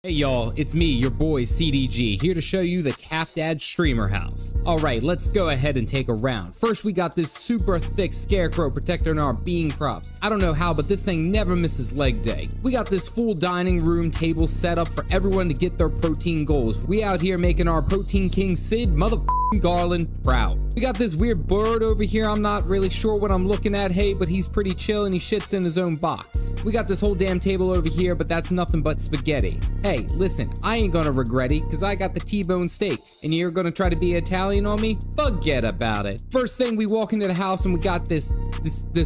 Hey y'all, it's me, your boy CDG, here to show you the Caff Dad streamer house. Alright, let's go ahead and take a round. First, we got this super thick scarecrow protecting our bean crops. I don't know how, but this thing never misses leg day. We got this full dining room table set up for everyone to get their protein goals. We out here making our protein king Sid motherfucking Garland proud. We got this weird bird over here. I'm not really sure what I'm looking at, hey, but he's pretty chill and he shits in his own box. We got this whole damn table over here, but that's nothing but spaghetti. Hey, listen, I ain't gonna regret it, because I got the T-bone steak, and you're gonna try to be Italian on me? Forget about it. First thing, we walk into the house and we got this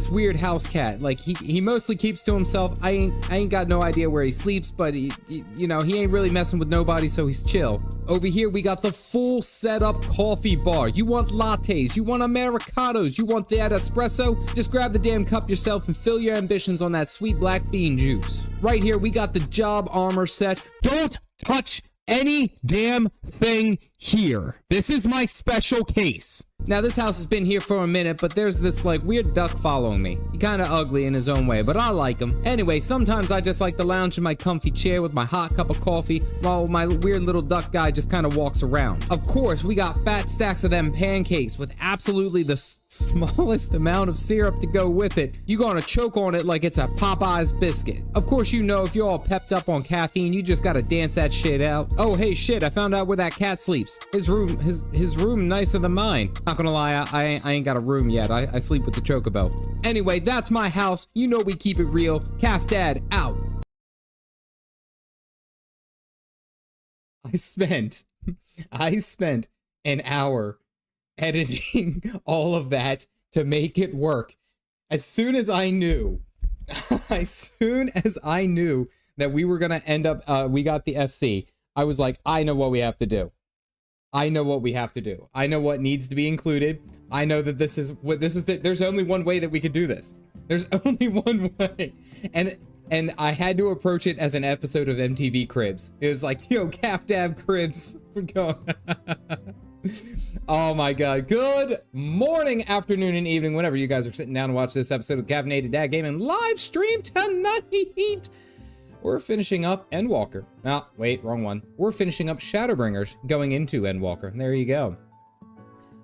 weird house cat. Like, he mostly keeps to himself. I ain't got no idea where he sleeps, but you know, he ain't really messing with nobody, so he's chill. Over here, we got the full setup coffee bar. You want lattes, you want Americanos, you want that espresso? Just grab the damn cup yourself and fill your ambitions on that sweet black bean juice. Right here, we got the job armor set. Don't touch any damn thing here. This is my special case. Now, this house has been here for a minute, but there's this, like, weird duck following me. He's kind of ugly in his own way, but I like him. Anyway, sometimes I just like to lounge in my comfy chair with my hot cup of coffee while my weird little duck guy just kind of walks around. Of course, we got fat stacks of them pancakes with absolutely the smallest amount of syrup to go with it. You're gonna choke on it like it's a Popeye's biscuit. Of course, you know, if you're all pepped up on caffeine, you just gotta dance that shit out. Oh, hey, shit, I found out where that cat sleeps. His room nicer than mine. Not gonna lie, I ain't got a room yet. I sleep with the chocobo. Anyway, that's my house. You know we keep it real. Caff Dad out. I spent an hour editing all of that to make it work. As soon as I knew that we were gonna end up, we got the FC, I was like, I know what we have to do. I know what we have to do. I know what needs to be included. I know that there's only one way that we could do this. There's only one way. And I had to approach it as an episode of MTV Cribs. It was like, yo, Caff Dad Cribs. We're going. Oh my God. Good morning, afternoon, and evening, whenever you guys are sitting down to watch this episode of Caffeinated Dad Gaming live stream tonight. We're finishing up Endwalker. Oh, wait, wrong one. We're finishing up Shadowbringers, going into Endwalker. There you go.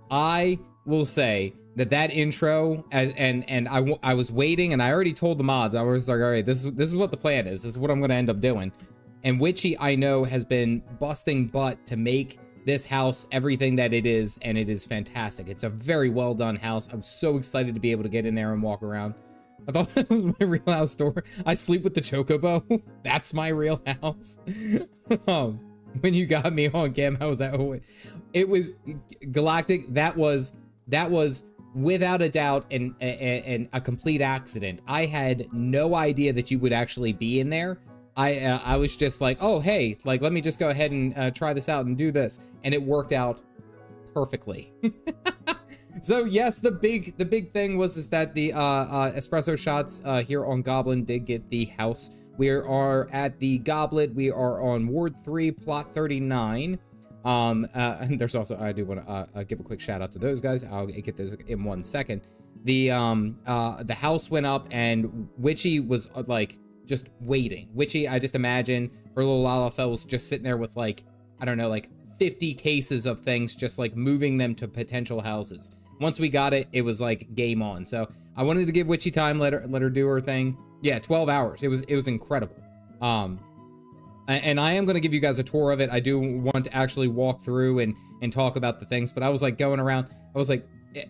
I will say that intro, I was waiting, and I already told the mods. I was like, all right, this is what the plan is. This is what I'm going to end up doing. And Witchy, I know, has been busting butt to make this house everything that it is, and it is fantastic. It's a very well done house. I'm so excited to be able to get in there and walk around. I thought that was my real house door. I sleep with the chocobo. That's my real house. When you got me on cam, how was that? Oh, it was Galactic. That was without a doubt and a complete accident. I had no idea that you would actually be in there. I was just like, oh hey, like let me just go ahead and try this out and do this, and it worked out perfectly. So yes, the big thing was that the espresso shots here on Goblin did get the house. We are at the Goblet. We are on Ward 3, Plot 39. And there's also, I do want to give a quick shout out to those guys. I'll get those in 1 second. The house went up and Witchy was like just waiting. Witchy, I just imagine her little Lalafell was just sitting there with like, I don't know, like 50 cases of things, just like moving them to potential houses. Once we got it, it was like game on. So I wanted to give Witchy time, let her do her thing. Yeah, 12 hours. It was incredible. And I am going to give you guys a tour of it. I do want to actually walk through and talk about the things, but I was like going around. I was like,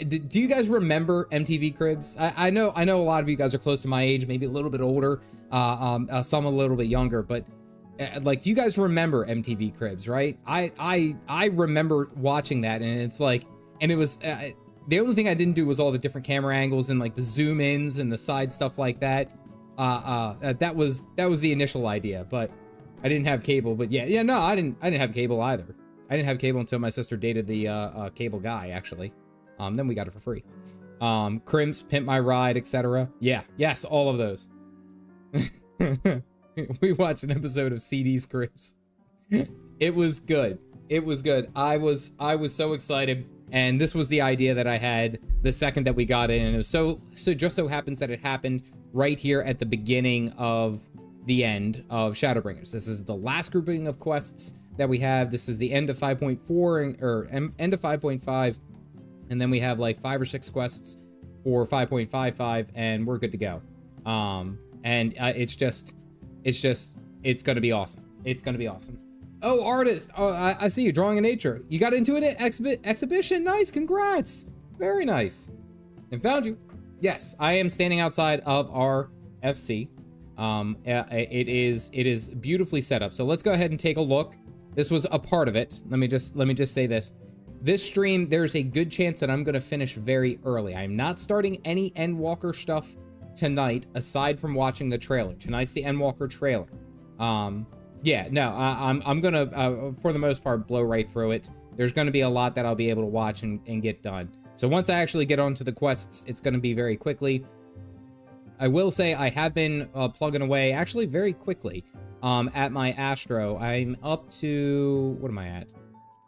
do you guys remember MTV Cribs? I know a lot of you guys are close to my age, maybe a little bit older, some a little bit younger, but like, you guys remember MTV Cribs, right? I remember watching that, and it's like, and it was the only thing I didn't do was all the different camera angles and like the zoom ins and the side stuff like that. That was the initial idea, but I didn't have cable. But yeah, no, I didn't have cable either. I didn't have cable until my sister dated the cable guy, actually. Then we got it for free. Crimps, Pimp My Ride, etc. Yeah, yes, all of those. We watched an episode of CD's Crimps. It was good. It was good. I was so excited, and this was the idea that I had the second that we got in, and it was so just so happens that it happened right here at the beginning of the end of Shadowbringers. This is the last grouping of quests that we have. This is the end of 5.4 or end of 5.5, and then we have like 5 or 6 quests for 5.55, and we're good to go. It's gonna be awesome. It's gonna be awesome. Oh, artist! Oh, I see you drawing in nature. You got into an exhibition. Nice, congrats. Very nice. And found you. Yes, I am standing outside of our FC. It is beautifully set up. So let's go ahead and take a look. This was a part of it. Let me just say this. This stream, there's a good chance that I'm gonna finish very early. I'm not starting any Endwalker stuff tonight, aside from watching the trailer. Tonight's the Endwalker trailer. Yeah, no, I'm gonna, for the most part, blow right through it. There's gonna be a lot that I'll be able to watch and get done. So once I actually get onto the quests, it's gonna be very quickly. I will say I have been plugging away, actually very quickly, at my Astro. I'm up to, what am I at?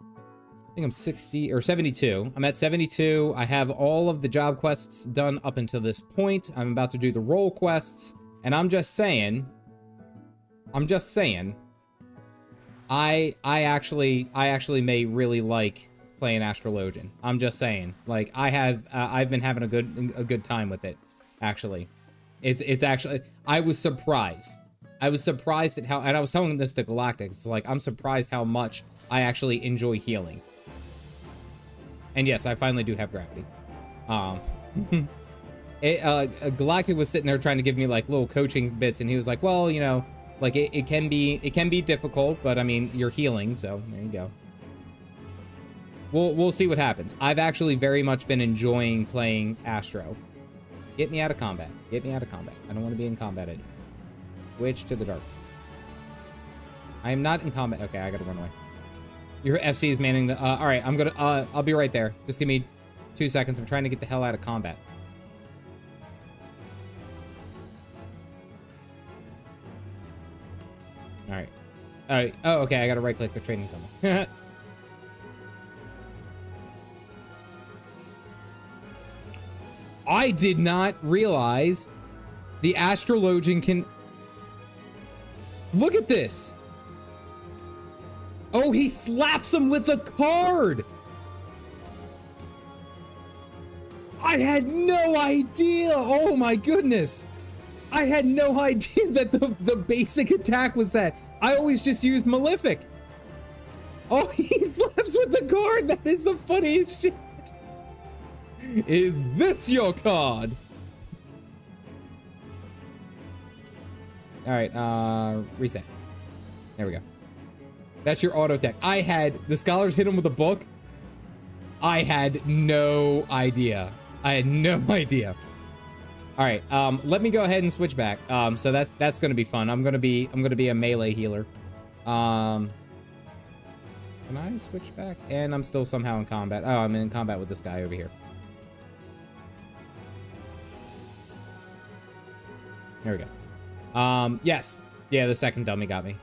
I think I'm 60 or 72. I'm at 72. I have all of the job quests done up until this point. I'm about to do the role quests, and I'm just saying, I actually may really like playing Astrologian. I'm just saying, like, I've been having a good time with it, actually. It's actually, I was surprised at how, and I was telling this to Galactic, it's like, I'm surprised how much I actually enjoy healing. And yes, I finally do have gravity. Galactic was sitting there trying to give me like little coaching bits, and he was like, well, you know, like it can be difficult, but I mean, you're healing, so there you go. We'll see what happens. I've actually very much been enjoying playing Astro. Get me out of combat. Get me out of combat. I don't want to be in combat anymore. Witch to the dark. I am not in combat. Okay, I gotta run away. Your FC is manning the, all right, I'm gonna, I'll be right there. Just give me 2 seconds. I'm trying to get the hell out of combat. All right. Oh, okay, I gotta right click the training company. I did not realize the Astrologian can, look at this. Oh, he slaps him with a card. I had no idea. Oh my goodness. I had no idea that the basic attack was that. I always just used Malefic. Oh, he slaps with the card. That is the funniest shit. Is this your card? All right, reset. There we go. That's your auto attack. I had, the scholars hit him with a book. I had no idea. I had no idea. All right, let me go ahead and switch back. So that's gonna be fun. I'm gonna be a melee healer. Can I switch back? And I'm still somehow in combat. Oh, I'm in combat with this guy over here. There we go. Yes. Yeah, the second dummy got me.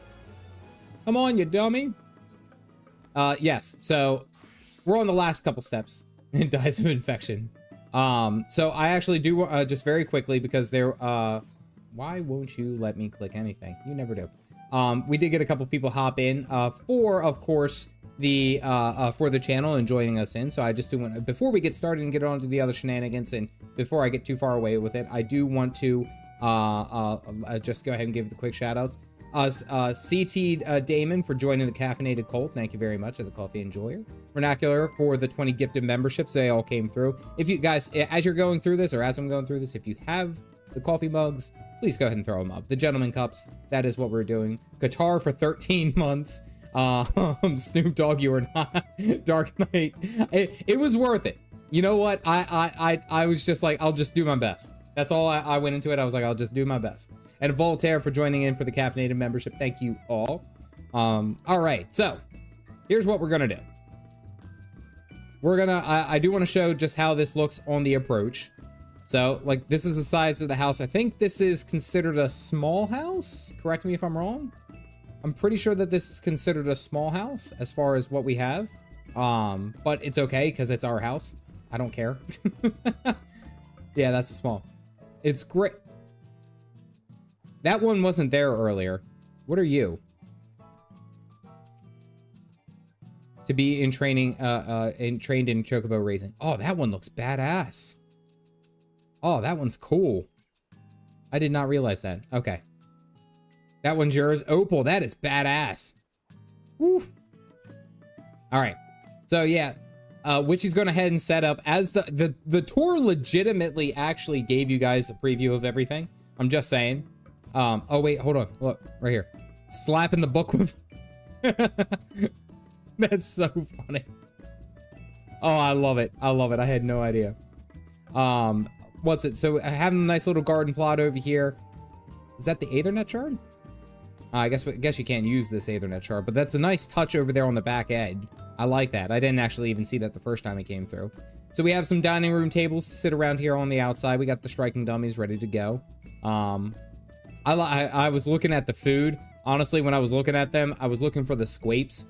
Come on, you dummy. Yes, so we're on the last couple steps in Dies of Infection. So I actually do, just very quickly, because there, why won't you let me click anything? You never do. We did get a couple people hop in, for, of course, the, for the channel and joining us in. So I just do want, before we get started and get on to the other shenanigans, and before I get too far away with it, I do want to, just go ahead and give the quick shout outs. CT Damon for joining the Caffeinated Cult. Thank you very much, of the Coffee Enjoyer. Vernacular for the 20 gifted memberships. They all came through. If you guys, as you're going through this, or as I'm going through this, if you have the coffee mugs, please go ahead and throw them up. The gentleman cups, that is what we're doing. Guitar for 13 months. Snoop Dogg, you are not. Dark Knight. It was worth it. You know what? I was just like, I'll just do my best. That's all I went into it. I was like, I'll just do my best. And Voltaire for joining in for the Caffeinated membership. Thank you all. All right, so here's what we're gonna do. We're gonna, I do want to show just how this looks on the approach. So, like, this is the size of the house. I think this is considered a small house. Correct me if I'm wrong. I'm pretty sure that this is considered a small house as far as what we have. But it's okay because it's our house. I don't care. Yeah, that's a small. It's great. That one wasn't there earlier. What are you? To be in training, trained in chocobo raising. Oh, that one looks badass. Oh, that one's cool. I did not realize that. Okay. That one's yours. Opal, that is badass. Woo. All right. So yeah, Witchy's going ahead and set up as the tour legitimately actually gave you guys a preview of everything. I'm just saying. Oh wait, hold on. Look, right here. Slapping the book with. That's so funny. Oh, I love it. I love it. I had no idea. What's it? So having a nice little garden plot over here. Is that the Aethernet shard? I guess you can't use this Aethernet shard, but that's a nice touch over there on the back edge. I like that. I didn't actually even see that the first time it came through. So we have some dining room tables to sit around here on the outside. We got the striking dummies ready to go. I was looking at the food. Honestly, when I was looking at them, I was looking for the squapes.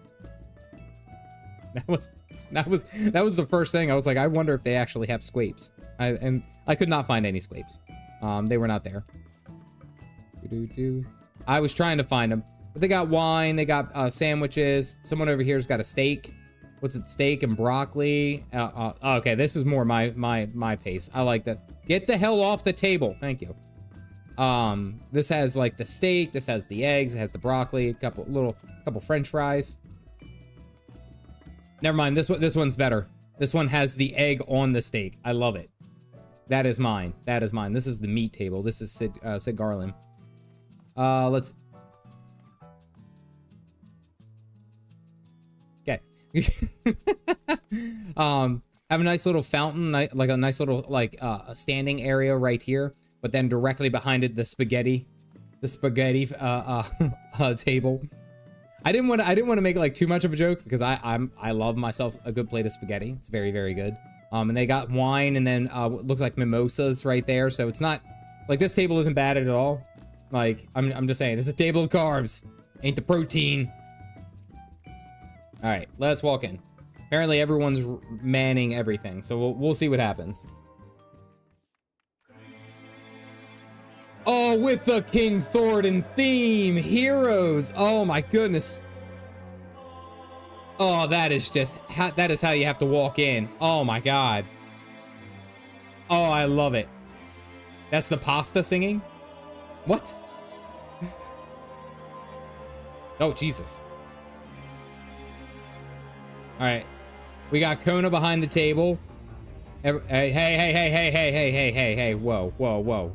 That was the first thing. I was like, I wonder if they actually have squapes. And I could not find any squapes. They were not there. I was trying to find them, but they got wine. They got sandwiches. Someone over here's got a steak. What's it? Steak and broccoli. Okay, this is more my pace. I like that. Get the hell off the table. Thank you. This has like the steak. This has the eggs. It has the broccoli. A couple French fries. Never mind. This one's better. This one has the egg on the steak. I love it. That is mine. That is mine. This is the meat table. This is Sid Garland. Let's. Okay. Have a nice little fountain, like a nice little standing area right here, but then directly behind it the spaghetti table. I didn't want to make it like too much of a joke because I love myself a good plate of spaghetti. It's very, very good. And they got wine and then what looks like mimosas right there. So it's not like this table isn't bad at all. Like I'm just saying, it's a table of carbs, ain't the protein. All right, let's walk in. Apparently everyone's manning everything, so we'll see what happens. Oh, with the King Thornton theme, heroes. Oh my goodness. Oh, that is how you have to walk in. Oh my God. Oh, I love it. That's the pasta singing? What? Oh, Jesus. All right. We got Kona behind the table. Hey. Whoa. Whoa.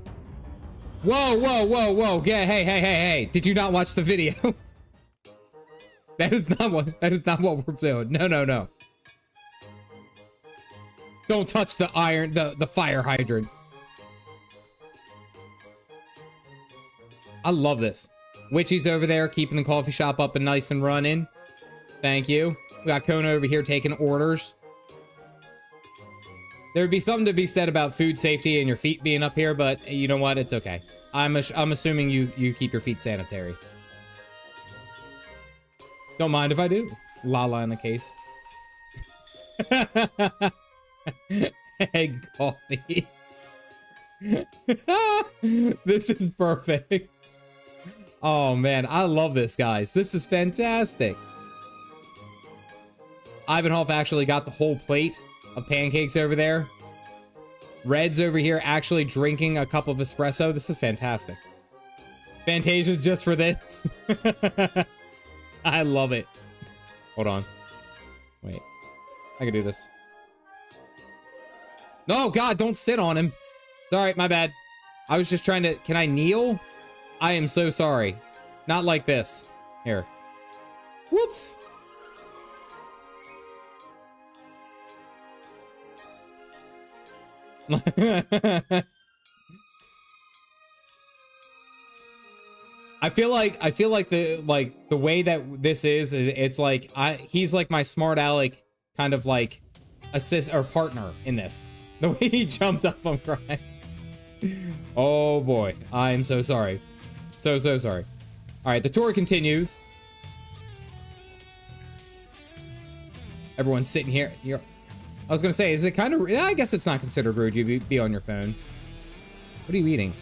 Hey. Did you not watch the video? That is not what we're doing. No. Don't touch the fire hydrant. I love this. Witchy's over there keeping the coffee shop up and nice and running. Thank you. We got Kona over here taking orders. There would be something to be said about food safety and your feet being up here, but you know what? It's okay. I'm assuming you keep your feet sanitary. Don't mind if I do. Lala in a case. Egg coffee. This is perfect. Oh man, I love this, guys. This is fantastic. Ivanhoff actually got the whole plate of pancakes over there. Red's over here actually drinking a cup of espresso. This is fantastic. Fantasia just for this. I love it. Hold on. Wait. I can do this. No, God, don't sit on him. It's all right, my bad. I was just trying to... Can I kneel? I am so sorry. Not like this. Here. Whoops. I feel like the way that this is, it's like he's like my smart aleck kind of like assist or partner in this. The way he jumped up, I'm crying. Oh boy, I'm so sorry. So sorry. All right, the tour continues. Everyone's sitting here. I was gonna say, is it kind of? I guess it's not considered rude. You be on your phone. What are you eating?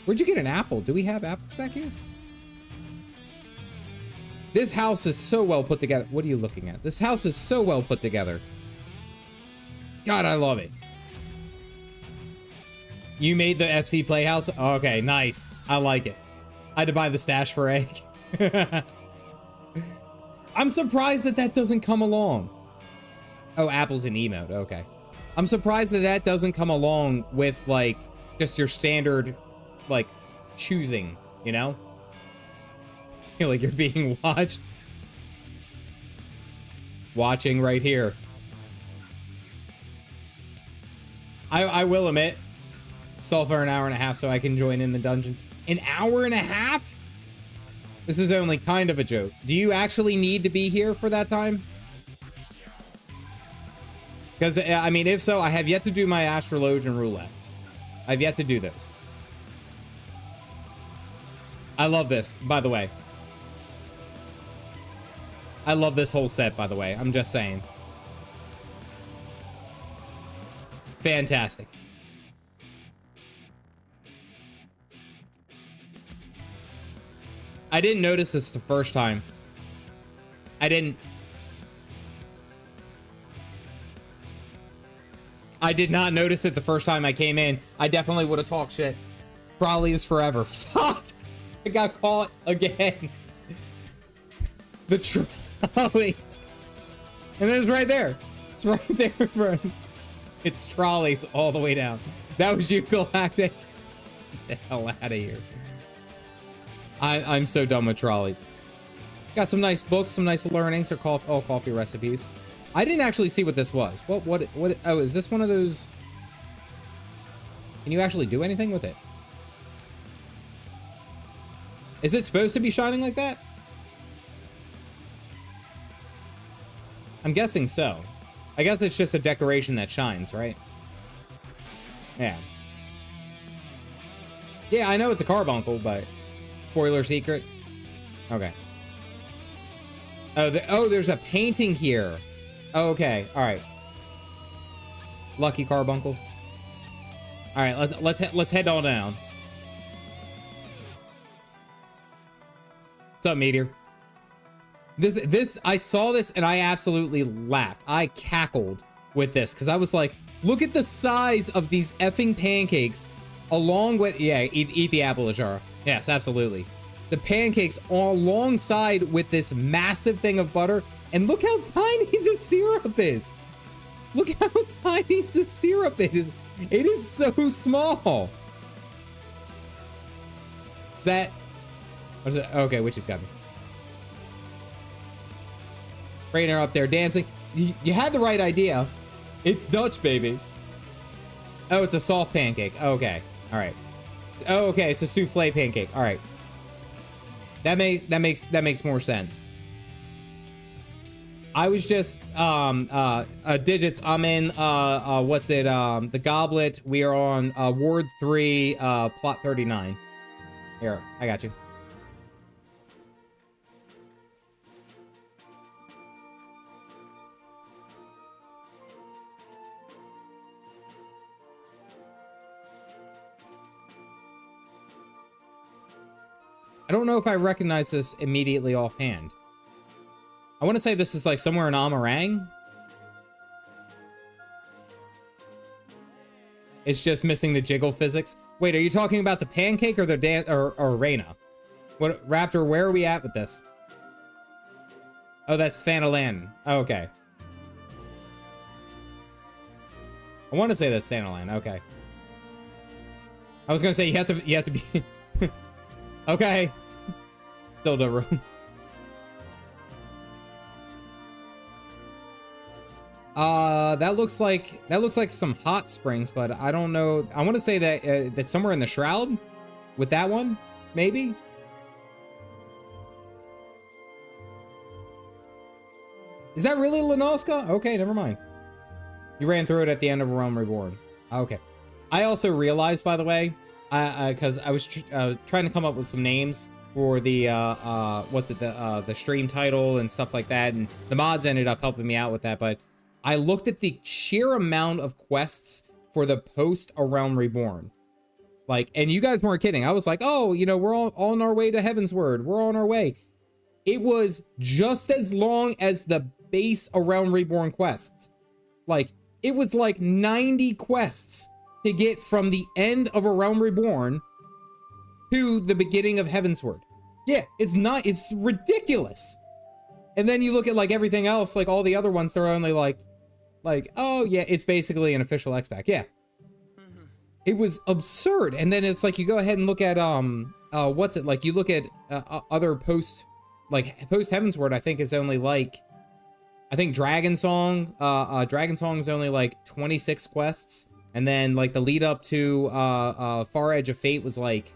Where'd you get an apple? Do we have apples back here? This house is so well put together. What are you looking at? This house is so well put together. God, I love it. You made the FC Playhouse? Okay, nice. I like it. I had to buy the stash for egg. I'm surprised that that doesn't come along. Oh, apple's an emote. Okay. I'm surprised that that doesn't come along with, like, just your standard, like, choosing, you know? Feel like you're being watched. Watching right here. I will admit, stall for an hour and a half so I can join in the dungeon. An hour and a half? This is only kind of a joke. Do you actually need to be here for that time? Because, I mean, if so, I have yet to do my Astrologian roulettes. I've yet to do those. I love this, by the way. I love this whole set, by the way. I'm just saying. Fantastic. I didn't notice this the first time. I did not notice it the first time I came in. I definitely would have talked shit. Trolley is forever. Fuck! I got caught again. The trolley. And it's right there. It's right there in front. It's trolleys all the way down. That was you, Galactic. Get the hell out of here. I'm so done with trolleys. Got some nice books, some nice learnings, or coffee recipes. I didn't actually see what this was. What, oh, is this one of those? Can you actually do anything with it? Is it supposed to be shining like that? I'm guessing so. I guess it's just a decoration that shines, right? Yeah. Yeah, I know it's a carbuncle, but spoiler secret. Okay. Oh, there's a painting here. Oh, okay. All right. Lucky carbuncle. All right, let's head on down. What's up, Meteor? This I saw this and I absolutely laughed. I cackled with this because I was like, look at the size of these effing pancakes along with, yeah, eat the apple, Ajara. Yes, absolutely. The pancakes alongside with this massive thing of butter, and look how tiny the syrup is. Look how tiny the syrup is. It is so small. Is that? What is it? Okay, Witchy's got me. Rainer up there dancing. You had the right idea. It's Dutch, baby. Oh, it's a soft pancake. Okay, all right. Oh, okay, it's a souffle pancake. All right. That makes more sense. I was just digits. I'm in what's it? The Goblet. We are on Ward 3, plot 39. Here, I got you. I don't know if I recognize this immediately offhand. I want to say this is like somewhere in Amarang. It's just missing the jiggle physics. Wait, are you talking about the pancake or the dance or Reina? What, Raptor, where are we at with this? Oh, that's Thanalan. Oh, okay. I want to say that's Thanalan. Okay. I was gonna say you have to be. Okay. Still the room. That looks like some hot springs, but I don't know. I want to say that that's somewhere in the Shroud with that one, maybe. Is that really Lenoska? Okay, never mind. You ran through it at the end of Realm Reborn. Okay. I also realized, by the way, because I was trying to come up with some names for the the stream title and stuff like that, and the mods ended up helping me out with that, but I looked at the sheer amount of quests for the post A Realm Reborn, Like, and you guys weren't kidding. I was like, oh, you know, we're all on our way to Heaven's Word. We're on our way. It was just as long as the base A Realm Reborn quests. Like, it was like 90 quests to get from the end of A Realm Reborn to the beginning of Heaven's Word. Yeah, it's ridiculous. And then you look at like everything else, like all the other ones, they're only like, oh yeah, it's basically an official X-Pack. Yeah. It was absurd. And then it's like, you go ahead and look at, what's it like? You look at other post Heaven's Word, I think is only like, I think Dragon Song is only like 26 quests. And then like the lead up to Far Edge of Fate was like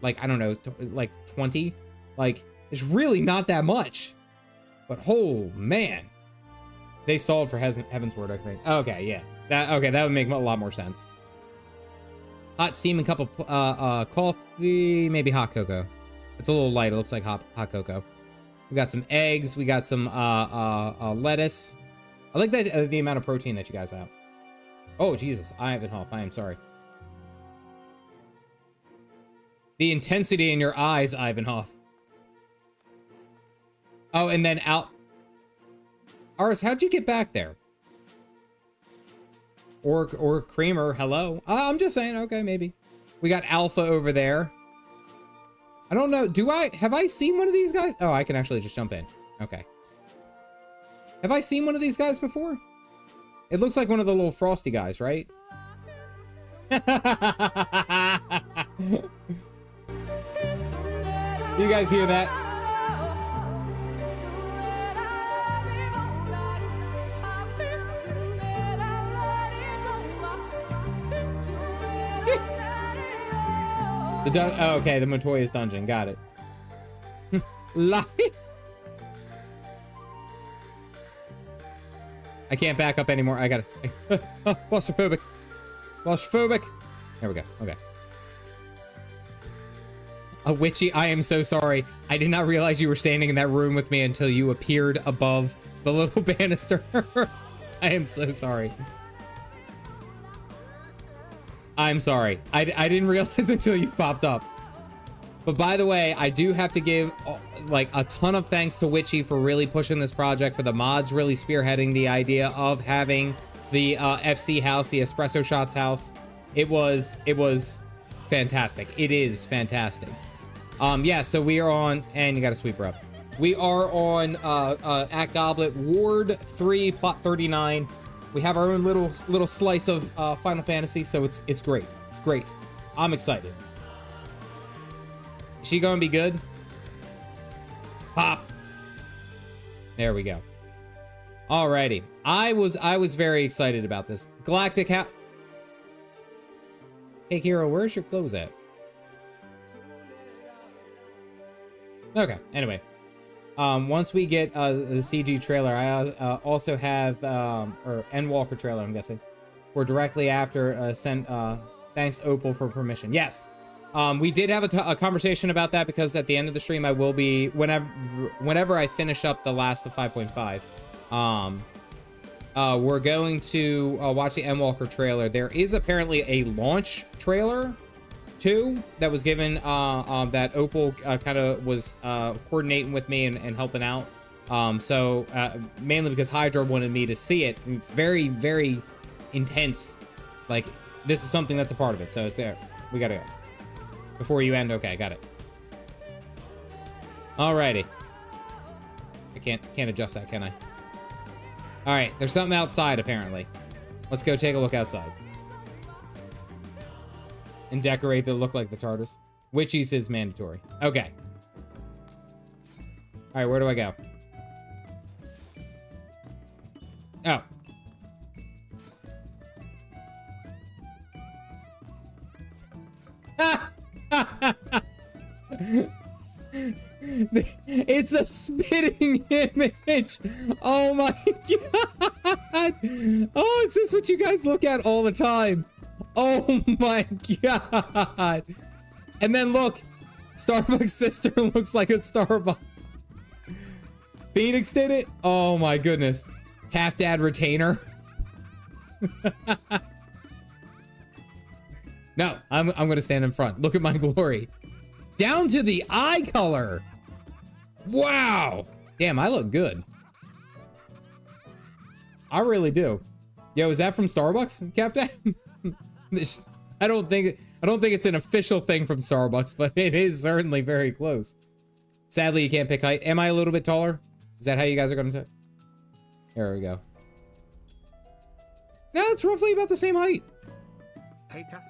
I don't know, like 20. Like, it's really not that much. But oh man, they stalled for Heaven's Word, I think. Okay, yeah, that would make a lot more sense. Hot steaming cup of coffee, maybe hot cocoa. It's a little light. It looks like hot cocoa. We got some eggs. We got some lettuce. I like that the amount of protein that you guys have. Oh Jesus, Ivanhoff, I am sorry. The intensity in your eyes, Ivanhoff. Oh, and then Aris, how'd you get back there? Or Creamer, hello. I'm just saying, okay, maybe. We got Alpha over there. I don't know, have I seen one of these guys? Oh, I can actually just jump in. Okay. Have I seen one of these guys before? It looks like one of the little frosty guys, right? You guys hear that? Oh, okay, the Montoya's dungeon. Got it. Lie. I can't back up anymore. I gotta. Oh, claustrophobic. Claustrophobic. There we go. Okay. Witchy, I am so sorry. I did not realize you were standing in that room with me until you appeared above the little banister. I am so sorry. I'm sorry. I didn't realize until you popped up. But by the way, I do have to give like a ton of thanks to Witchy for really pushing this project, for the mods really spearheading the idea of having the FC house, the Espresso Shots house. It was fantastic. It is fantastic. Yeah, so we are on, and you gotta sweep her up. We are on at Goblet, Ward 3, Plot 39. We have our own little slice of Final Fantasy, so it's great. It's great. I'm excited. Is she gonna be good? Pop. There we go. Alrighty. I was very excited about this. Galactic Hey Kiro, where's your clothes at? Okay, anyway. Once we get the CG trailer, I also have, or Endwalker trailer, I'm guessing. We're directly after thanks Opal for permission. Yes, we did have a conversation about that, because at the end of the stream I will be, whenever I finish up the last of 5.5, we're going to watch the Endwalker trailer. There is apparently a launch trailer too that was given, that Opal kind of was coordinating with me and helping out. So mainly because Hydra wanted me to see it. Very, very intense. Like, this is something that's a part of it, so it's there. We gotta go. Before you end, okay, got it. Alrighty. I can't adjust that, can I? Alright, there's something outside, apparently. Let's go take a look outside. And decorate to look like the TARDIS. Witchies is mandatory. Okay. Alright, where do I go? Oh. It's a spitting image. Oh my god. Oh, is this what you guys look at all the time? Oh my god. And then look, Starbucks sister looks like a Starbucks. Phoenix did it? Oh my goodness. Half dad retainer. No, I'm gonna stand in front. Look at my glory. Down to the eye color. Wow. Damn, I look good. I really do. Yo, is that from Starbucks, Captain? I don't think it's an official thing from Starbucks, but it is certainly very close. Sadly, you can't pick height. Am I a little bit taller? Is that how you guys are gonna do? There we go. No, it's roughly about the same height. Hey, Kath.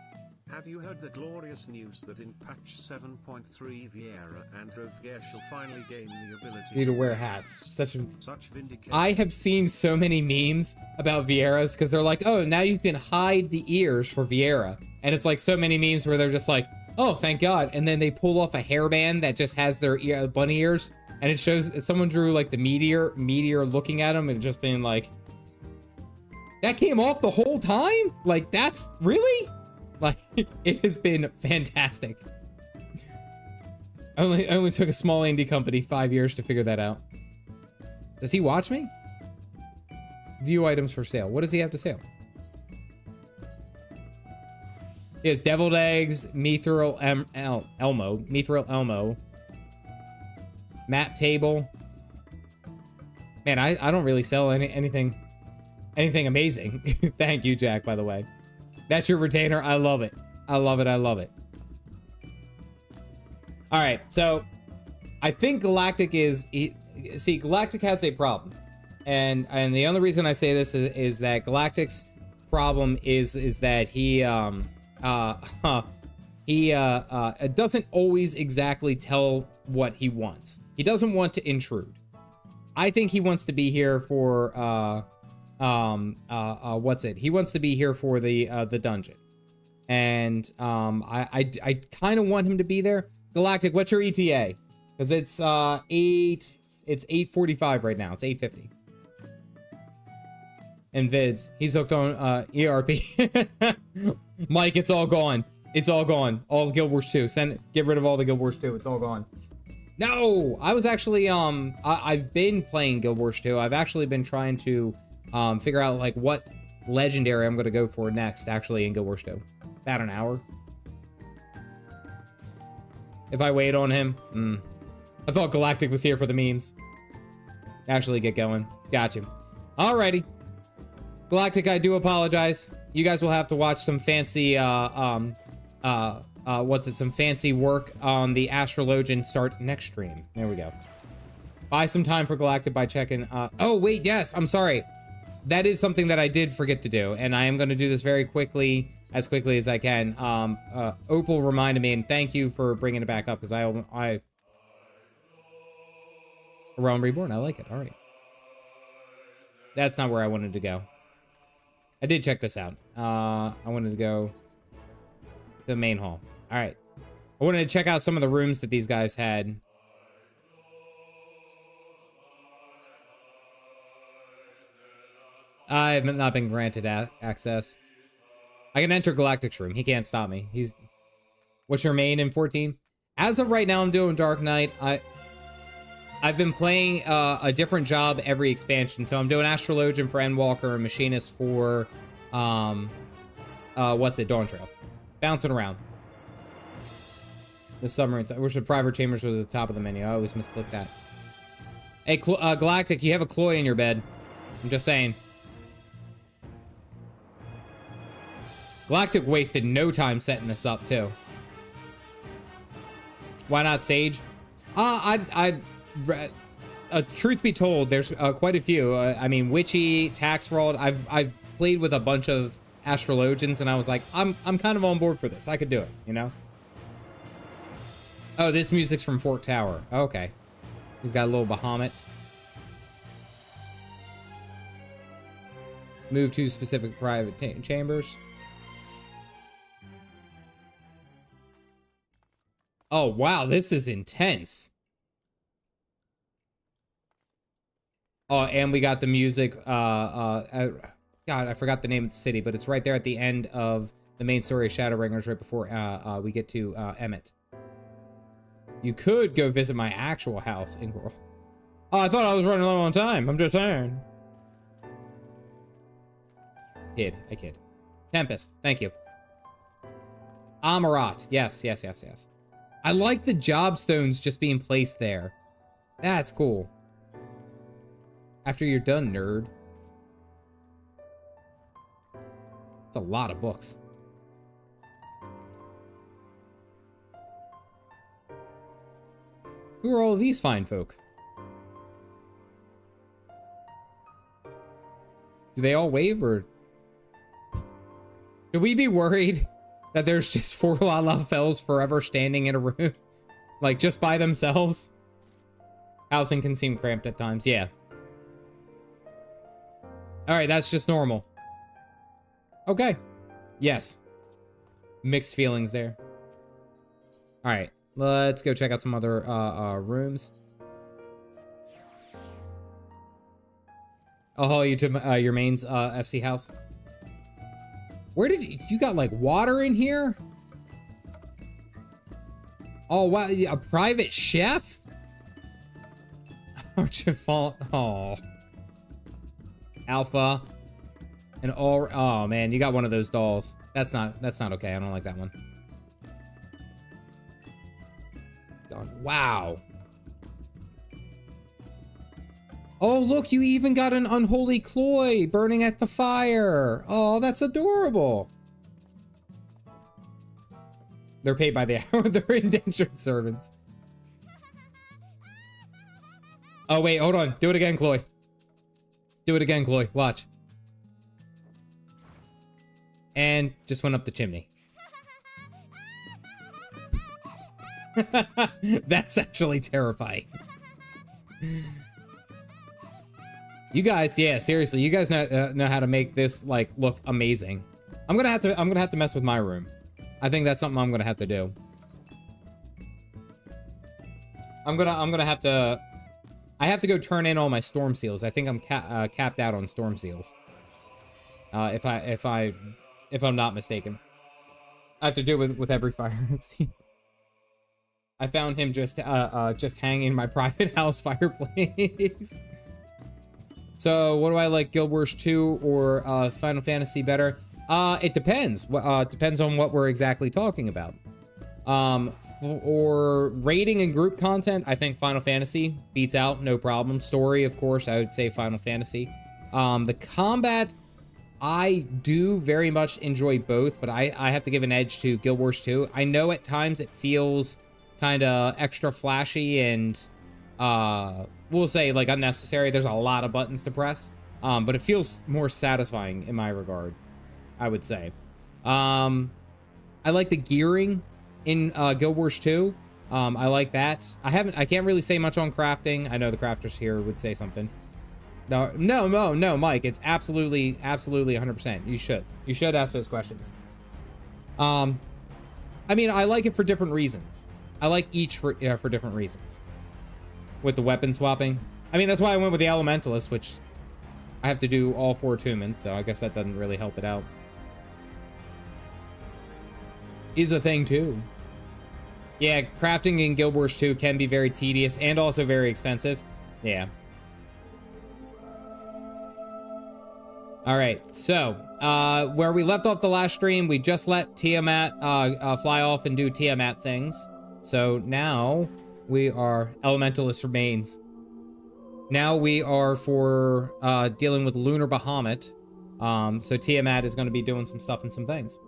Have you heard the glorious news that in patch 7.3 Vieira and Rovgear shall finally gain the ability to wear hats? Such vindication. I have seen so many memes about Vieiras because they're like, oh, now you can hide the ears for Vieira. And it's like so many memes where they're just like, oh, thank God. And then they pull off a hairband that just has their bunny ears. And it shows someone drew like the meteor looking at them and just being like, that came off the whole time? Like, that's really? Like, it has been fantastic. Only took a small indie company 5 years to figure that out. Does he watch me? View items for sale. What does he have to sell? He has deviled eggs, mithril elmo, map table. Man, I don't really sell anything amazing. Thank you, Jack, by the way. That's your retainer. I love it. I love it. I love it. All right, so I think Galactic see, Galactic has a problem, and the only reason I say this is that Galactic's problem is that he doesn't always exactly tell what he wants. He doesn't want to intrude. I think he wants to be here for he wants to be here for the dungeon, and I kind of want him to be there. Galactic, what's your ETA? Because it's 8:45 right now. It's 8:50. And vids, he's hooked on ERP. Mike, it's all gone. It's all gone. All Guild Wars 2. Get rid of all the Guild Wars 2. It's all gone. No, I was actually I've been playing Guild Wars 2. I've actually been trying to figure out like what legendary I'm gonna go for next, actually, in Guild Wars 2. About an hour. If I wait on him, I thought Galactic was here for the memes. Actually get going. Got you. Alrighty. Galactic, I do apologize. You guys will have to watch some fancy some fancy work on the Astrologian start next stream. There we go. Buy some time for Galactic by checking oh wait, yes, I'm sorry. That is something that I did forget to do, and I am going to do this very quickly as I can. Opal reminded me, and thank you for bringing it back up, because I Realm Reborn, I like it. All right. That's not where I wanted to go. I did check this out. I wanted to go to the main hall. All right. I wanted to check out some of the rooms that these guys had. I have not been granted access. I can enter Galactic's room. He can't stop me. What's your main in 14? As of right now, I'm doing Dark Knight. I've been playing a different job every expansion. So I'm doing Astrologian for Endwalker and Machinist for, Dawn Trail. Bouncing around. The submarines. I wish the private chambers was at the top of the menu. I always misclick that. Hey, Galactic, you have a Cloy in your bed. I'm just saying. Galactic wasted no time setting this up, too. Why not Sage? Truth be told, there's quite a few. I mean, Witchy, Tax Fraud. I've played with a bunch of Astrologians, and I was like, I'm kind of on board for this. I could do it, you know? Oh, this music's from Fork Tower. Okay. He's got a little Bahamut. Move to specific private chambers. Oh, wow, this is intense. Oh, and we got the music. God, I forgot the name of the city, but it's right there at the end of the main story of Shadowbringers, right before we get to Emmett. You could go visit my actual house in Coral. Oh, I thought I was running low on time. I'm just saying. I kid. Tempest, thank you. Amarat. Yes, yes, yes, yes. I like the job stones just being placed there. That's cool. After you're done, nerd. It's a lot of books. Who are all of these fine folk? Do they all wave, or should we be worried that there's just 4 Lalafels forever standing in a room? Like, just by themselves? Housing can seem cramped at times, yeah. Alright, that's just normal. Okay. Yes. Mixed feelings there. Alright, let's go check out some other rooms. I'll haul you to your main's FC house. Where did you got like water in here? Oh wow, a private chef? Oh. Alpha. And all, oh man, you got one of those dolls. That's not okay. I don't like that one. Wow. Oh, look, you even got an unholy cloy burning at the fire. Oh, that's adorable. They're paid by the hour. They're indentured servants. Oh, wait, hold on. Do it again, Chloe. Do it again, Chloe. Watch. And just went up the chimney. That's actually terrifying. You guys, yeah, seriously, you guys know how to make this like look amazing. I'm gonna have to mess with my room. I think that's something I'm gonna have to do. I'm gonna have to. I have to go turn in all my storm seals. I think I'm capped out on storm seals. If I'm not mistaken, I have to do it with every fire I've seen. I found him just hanging in my private house fireplace. So, what do I like, Guild Wars 2 or Final Fantasy better? It depends. Depends on what we're exactly talking about. For raiding and group content, I think Final Fantasy beats out, no problem. Story, of course, I would say Final Fantasy. The combat, I do very much enjoy both, but I have to give an edge to Guild Wars 2. I know at times it feels kind of extra flashy and we'll say like unnecessary. There's a lot of buttons to press, but it feels more satisfying in my regard, I would say. I like the gearing in Guild Wars 2. I like that. I can't really say much on crafting. I know the crafters here would say something. No, Mike, it's absolutely 100%. You should ask those questions. I mean, I like it for different reasons. I like each for different reasons. With the weapon swapping. I mean, that's why I went with the Elementalist, which I have to do all 4 attunements, so I guess that doesn't really help it out. Is a thing, too. Yeah, crafting in Guild Wars 2 can be very tedious and also very expensive. Yeah. Alright, so, where we left off the last stream, we just let Tiamat fly off and do Tiamat things. So now we are Elementalist remains. Now we are for dealing with Lunar Bahamut. So Tiamat is going to be doing some stuff and some things.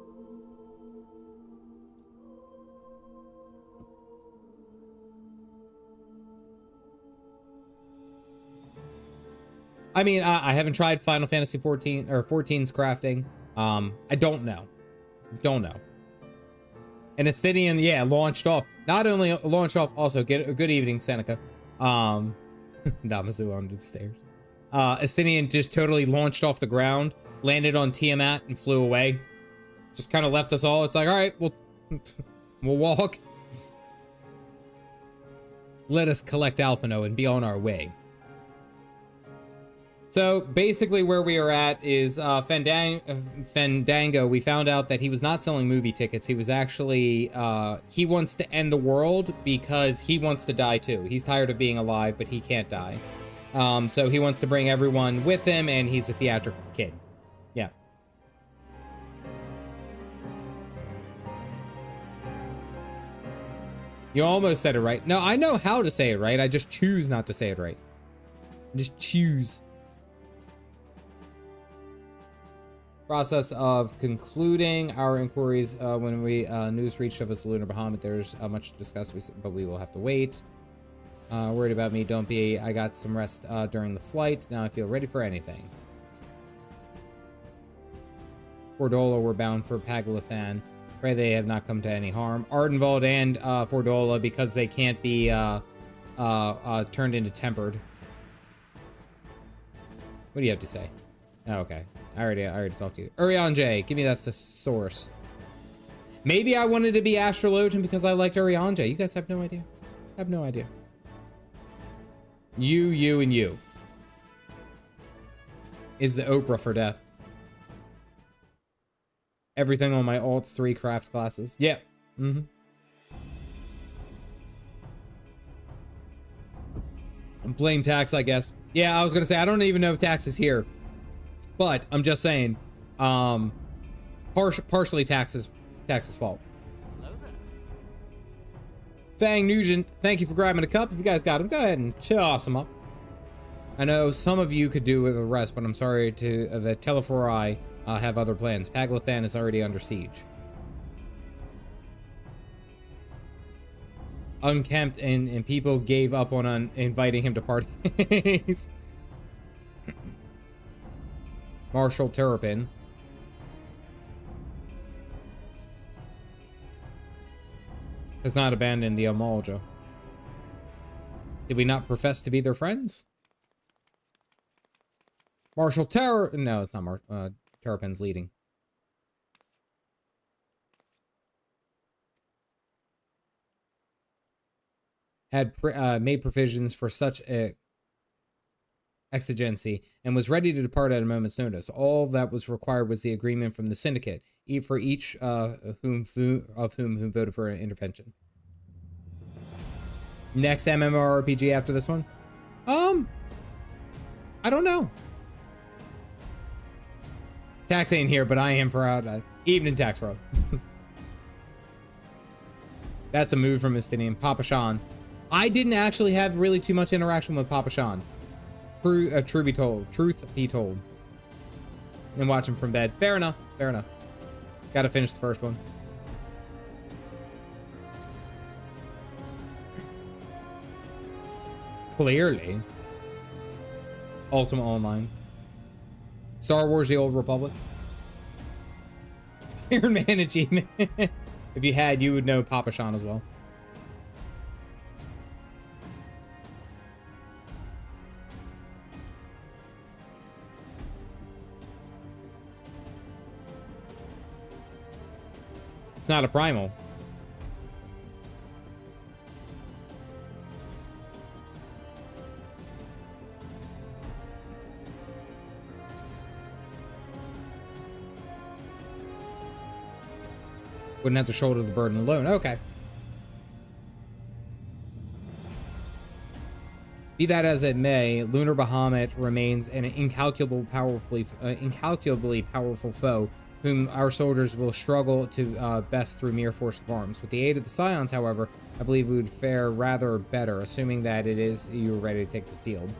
I mean, I haven't tried Final Fantasy 14 or 14's crafting. I don't know. And Astidian, yeah, launched off. Not only launched off, also get a good evening, Seneca. Damazu under the stairs. Astidian just totally launched off the ground, landed on Tiamat, and flew away. Just kind of left us all. It's like, all right, we'll walk. Let us collect Alphino and be on our way. So basically where we are at is Fandango. We found out that he was not selling movie tickets. He was actually, he wants to end the world because he wants to die too. He's tired of being alive, but he can't die. So he wants to bring everyone with him, and he's a theatrical kid. Yeah. You almost said it right. No, I know how to say it right. I just choose not to say it right. I just choose. Process of concluding our inquiries when we news reached of us lunar Bahamut. There's much to discuss, but we will have to wait. Worried about me? Don't be. I got some rest during the flight. Now I feel ready for anything. Fordola were bound for Paglathan. Pray they have not come to any harm. Ardenwald and Fordola, because they can't be turned into tempered. What do you have to say? Oh, okay. I already talked to you. Urian J, give me that thesaurus. Maybe I wanted to be Astrologian because I liked Urian J. You guys have no idea. I have no idea. You, and you. Is the Oprah for death. Everything on my alts 3 craft classes. Yep. Mm-hmm. Blame tax, I guess. Yeah, I was gonna say, I don't even know if tax is here. But I'm just saying, partially tax's fault. Fang Nugent, thank you for grabbing a cup. If you guys got him, go ahead and toss them up. I know some of you could do with the rest, but I'm sorry to the Telefori have other plans. Paglathan is already under siege. Unkempt and people gave up on inviting him to parties. Marshal Terrapin. Has not abandoned the Amalja. Did we not profess to be their friends? Marshal No, it's not Terrapin's leading. Had made provisions for such a exigency and was ready to depart at a moment's notice. All that was required was the agreement from the syndicate, for each whom voted for an intervention. Next MMORPG after this one? I don't know. Tax ain't here, but I am for evening tax world. That's a mood from Mistinian. Papa Sean. I didn't actually have really too much interaction with Papa Sean. Truth be told. And watch him from bed. Fair enough. Fair enough. Gotta finish the first one. Clearly. Ultima Online. Star Wars The Old Republic. Iron Man achievement. If you had, you would know Papa Sean as well. It's not a primal. Wouldn't have to shoulder the burden alone. Okay. Be that as it may, Lunar Bahamut remains an incalculably powerful foe whom our soldiers will struggle to best through mere force of arms. With the aid of the Scions, however, I believe we would fare rather better, assuming that it is you are ready to take the field.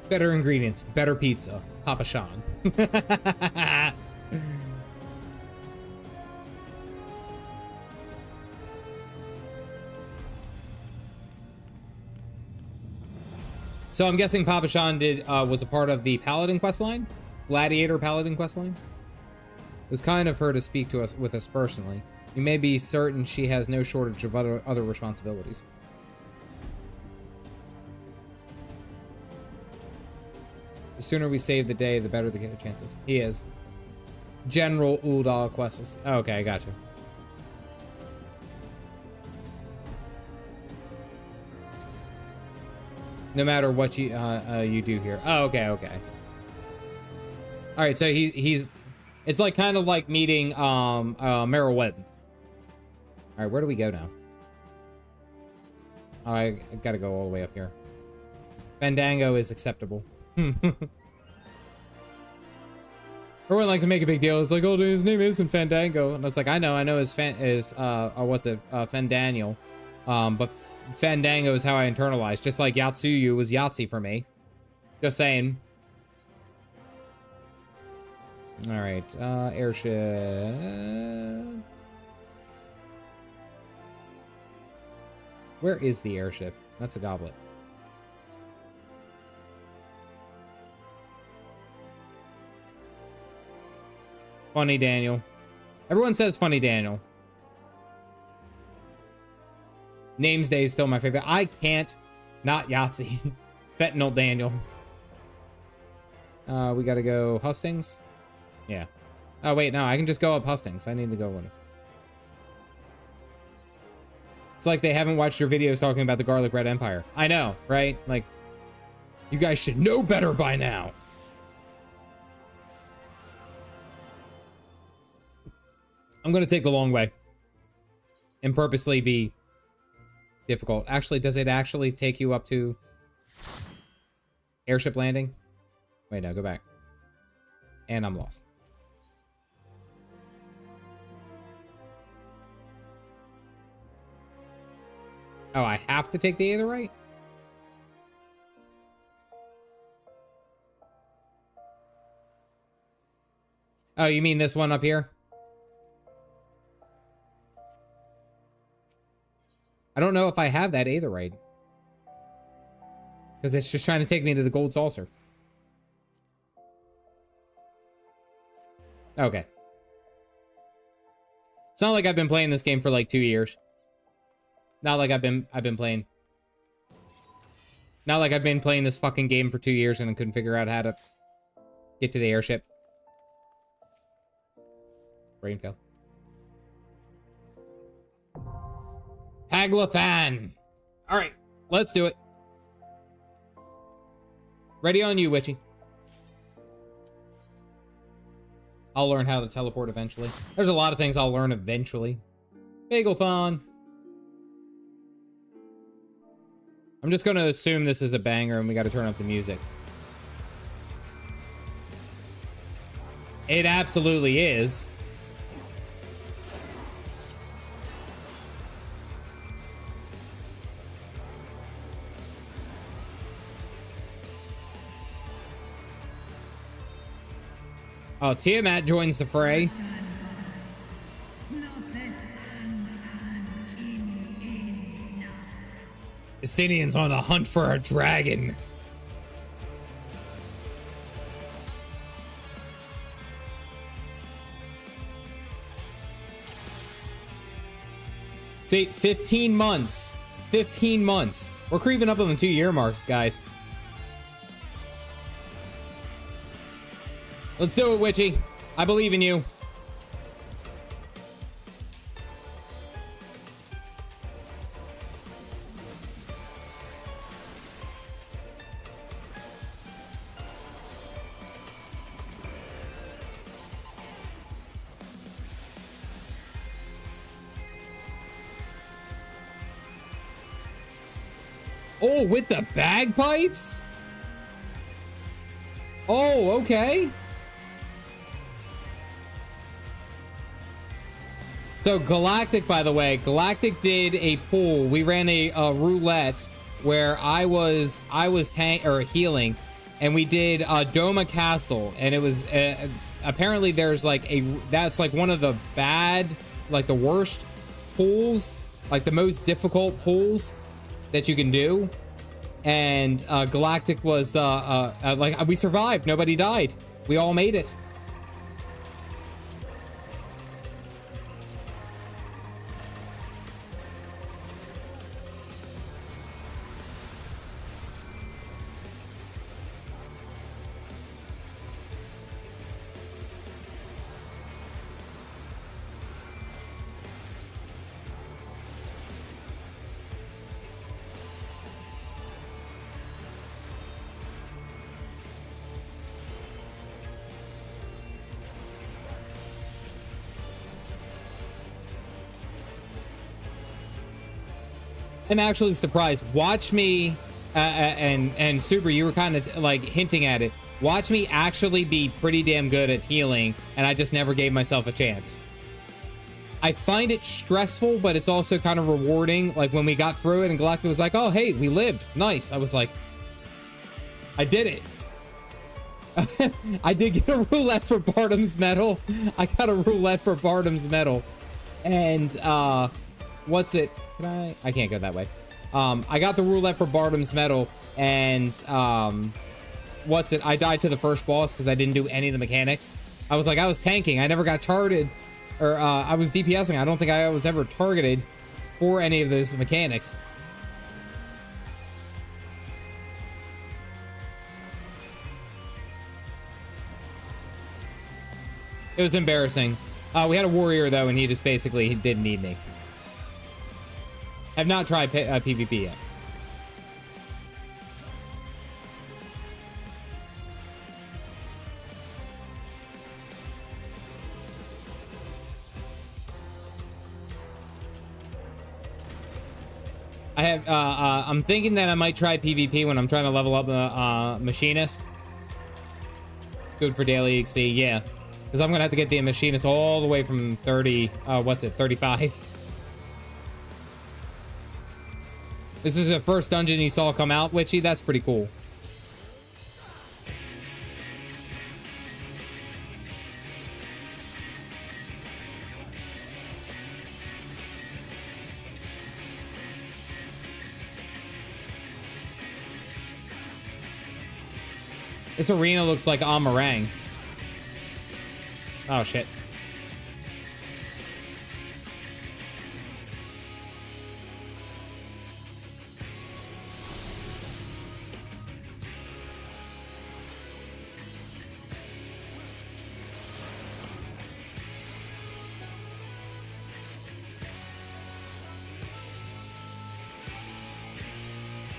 Better ingredients, better pizza. Papa Sean. So I'm guessing Papa Sean was a part of the Paladin questline? Gladiator Paladin questline? It was kind of her to speak to us with us personally. You may be certain she has no shortage of other responsibilities. The sooner we save the day, the better the chances. He is. General Uldal quests. Okay, I got you. No matter what you do here. Oh, okay, okay. All right, so he's it's like kind of like meeting Meryl Webb. All right, where do we go now? Oh, I gotta go all the way up here. Fandango is acceptable. Everyone likes to make a big deal. It's like, oh, his name isn't Fandango. And it's like, I know his Fandaniel. But Fandango is how I internalized. Just like Yatsuyu was Yahtzee for me. Just saying. All right, airship. Where is the airship? That's the goblet. Funny Daniel. Everyone says Funny Daniel. Names Day is still my favorite. I can't not Yahtzee. Fentanyl Daniel. We gotta go Hustings. Yeah. Oh wait, no, I can just go up Hustings. I need to go one. It's like they haven't watched your videos talking about the Garlic Bread Empire. I know, right? Like, you guys should know better by now. I'm gonna take the long way and purposely be difficult. Actually, does it actually take you up to airship landing? Wait, no, go back. And I'm lost. Oh, I have to take the other right? Oh, you mean this one up here? I don't know if I have that either right. Because it's just trying to take me to the gold saucer. Okay. It's not like I've been playing this game for like 2 years. Not like I've been playing. Not like I've been playing this fucking game for 2 years and I couldn't figure out how to get to the airship. Brain fail. Haglathan. All right, let's do it. Ready on you, Witchy. I'll learn how to teleport eventually. There's a lot of things I'll learn eventually. Bagel-thon. I'm just going to assume this is a banger and we got to turn up the music. It absolutely is. Oh, Tiamat joins the fray. Estinian's on a hunt for a dragon. See, 15 months. 15 months. We're creeping up on the 2-year marks, guys. Let's do it, Witchy. I believe in you. Oh, with the bagpipes? Oh, okay. So Galactic, by the way, Galactic did a pool. We ran a roulette where I was healing, and we did Doma Castle, and it was apparently there's like that's like one of the bad, like the worst pools, like the most difficult pools that you can do. And Galactic was like, we survived. Nobody died. We all made it. I'm actually surprised. Watch me, and Super, you were kind of like hinting at it. Watch me actually be pretty damn good at healing, and I just never gave myself a chance. I find it stressful, but it's also kind of rewarding. Like when we got through it and Galactic was like, oh, hey, we lived. Nice. I was like, I did it. I did get a roulette for Bartum's medal. I got a roulette for Bartum's medal. And what's it? Can I can't go that way. I got the roulette for Bartum's medal, and what's it? I died to the first boss because I didn't do any of the mechanics. I was like, I was tanking. I never got targeted, or I was DPSing. I don't think I was ever targeted for any of those mechanics. It was embarrassing. We had a warrior though, and he just basically didn't need me. I've not tried PvP yet. I have. I'm thinking that I might try PvP when I'm trying to level up the machinist. Good for daily XP, yeah. Because I'm gonna have to get the machinist all the way from 30. What's it? 35. This is the first dungeon you saw come out, Witchy. That's pretty cool. This arena looks like Amarang. Oh, shit.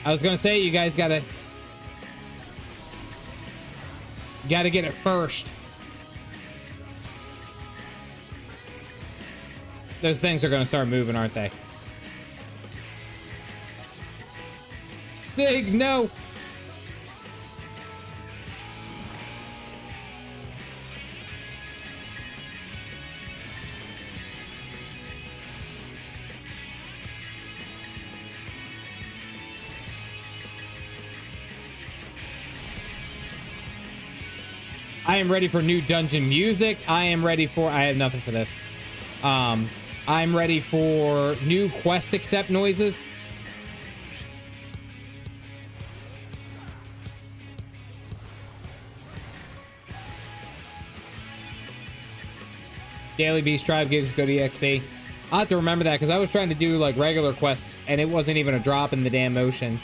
I was gonna say, you guys gotta get it first. Those things are gonna start moving, aren't they? Sig, no! I am ready for new dungeon music. I am ready for... I have nothing for this. I'm ready for new quest accept noises. Daily Beast Tribe gives good EXP. I'll have to remember that because I was trying to do like regular quests and it wasn't even a drop in the damn ocean.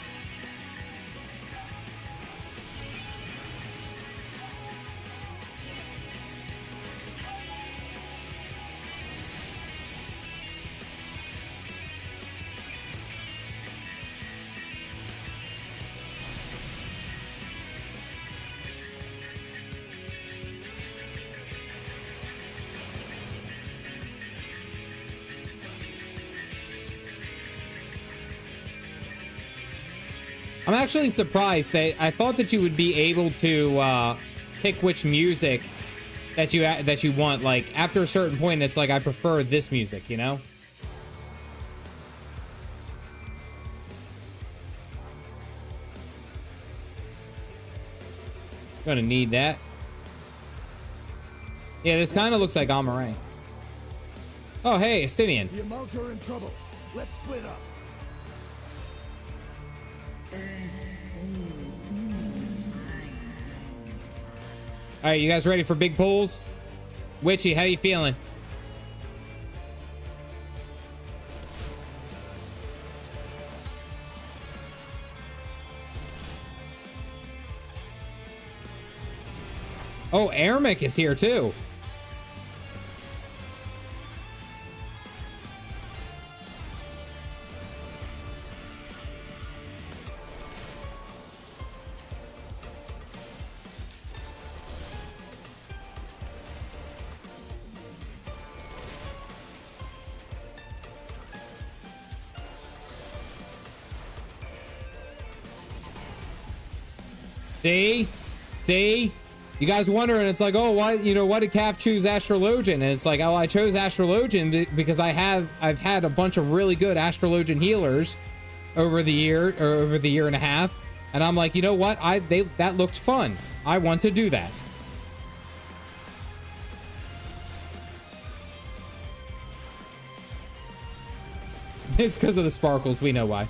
I'm actually surprised that I thought that you would be able to pick which music that you want. Like after a certain point, it's like I prefer this music, you know? Gonna need that. Yeah, this kind of looks like Amarang. Oh, hey, Estinian. The amounts are in trouble. Let's split up. All right, you guys ready for big pulls? Witchy, how you feeling? Oh, Ermic is here too. See? See? You guys wondering, it's like, oh, why, you know, why did Caff choose Astrologian? And it's like, oh, I chose Astrologian because I've had a bunch of really good Astrologian healers over the year and a half. And I'm like, you know what? That looked fun. I want to do that. It's because of the sparkles. We know why.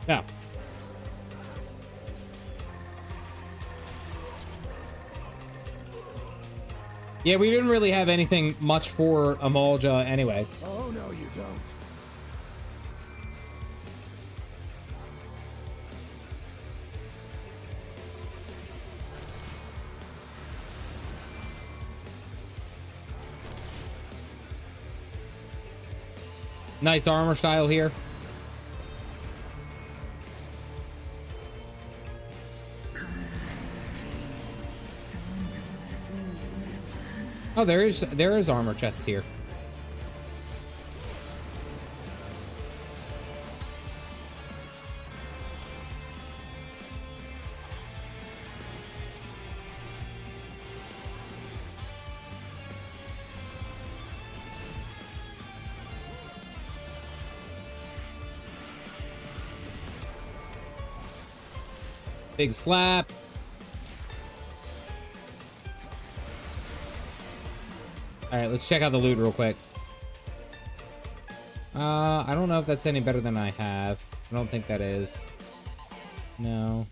Now. Yeah, we didn't really have anything much for Amalja anyway. Oh, no, you don't. Nice armor style here. Oh, there is armor chests here. Big slap. All right, let's check out the loot real quick. I don't know if that's any better than I have. I don't think that is. No.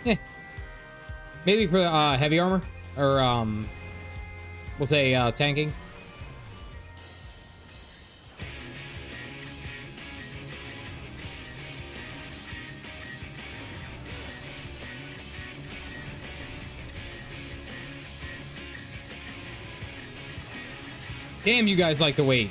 Eh. Maybe for heavy armor or we'll say tanking. Damn, you guys like to wait.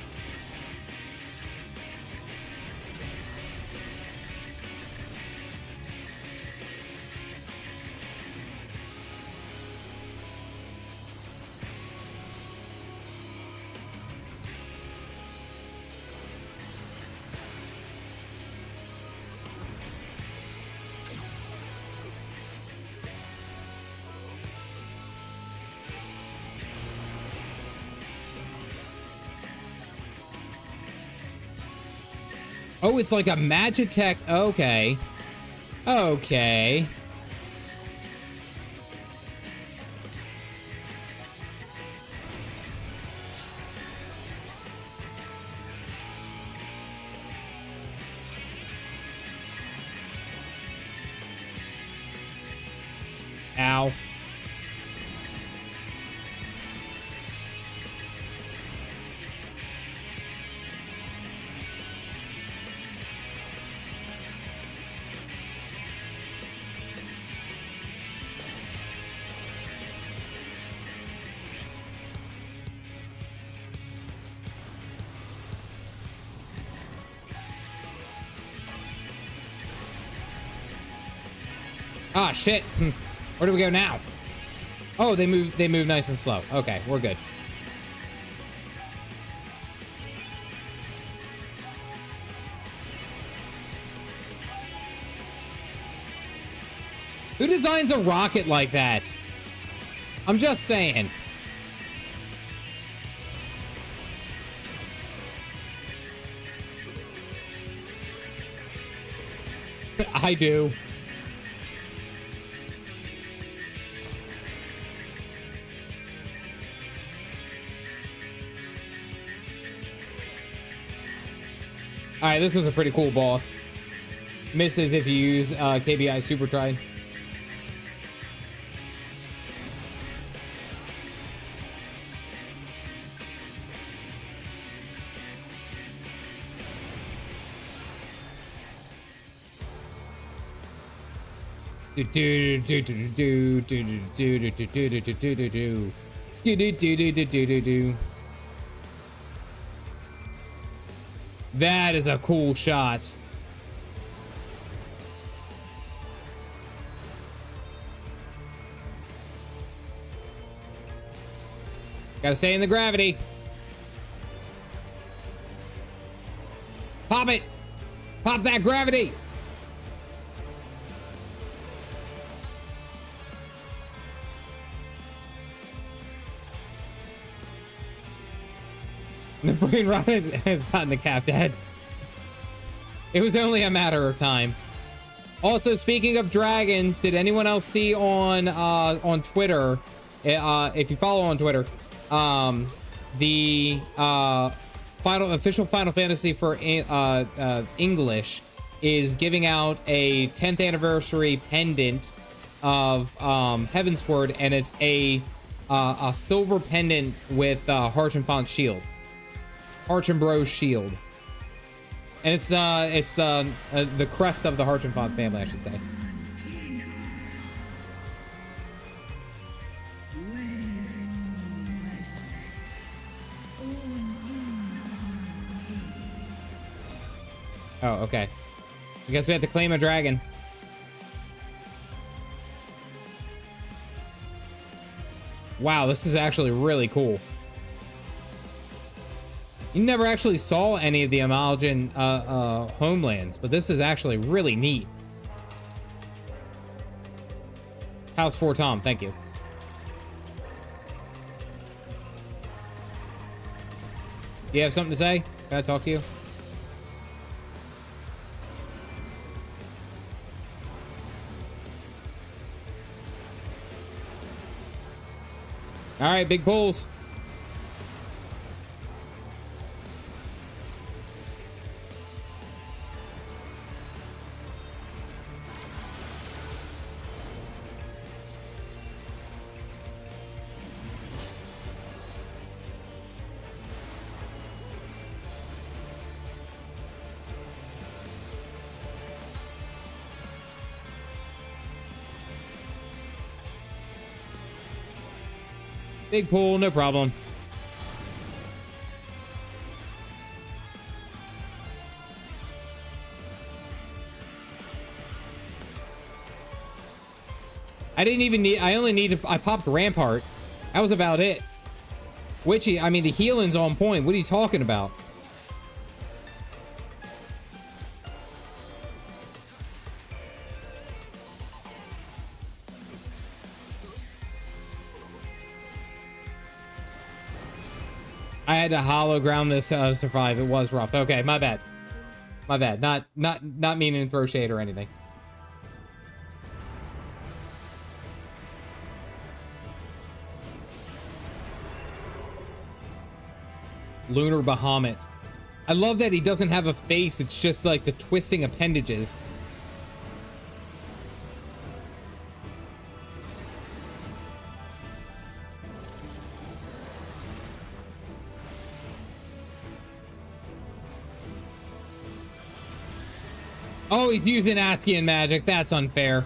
Oh, it's like a Magitech. Okay. Okay. Ow. Ah, shit. Where do we go now? Oh, they move nice and slow. Okay, we're good. Who designs a rocket like that? I'm just saying. I do. All right, this was a pretty cool boss. Misses if you use KBI Super Try. That is a cool shot. Gotta stay in the gravity. Pop it. Pop that gravity. The brain rot has gotten the cap, Dad. It was only a matter of time. Also, speaking of dragons, did anyone else see on Twitter, if you follow on Twitter, the official Final Fantasy for English is giving out a 10th anniversary pendant of Heavensward, and it's a silver pendant with Harchenfont's shield, Harchenbro's shield. And it's the crest of the Harchenfont family, I should say. Oh, okay. I guess we have to claim a dragon. Wow, this is actually really cool. You never actually saw any of the Astrologian homelands, but this is actually really neat. House 4 Tom, thank you. Do you have something to say? Can I talk to you? All right, big pulls. Big pool, no problem. I popped Rampart. That was about it. Witchy, I mean, the healing's on point. What are you talking about? I had to hollow ground this to survive. It was rough. Okay, my bad. My bad. Not meaning to throw shade or anything. Lunar Bahamut. I love that he doesn't have a face. It's just like the twisting appendages. Oh, he's using Askian magic. That's unfair.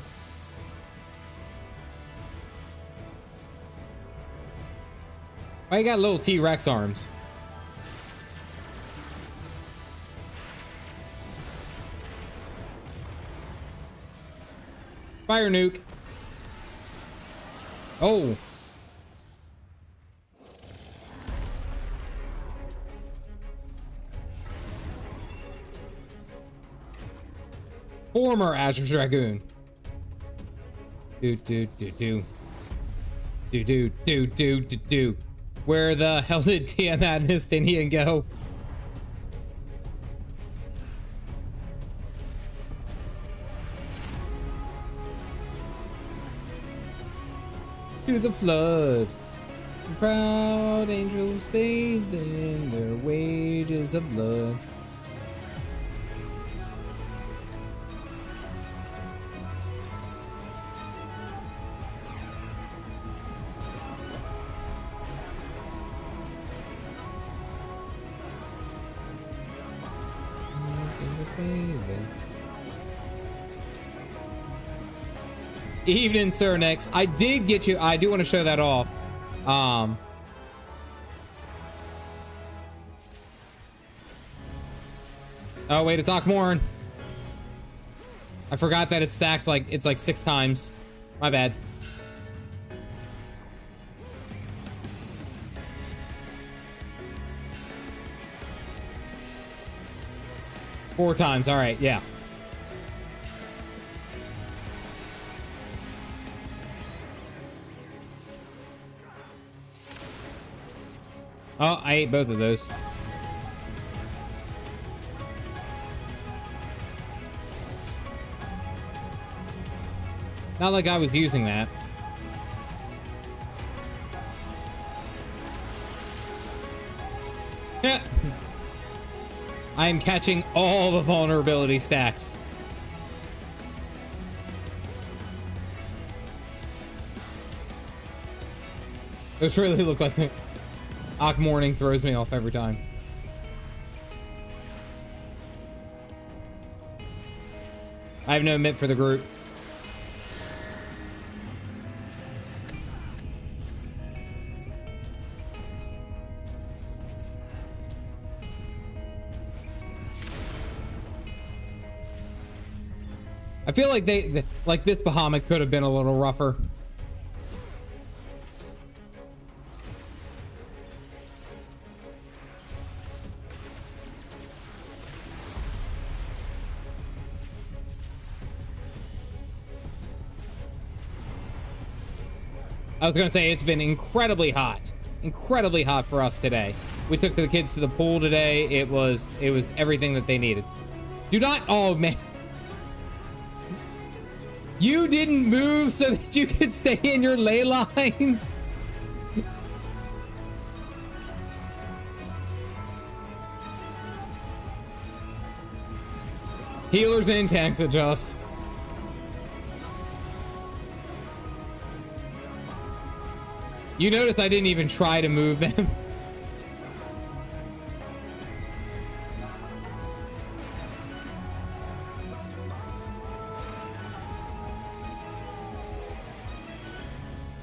Why you got little T-Rex arms? Fire nuke. Oh. Former Azure Dragoon. Do. Where the hell did Tiamat and Justinian go? To the flood. Proud angels bathed in their wages of blood. Evening, Sir Nix. I did get you. I do want to show that off. Oh wait, it's Akmorn. I forgot that it stacks like it's like 6 times. My bad. 4 times. All right, yeah. Oh, I ate both of those. Not like I was using that. Yeah. I am catching all the vulnerability stacks. Those really look like the Ock Morning throws me off every time. I have no mint for the group. I feel like like this Bahamut could have been a little rougher. I was gonna say it's been incredibly hot for us today. We took the kids to the pool today. It was everything that they needed. Do not, oh man. You didn't move so that you could stay in your ley lines. Healers and tanks adjust. You notice I didn't even try to move them.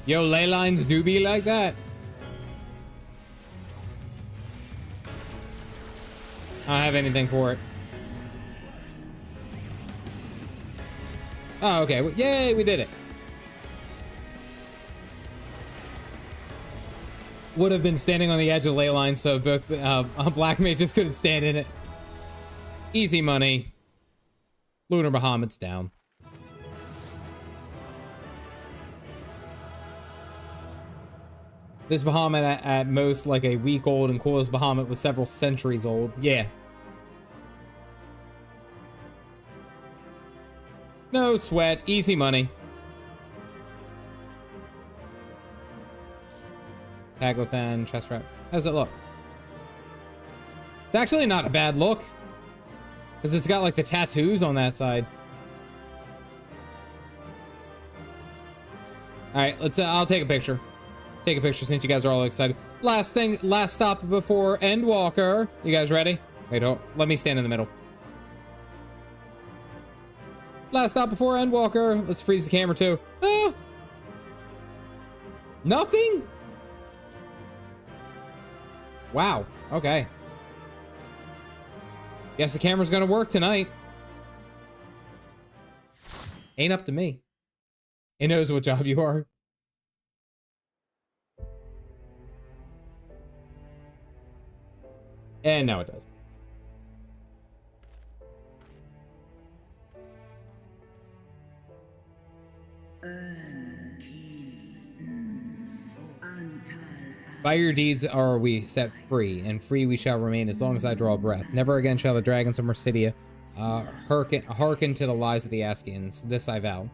Yo, ley lines do be like that. I don't have anything for it. Oh, okay. Yay, we did it. Would have been standing on the edge of ley line, so both black mages couldn't stand in it. Easy money. Lunar Bahamut's down. This Bahamut at most like a week old, and Coil's Bahamut was several centuries old. Yeah. No sweat. Easy money. Taglothan, chest wrap. How does it look? It's actually not a bad look, because it's got like the tattoos on that side. All right, let's. I'll take a picture. Take a picture since you guys are all excited. Last stop before Endwalker. You guys ready? Wait, don't. Let me stand in the middle. Last stop before Endwalker. Let's freeze the camera too. Ah. Nothing? Wow. Okay. Guess the camera's gonna work tonight. Ain't up to me. It knows what job you are. And now it does. By your deeds are we set free, and free we shall remain as long as I draw breath. Never again shall the dragons of Mercidia hearken to the lies of the Askians. This I vow.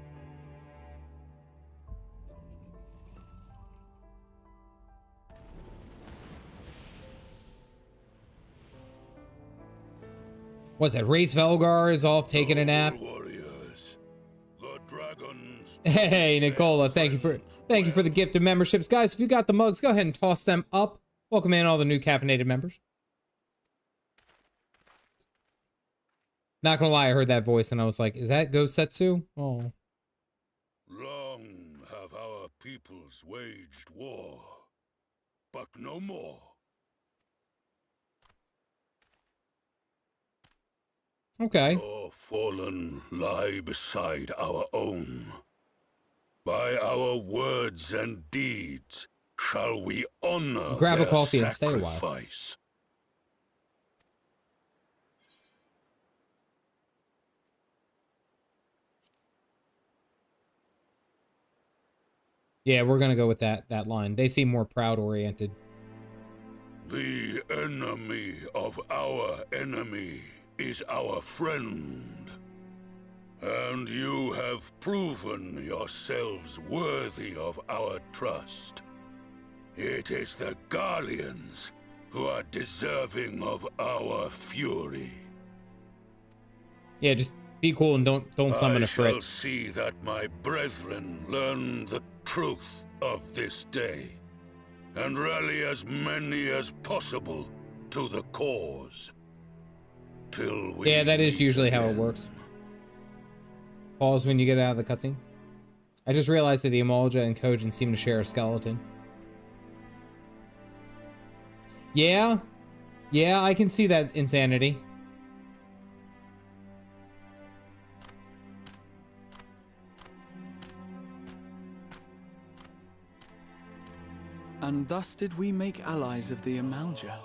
What's that? Race Velgar is off taking a nap. Warriors, the dragons. Hey, Nicola, thank you for the gift of memberships. Guys, if you got the mugs, go ahead and toss them up. Welcome in all the new caffeinated members. Not gonna lie, I heard that voice and I was like, is that Gosetsu? Oh. Long have our peoples waged war, but no more. Okay. Your fallen lie beside our own. By our words and deeds shall we honor Grab a their coffee and stay a while. sacrifice. Yeah, we're gonna go with that line. They seem more proud-oriented. The enemy of our enemy is our friend. And you have proven yourselves worthy of our trust. It is the Guardians who are deserving of our fury. Yeah, just be cool and don't summon a I shall Frit. see that my brethren learn the truth of this day, and rally as many as possible to the cause. Till we Yeah, that is meet usually how it again. works. Pause when you get out of the cutscene. I just realized that the Emolja and Kojin seem to share a skeleton. Yeah. Yeah, I can see that insanity. And thus did we make allies of the Amalja.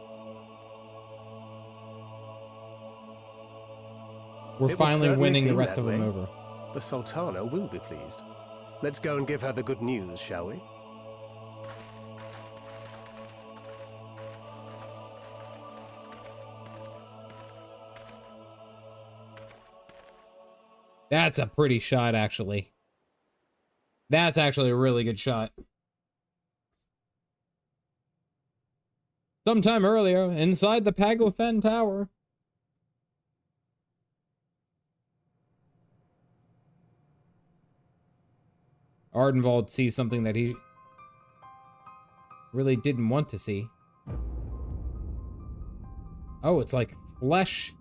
We're It would finally certainly winning the seem rest that of them way. over. The Sultana will be pleased. Let's go and give her the good news, shall we? That's a pretty shot, actually. That's actually a really good shot. Sometime earlier, inside the Paglafen Tower. Ardenwald sees something that he really didn't want to see. Oh, it's like flesh.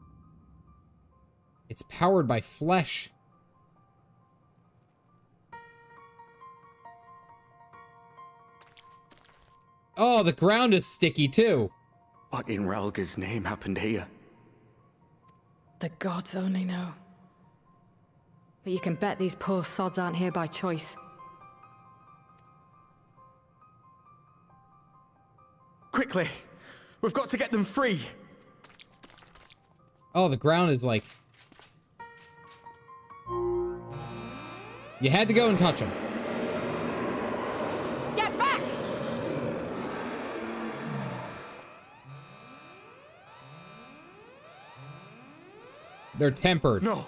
It's powered by flesh. Oh, the ground is sticky too. What in Relga's name happened here? The gods only know. But you can bet these poor sods aren't here by choice. Quickly! We've got to get them free! Oh, the ground is like... You had to go and touch them. Get back! They're tempered. No!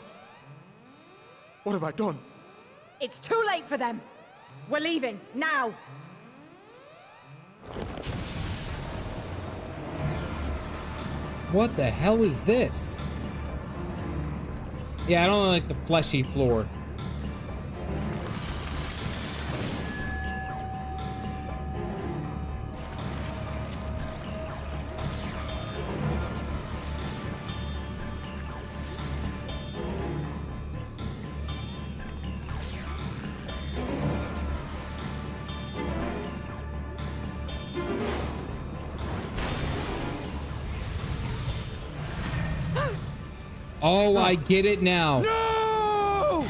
What have I done? It's too late for them. We're leaving, now. What the hell is this? Yeah, I don't like the fleshy floor. Oh, I get it now. No!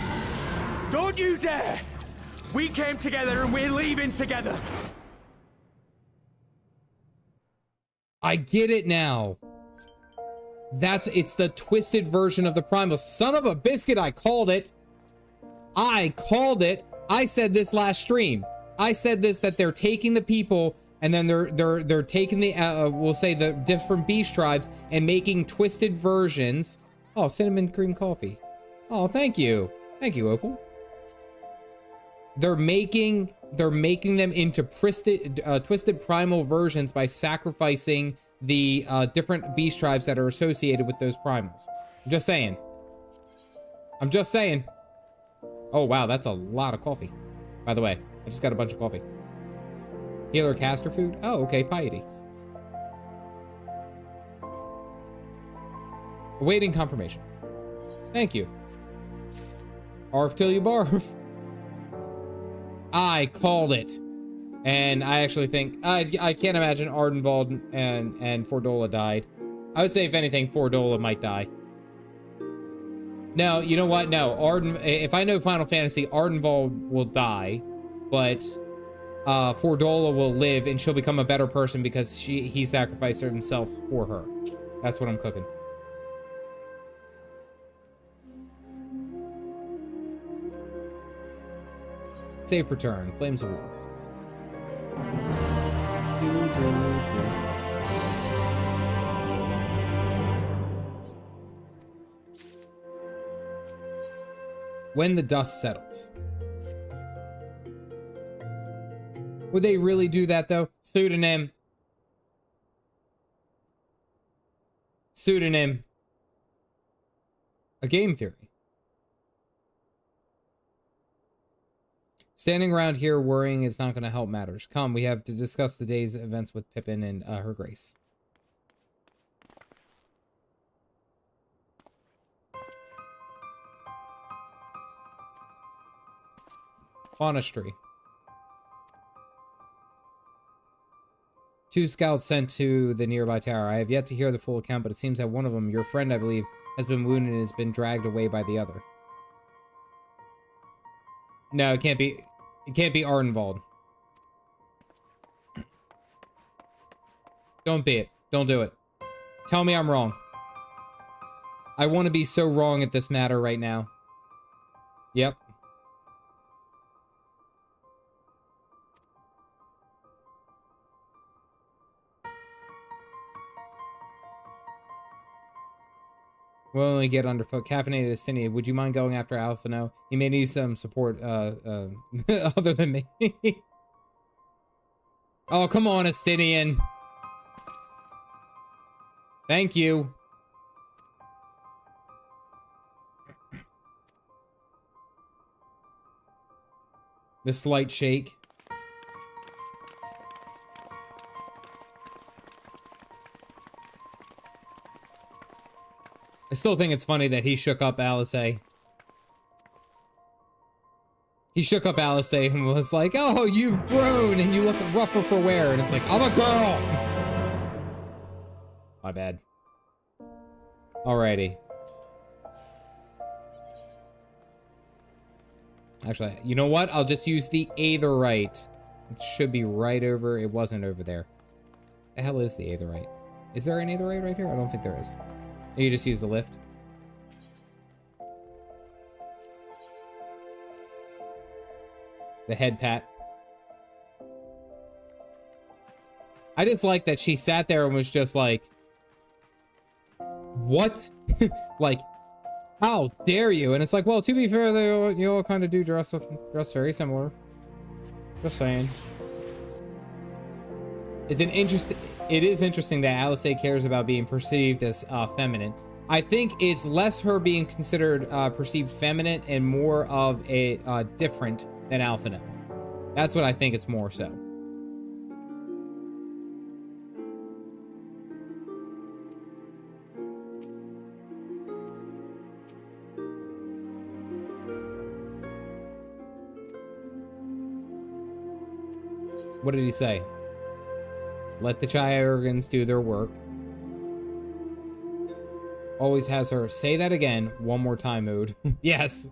Don't you dare! We came together and we're leaving together! I get it now. It's the twisted version of the Primal. Son of a biscuit, I called it. I called it. I said this last stream. I said this, that they're taking the people and then they're taking the, we'll say the different beast tribes and making twisted versions. Oh, cinnamon cream coffee. Oh, thank you. Thank you, Opal. They're making them into twisted primal versions by sacrificing the different beast tribes that are associated with those primals. I'm just saying. I'm just saying. Oh, wow, that's a lot of coffee. By the way, I just got a bunch of coffee. Healer caster food? Oh, okay, piety. Awaiting confirmation. Thank you. Arf till you barf. I called it. And I actually think, I can't imagine Ardenwald and Fordola died. I would say, if anything, Fordola might die. No, you know what? No, if I know Final Fantasy, Ardenwald will die, but Fordola will live and she'll become a better person because he sacrificed himself for her. That's what I'm cooking. Safe return. Flames of War. When the dust settles. Would they really do that though? Pseudonym. Pseudonym. A game theory. Standing around here worrying is not going to help matters. Come, we have to discuss the day's events with Pippin and Her Grace. Faunistry. 2 scouts sent to the nearby tower. I have yet to hear the full account, but it seems that one of them, your friend, I believe, has been wounded and has been dragged away by the other. No, it can't be. It can't be Ardenwald. Don't be it. Don't do it. Tell me I'm wrong. I want to be so wrong at this matter right now. Yep. We'll only get underfoot. Caffeinated Destiny, would you mind going after Alphino? He may need some support, other than me. Oh, come on, Estinian. Thank you. The slight shake. I still think it's funny that he shook up Alice. He shook up Alice and was like, oh, you've grown and you look rougher for wear. And it's like, I'm a girl. My bad. Alrighty. Actually, you know what? I'll just use the Aetherite. It should be right over. It wasn't over there. The hell is the Aetherite? Is there an Aetherite right here? I don't think there is. You just use the lift. The head pat. I just like that she sat there and was just like, what? Like, how dare you? And it's like, well, to be fair, you all kind of do dress very similar. Just saying. It is interesting that Alice cares about being perceived as feminine. I think it's less her being considered perceived feminine and more of a different than Alphino. That's what I think it's more so. What did he say? Let the Chiargans do their work. Always has her say that again one more time, mood. Yes.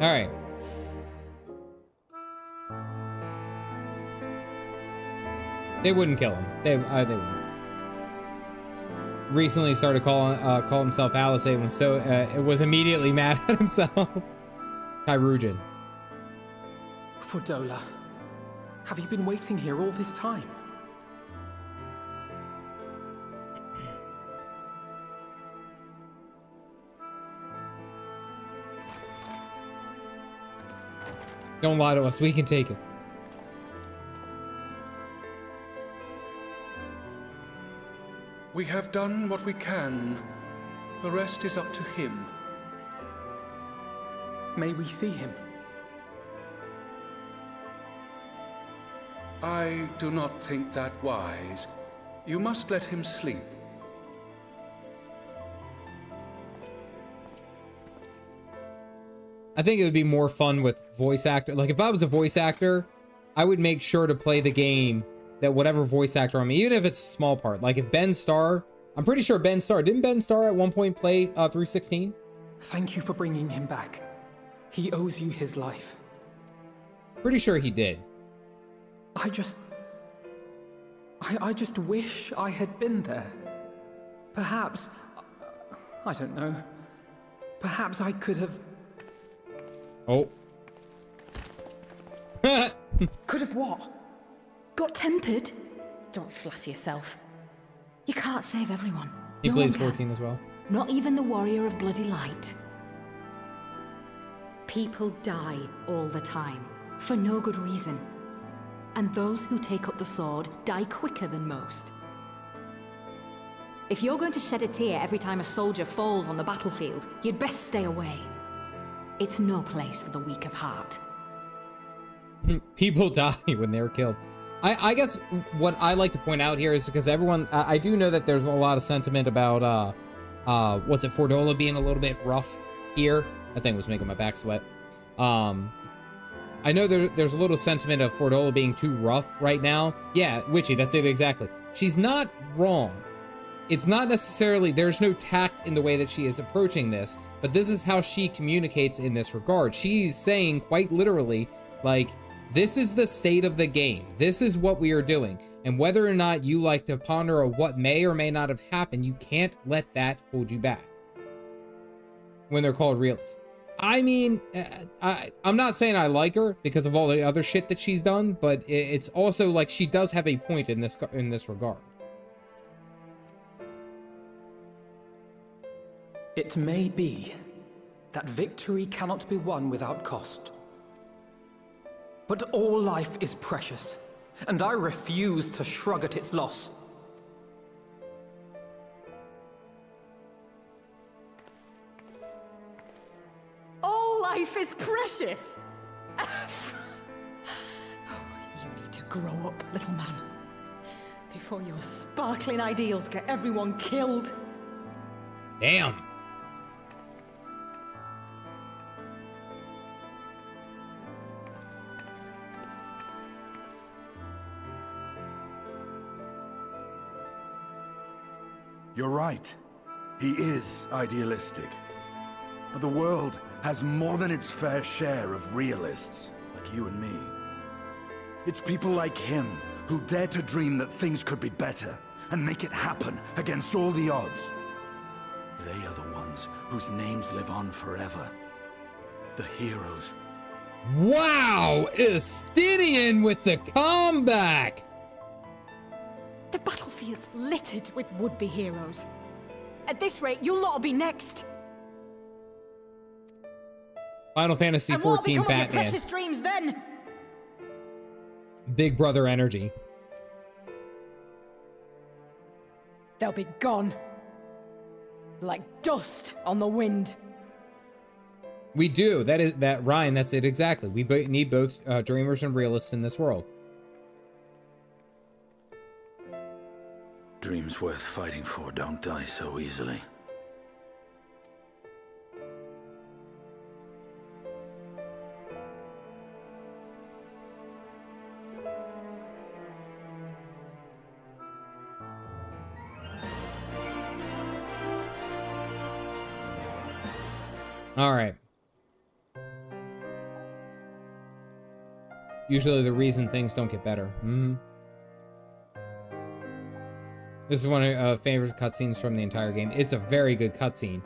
All right. They wouldn't kill him. They wouldn't. Recently started calling himself Alice and was so it was immediately mad at himself. Tyrujan. Fordola, have you been waiting here all this time? Don't lie to us. We can take it. We have done what we can. The rest is up to him. May we see him? I do not think that wise. You must let him sleep. I think it would be more fun with voice actor. Like, if I was a voice actor, I would make sure to play the game that whatever voice actor on me, even if it's a small part. Like, if Ben Starr, I'm pretty sure Ben Starr, didn't Ben Starr at one point play 316? Thank you for bringing him back. He owes you his life. Pretty sure he did. I just wish I had been there. Perhaps, I don't know. Perhaps I could have... Oh. Could have what? Got tempered? Don't flatter yourself. You can't save everyone. He No plays one can. 14 as well. Not even the warrior of bloody light. People die all the time, for no good reason. And those who take up the sword die quicker than most. If you're going to shed a tear every time a soldier falls on the battlefield, you'd best stay away. It's no place for the weak of heart. People die when they're killed. I guess what I like to point out here is because everyone, I do know that there's a lot of sentiment about, Fordola being a little bit rough here. That thing was making my back sweat. I know there's a little sentiment of Fordola being too rough right now. Yeah, Witchy, that's it exactly. She's not wrong. It's not necessarily, there's no tact in the way that she is approaching this, but this is how she communicates in this regard. She's saying quite literally, like, this is the state of the game. This is what we are doing. And whether or not you like to ponder on what may or may not have happened, you can't let that hold you back. When they're called realists. I mean, I'm not saying I like her because of all the other shit that she's done, but it's also like she does have a point in this regard. It may be that victory cannot be won without cost. But all life is precious, and I refuse to shrug at its loss. All life is precious! Oh, you need to grow up, little man. Before your sparkling ideals get everyone killed. Damn. You're right. He is idealistic. But the world has more than its fair share of realists, like you and me. It's people like him who dare to dream that things could be better and make it happen against all the odds. They are the ones whose names live on forever. The heroes. Wow! Estinian with the comeback! The battlefield's littered with would-be heroes. At this rate, you lot'll be next. Final Fantasy And what'll XIV become of your Batman. precious dreams then? Big brother energy. They'll be gone. Like dust on the wind. We do. Ryan, that's it exactly. We need both dreamers and realists in this world. Dreams worth fighting for don't die so easily. All right. Usually the reason things don't get better. This is one of favorite cutscenes from the entire game. It's a very good cutscene.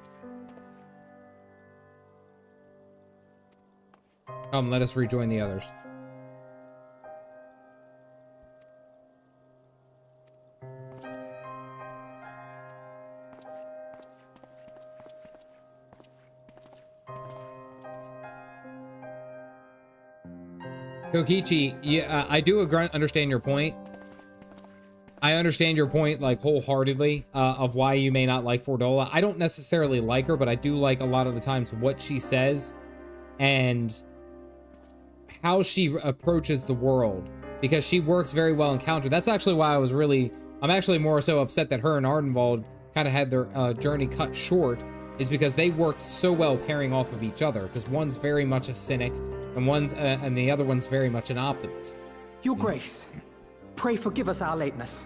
Come, let us rejoin the others. Kokichi, yeah, I do understand your point. I understand your point, like, wholeheartedly, of why you may not like Fordola. I don't necessarily like her, but I do like a lot of the times what she says and how she approaches the world, because she works very well in counter. That's actually why I'm actually more so upset that her and Ardenwald kind of had their journey cut short, is because they worked so well pairing off of each other, because one's very much a cynic and the other one's very much an optimist. Your Grace, pray forgive us our lateness.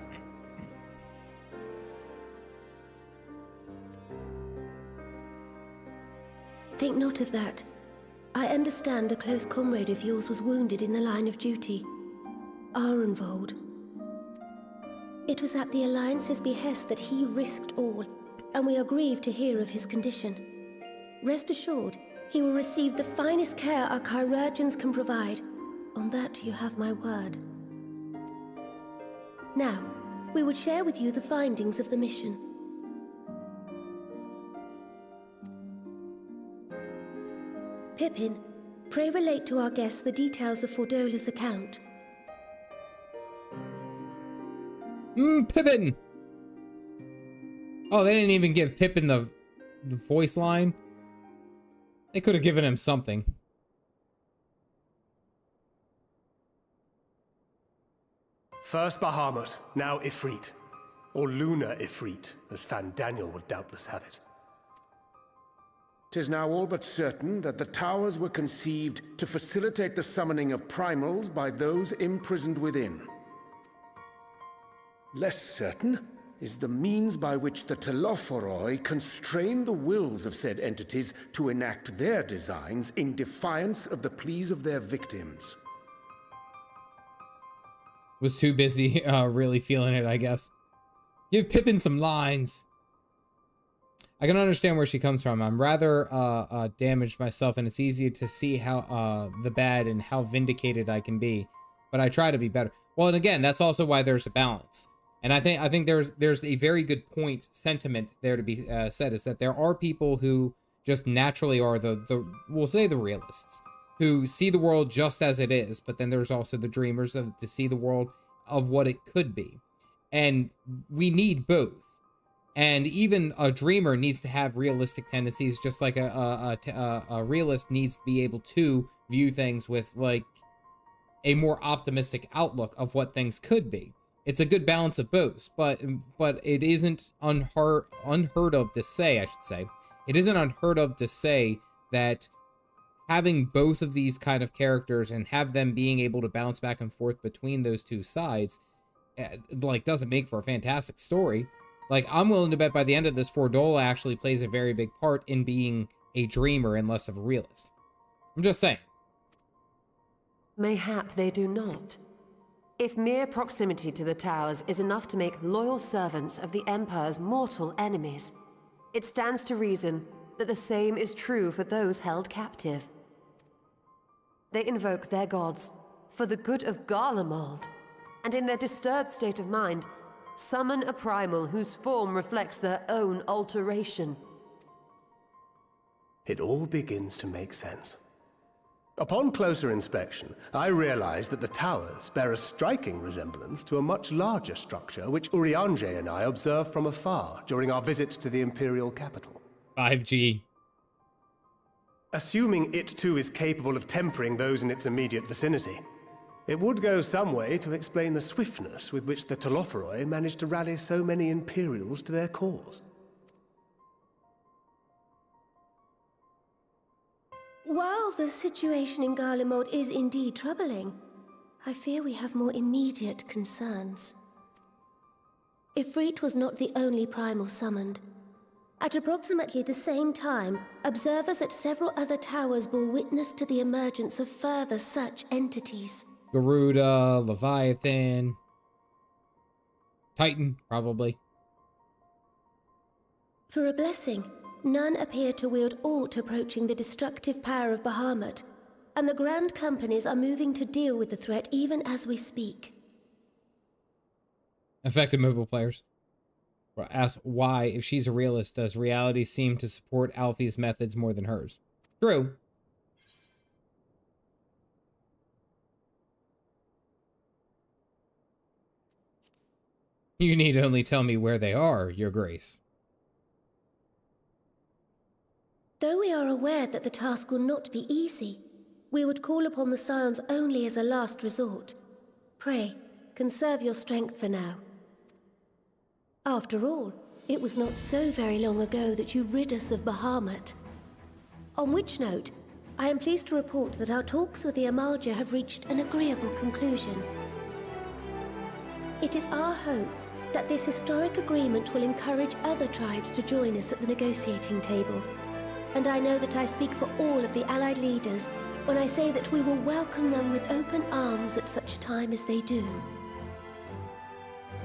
Think not of that. I understand a close comrade of yours was wounded in the line of duty. Arenvold. It was at the Alliance's behest that he risked all, and we are grieved to hear of his condition. Rest assured, he will receive the finest care our chirurgeons can provide. On that you have my word. Now, we would share with you the findings of the mission. Pippin, pray relate to our guests the details of Fordola's account. Pippin! Oh, they didn't even give Pippin the voice line. They could have given him something. First Bahamut, now Ifrit. Or Lunar Ifrit, as Fan Daniel would doubtless have it. 'Tis now all but certain that the towers were conceived to facilitate the summoning of primals by those imprisoned within. Less certain is the means by which the Telophoroi constrain the wills of said entities to enact their designs in defiance of the pleas of their victims. Was too busy really feeling it, I guess. Give Pippin some lines. I can understand where she comes from. I'm rather damaged myself, and it's easy to see how the bad and how vindicated I can be. But I try to be better. Well, and again, that's also why there's a balance. And I think there's a very good sentiment there to be said, is that there are people who just naturally are we'll say the realists, who see the world just as it is, but then there's also the dreamers to see the world of what it could be. And we need both. And even a dreamer needs to have realistic tendencies, just like a realist needs to be able to view things with like a more optimistic outlook of what things could be. It's a good balance of both, but it isn't unheard of to say, I should say. It isn't unheard of to say that having both of these kind of characters and have them being able to bounce back and forth between those two sides, like, doesn't make for a fantastic story. Like, I'm willing to bet by the end of this, Fordola actually plays a very big part in being a dreamer and less of a realist. I'm just saying. Mayhap they do not. If mere proximity to the towers is enough to make loyal servants of the Empire's mortal enemies, it stands to reason that the same is true for those held captive. They invoke their gods for the good of Garlemald, and in their disturbed state of mind, summon a primal whose form reflects their own alteration. It all begins to make sense. Upon closer inspection, I realized that the towers bear a striking resemblance to a much larger structure which Urianger and I observed from afar during our visit to the Imperial capital. 5G. Assuming it too is capable of tempering those in its immediate vicinity, it would go some way to explain the swiftness with which the Telophoroi managed to rally so many Imperials to their cause. While the situation in Garlemald is indeed troubling, I fear we have more immediate concerns. Ifrit was not the only primal summoned. At approximately the same time, observers at several other towers bore witness to the emergence of further such entities. Garuda, Leviathan, Titan, probably. For a blessing, none appear to wield aught approaching the destructive power of Bahamut, and the Grand Companies are moving to deal with the threat even as we speak. Effective mobile players. Well, ask why, if she's a realist, does reality seem to support Alfie's methods more than hers? True. You need only tell me where they are, Your Grace. Though we are aware that the task will not be easy, we would call upon the Scions only as a last resort. Pray, conserve your strength for now. After all, it was not so very long ago that you rid us of Bahamut. On which note, I am pleased to report that our talks with the Amalja have reached an agreeable conclusion. It is our hope that this historic agreement will encourage other tribes to join us at the negotiating table. And I know that I speak for all of the Allied leaders when I say that we will welcome them with open arms at such time as they do.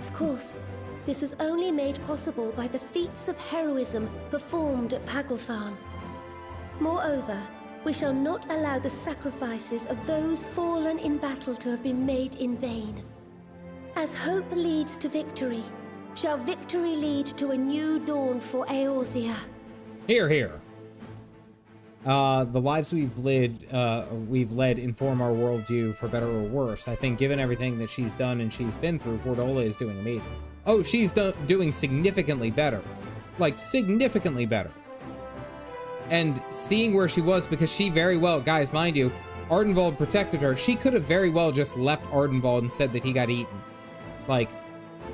Of course, this was only made possible by the feats of heroism performed at Paglfan. Moreover, We shall not allow the sacrifices of those fallen in battle to have been made in vain. As hope leads to victory, shall victory lead to a new dawn for Eorzea. Hear, hear. The lives we've led inform our worldview for better or worse. I think given everything that she's done and she's been through, Fordola is doing amazing. Oh, she's doing significantly better. Like, significantly better. And seeing where she was, because she very well, guys, mind you, Ardenwald protected her. She could have very well just left Ardenwald and said that he got eaten. Like,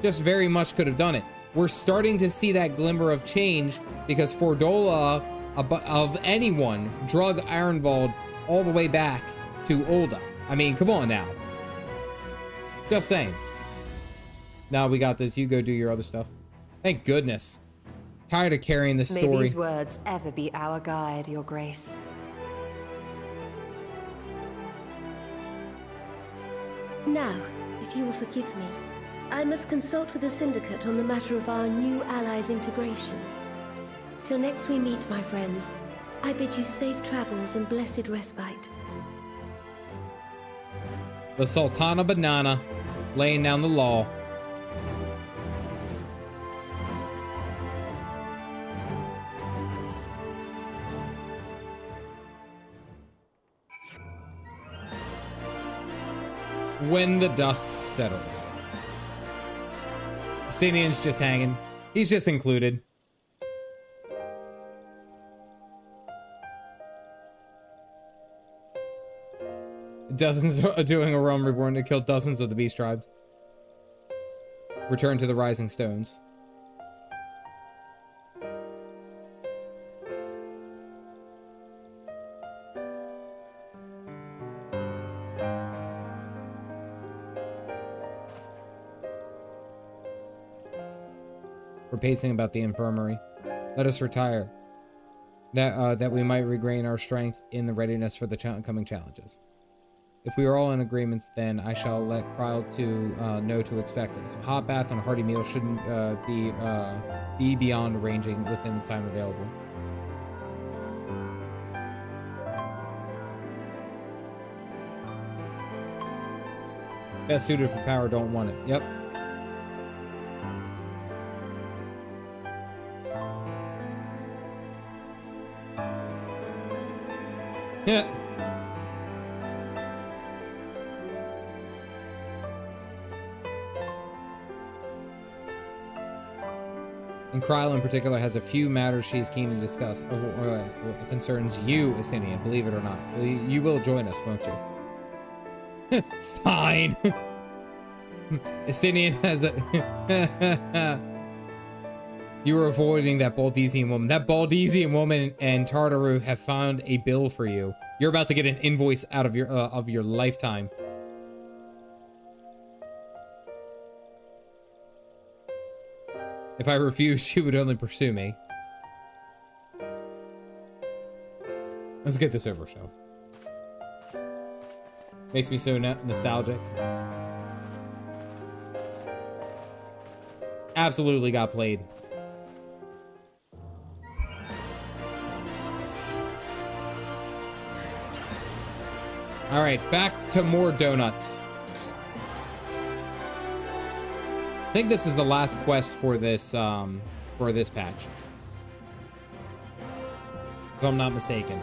just very much could have done it. We're starting to see that glimmer of change because Fordola, of anyone, drug Ironwald all the way back to Ul'dah. I mean, come on now. Just saying. Now we got this. You go do your other stuff. Thank goodness. Tired of carrying this story. May these words ever be our guide, Your Grace. Now, if you will forgive me, I must consult with the Syndicate on the matter of our new allies' integration. Till next we meet, my friends, I bid you safe travels and blessed respite. The Sultana Banana laying down the law. When the dust settles. Justinian's just hanging. He's just included. Dozens are doing a realm reborn to kill dozens of the beast tribes. Return to the Rising Stones. We're pacing about the infirmary. Let us retire, that we might regain our strength in the readiness for the coming challenges. If we are all in agreements, then I shall let Kryle to know to expect us. A hot bath and a hearty meal shouldn't be beyond arranging within the time available. Best suited for power, don't want it. Yep. Yeah. And Kryle in particular has a few matters she's keen to discuss. Concerns you, Estinian, believe it or not. You will join us, won't you? Fine. Estinian has the... You were avoiding that Baldesian woman. That Baldesian woman and Tartaru have found a bill for you. You're about to get an invoice out of your lifetime. If I refused, she would only pursue me. Let's get this over, shall we? Makes me so nostalgic. Absolutely got played. All right, back to more donuts. I think this is the last quest for this patch, if I'm not mistaken.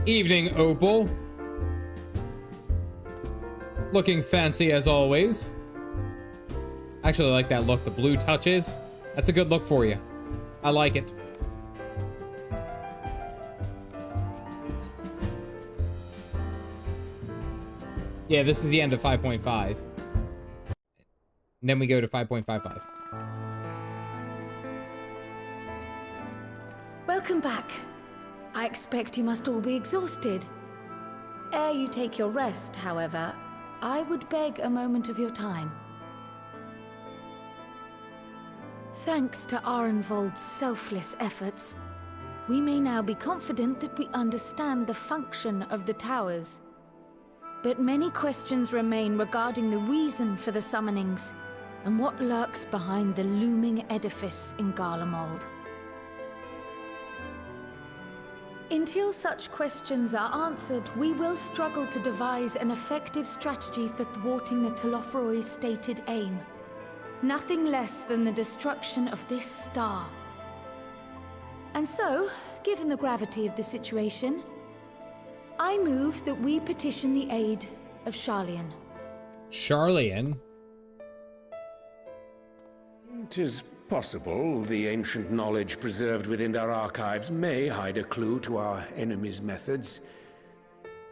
Evening, Opal. Looking fancy as always. I actually like that look, the blue touches. That's a good look for you. I like it. Yeah, this is the end of 5.5. Then we go to 5.55. Welcome back. I expect you must all be exhausted. Ere you take your rest, however, I would beg a moment of your time. Thanks to Arenvold's selfless efforts, we may now be confident that we understand the function of the towers. But many questions remain regarding the reason for the summonings. and what lurks behind the looming edifice in Garlemald. Until such questions are answered, we will struggle to devise an effective strategy for thwarting the Telophoroi's stated aim. Nothing less than the destruction of this star. And so, given the gravity of the situation, I move that we petition the aid of Sharlayan. Sharlayan? 'Tis possible the ancient knowledge preserved within our archives may hide a clue to our enemy's methods.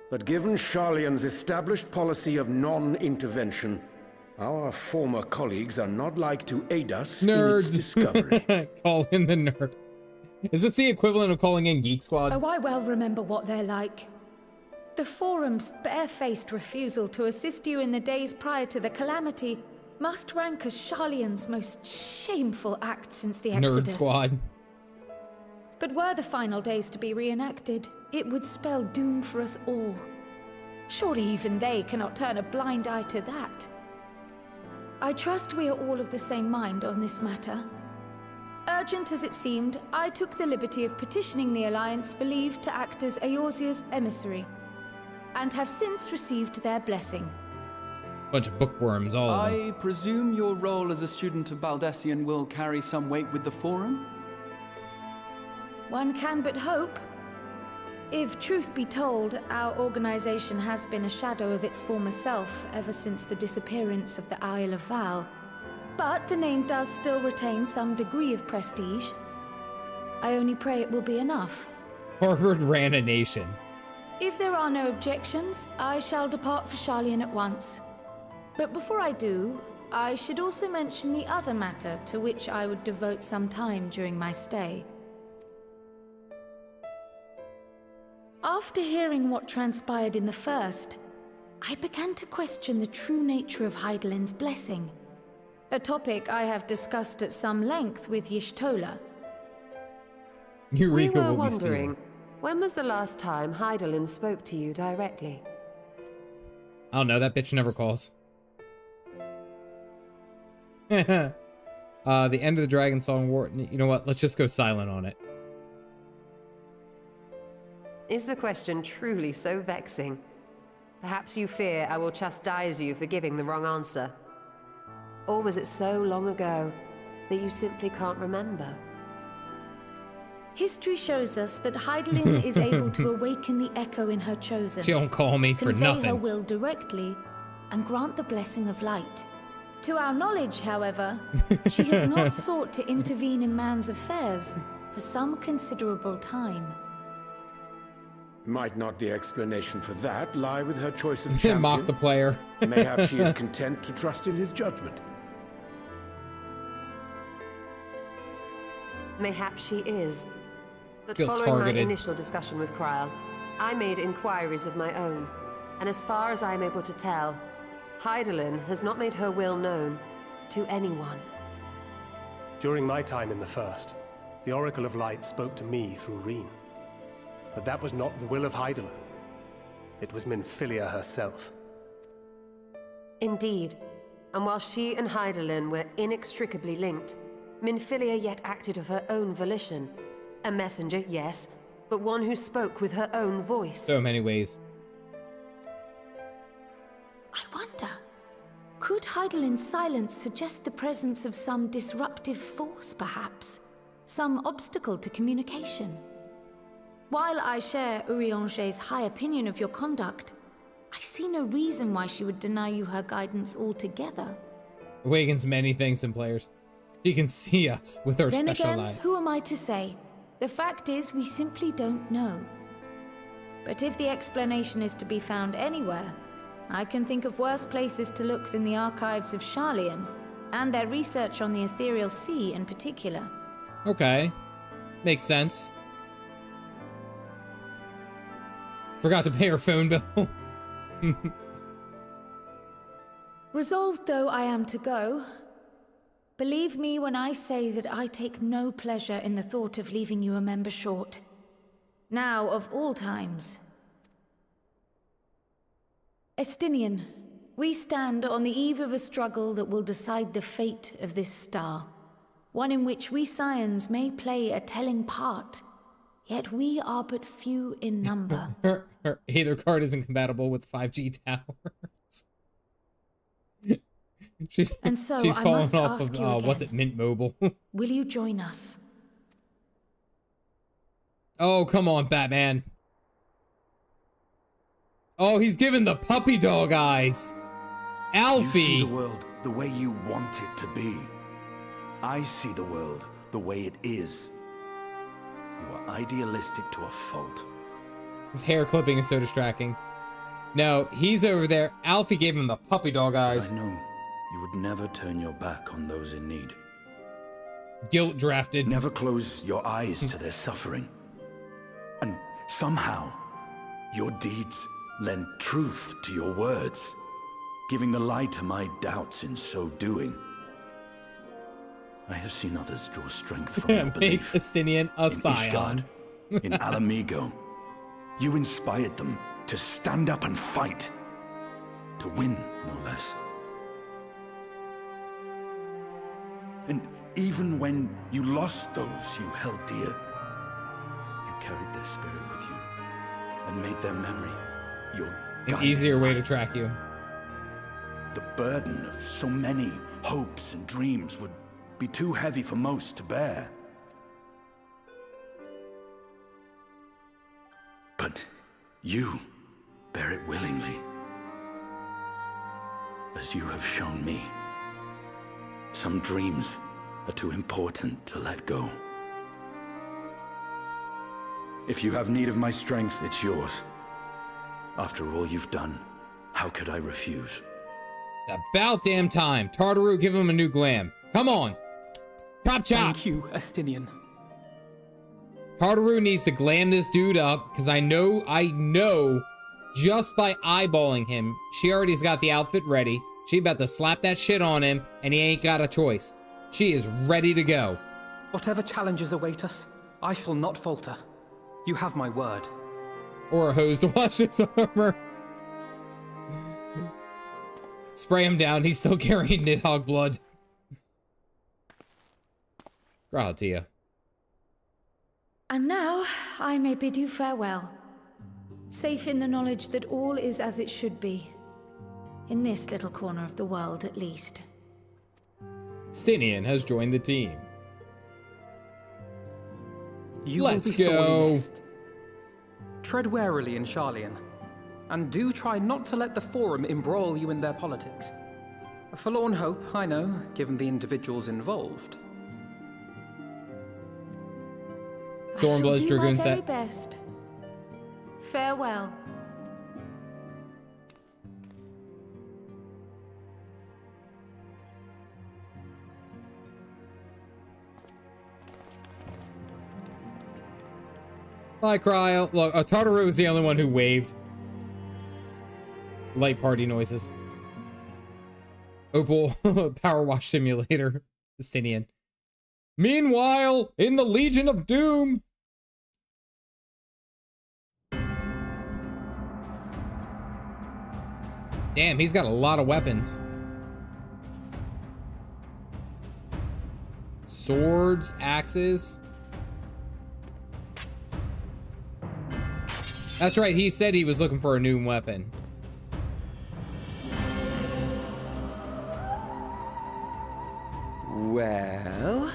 But given Sharlayan's established policy of non-intervention, our former colleagues are not like to aid us in its discovery. Call in the nerd. Is this the equivalent of calling in Geek Squad? Oh, I well remember what they're like. The Forum's barefaced refusal to assist you in the days prior to the calamity must rank as Sharlayan's most shameful act since the Exodus. Nerd Squad. But were the final days to be reenacted, it would spell doom for us all. Surely even they cannot turn a blind eye to that. I trust we are all of the same mind on this matter. Urgent as it seemed, I took the liberty of petitioning the Alliance for leave to act as Eorzea's emissary, and have since received their blessing. Bunch of bookworms, all of them. I presume your role as a student of Baldessian will carry some weight with the Forum? One can but hope. If truth be told, our organization has been a shadow of its former self ever since the disappearance of the Isle of Val. But the name does still retain some degree of prestige. I only pray it will be enough. Harvard ran a nation. If there are no objections, I shall depart for Sharlayan at once. But before I do, I should also mention the other matter to which I would devote some time during my stay. After hearing what transpired in the first, I began to question the true nature of Hydaelyn's blessing, a topic I have discussed at some length with Y'shtola. Eureka we were will be wondering, speaking. when was the last time Hydaelyn spoke to you directly? I don't know, that bitch never calls. The end of the Dragon Song War. You know what? Let's just go silent on it. Is the question truly so vexing? Perhaps you fear I will chastise you for giving the wrong answer. Or was it so long ago that you simply can't remember? History shows us that Hydaelyn is able to awaken the echo in her chosen. She don't call me for convey nothing. her will directly, and grant the blessing of light. To our knowledge, however, she has not sought to intervene in man's affairs for some considerable time. Might not the explanation for that lie with her choice of champion? Mock the player. Mayhap she is content to trust in his judgment. Mayhap she is. But Feel following targeted. my initial discussion with Kryl, I made inquiries of my own. And as far as I am able to tell, Hydaelyn has not made her will known to anyone. During my time in the First, the Oracle of Light spoke to me through Reen. But that was not the will of Hydaelyn. It was Minfilia herself. Indeed. And while she and Hydaelyn were inextricably linked, Minfilia yet acted of her own volition. A messenger, yes, but one who spoke with her own voice. So many ways. I wonder, could Hydaelyn's silence suggest the presence of some disruptive force, perhaps? Some obstacle to communication? While I share Urianger's high opinion of your conduct, I see no reason why she would deny you her guidance altogether. Awakens many things in players. She can see us with her Then special again, eyes. who am I to say? The fact is, we simply don't know. But if the explanation is to be found anywhere, I can think of worse places to look than the archives of Sharlayan, and their research on the Ethereal Sea in particular. Okay. Makes sense. Forgot to pay her phone bill. Resolved though I am to go, believe me when I say that I take no pleasure in the thought of leaving you a member short. Now, of all times. Estinian, We stand on the eve of a struggle that will decide the fate of this star. One in which we scions may play a telling part. Yet we are but few in number. Her Aether card isn't compatible with 5G towers. she's falling off of what's it, Mint Mobile. Will you join us? Oh, come on, Batman. Oh, he's giving the puppy dog eyes. Alfie. You see the world the way you want it to be. I see the world the way it is. You are idealistic to a fault. His hair clipping is so distracting. No, he's over there. Alfie gave him the puppy dog eyes. I know you would never turn your back on those in need. Guilt drafted. Never close your eyes to their suffering. And somehow, your deeds lend truth to your words, giving the lie to my doubts in so doing. I have seen others draw strength from their Make belief. Estinian a in scion. Ishgard, in Alamigo, you inspired them to stand up and fight. To win, no less. And even when you lost those you held dear, you carried their spirit with you and made their memory your An easier way to track you. The burden of so many hopes and dreams would be too heavy for most to bear. But you bear it willingly, as you have shown me. Some dreams are too important to let go. If you have need of my strength, it's yours. After all you've done, how could I refuse? About damn time. Tartaru, give him a new glam. Come on. Chop chop. Thank you, Estinian. Tartaru needs to glam this dude up, because I know, just by eyeballing him, she already's got the outfit ready. She about to slap that shit on him, and he ain't got a choice. She is ready to go. Whatever challenges await us, I shall not falter. You have my word. Or a hose to wash his armor. Spray him down, he's still carrying Nidhogg blood. Gratia. And now, I may bid you farewell. Safe in the knowledge that all is as it should be. In this little corner of the world, at least. Stinian has joined the team. Let's go. Tread warily in Charlian, and do try not to let the Forum embroil you in their politics. A forlorn hope, I know, given the individuals involved. Stormblood's Dragoon set. set. Best. Farewell. Bye, Cryo. Look, Tartaru is the only one who waved. Light party noises. Opal Power Wash Simulator. Estinian. Meanwhile, in the Legion of Doom. Damn, he's got a lot of weapons. Swords, axes. That's right, he said he was looking for a new weapon. Well,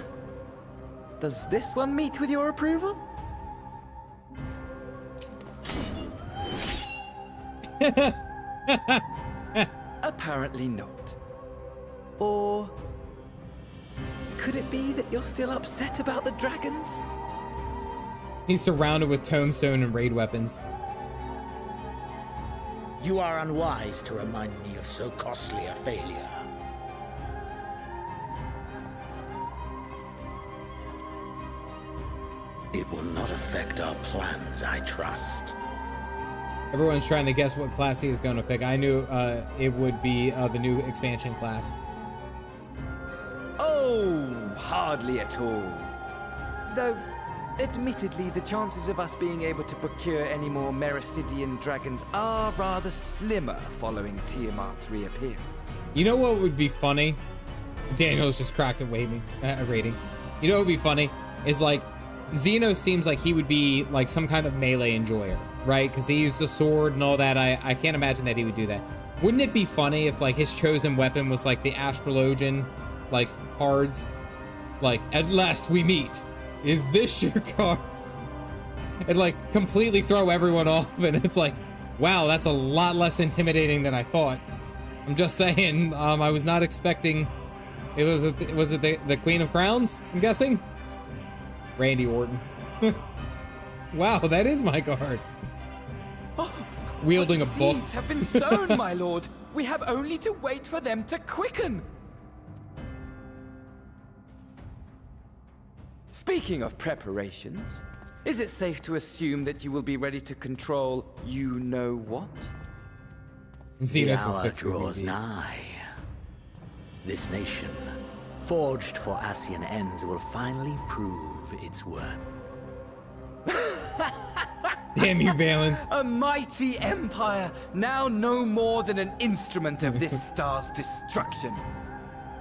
does this one meet with your approval? Apparently not. Or could it be that you're still upset about the dragons? He's surrounded with tombstone and raid weapons. You are unwise to remind me of so costly a failure. It will not affect our plans, I trust. Everyone's trying to guess what class he is going to pick. I knew it would be the new expansion class. Oh, hardly at all. Though, Admittedly, the chances of us being able to procure any more Mericidian dragons are rather slimmer following Tiamat's reappearance. You know what would be funny? Daniel's just cracked a rating. You know what would be funny? Is like, Xeno seems like he would be like some kind of melee enjoyer, right? Because he used a sword and all that. I can't imagine that he would do that. Wouldn't it be funny if like his chosen weapon was like the Astrologian, like cards? Like, at last we meet. Is this your card? And like completely throw everyone off, and it's like, wow, that's a lot less intimidating than I thought. I'm just saying, I was not expecting. Was it the Queen of Crowns? I'm guessing. Randy Orton. Wow, that is my card. Wielding a book. Seeds have been sown, my lord. We have only to wait for them to quicken. Speaking of preparations, is it safe to assume that you will be ready to control you-know-what? The hour draws nigh. This nation, forged for Ascian ends, will finally prove its worth. Damn you, Valence. A mighty empire, now no more than an instrument of this star's destruction.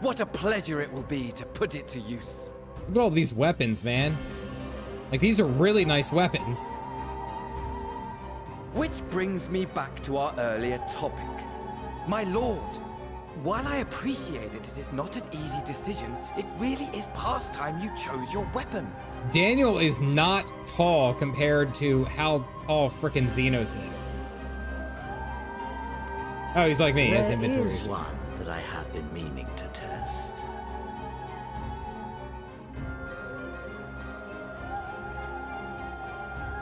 What a pleasure it will be to put it to use. Look at all these weapons, man. Like, these are really nice weapons. Which brings me back to our earlier topic. My lord, while I appreciate that it is not an easy decision, it really is past time you chose your weapon. Daniel is not tall compared to how tall frickin' Xenos is. Oh, he's like me. He has inventory. There is one that I have been meaning to test.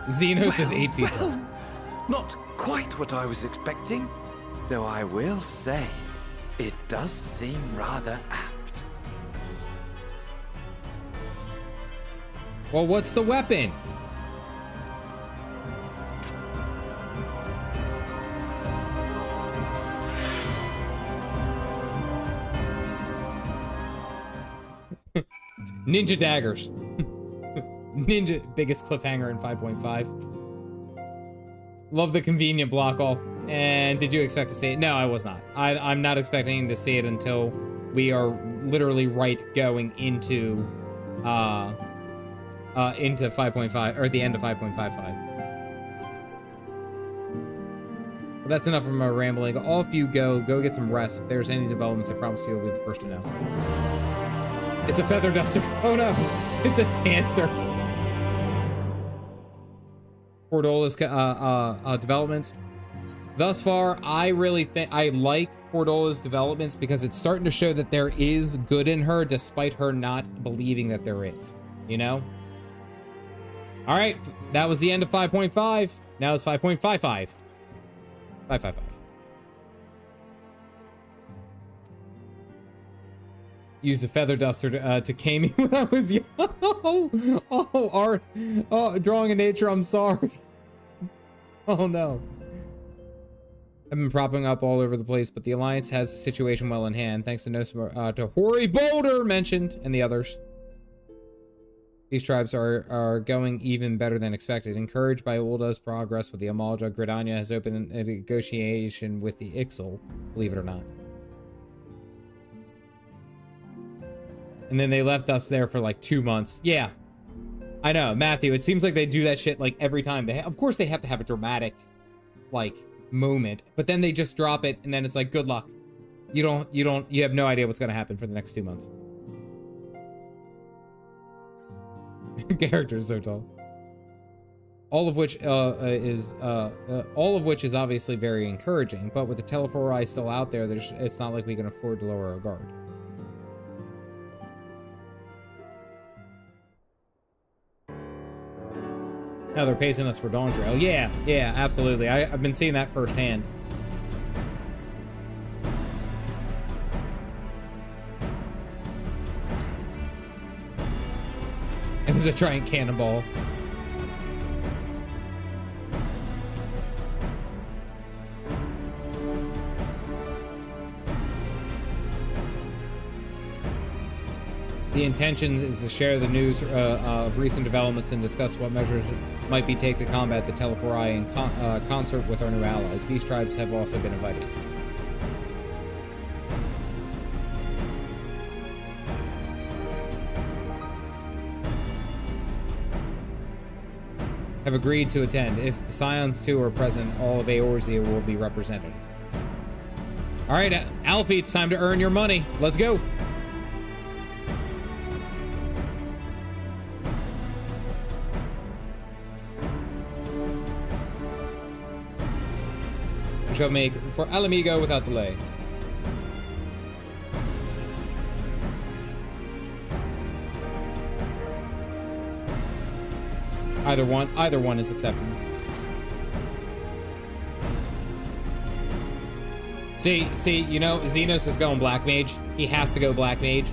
Xenos is 8 feet tall. Not quite what I was expecting, though I will say, it does seem rather apt. Well, what's the weapon? Ninja daggers. Ninja, biggest cliffhanger in 5.5. Love the convenient block off. And did you expect to see it? No, I was not. I'm not expecting to see it until we are literally going into 5.5 or the end of 5.55. But that's enough of my rambling. Off you go. Go get some rest. If there's any developments, I promise you will be the first to know. It's a feather duster. Oh no, it's a cancer. Cordola's developments. Thus far, I really think I like Cordola's developments because it's starting to show that there is good in her, despite her not believing that there is. You know? All right, that was the end of 5.5. Now it's 5.55. 5.55. Use the feather duster to cane me when I was young. Oh, art. Oh, drawing in nature, I'm sorry. Oh, no. I've been propping up all over the place, but the Alliance has the situation well in hand, thanks to Hoary Boulder mentioned, and the others. These tribes are going even better than expected. Encouraged by Ulda's progress with the Amalja, Gridania has opened a negotiation with the Ixal, believe it or not. And then they left us there for like 2 months. Yeah, I know, Matthew. It seems like they do that shit like every time. Of course, they have to have a dramatic, like, moment, but then they just drop it, and then it's like, good luck. You have no idea what's gonna happen for the next 2 months. Characters so tall. All of which is obviously very encouraging. But with the Telephori still out there, it's not like we can afford to lower our guard. Now they're pacing us for Dawn Trail. Yeah, absolutely. I've been seeing that firsthand. And there's a giant cannonball. The intention is to share the news of recent developments and discuss what measures might be taken to combat the Telephori in concert with our new allies. Beast tribes have also been invited. Have agreed to attend. If the Scions too are present, all of Eorzea will be represented. All right, Alfie, it's time to earn your money. Let's go. We shall make for Alamigo without delay. Either one is acceptable. See, you know, Xenos is going Black Mage. He has to go Black Mage.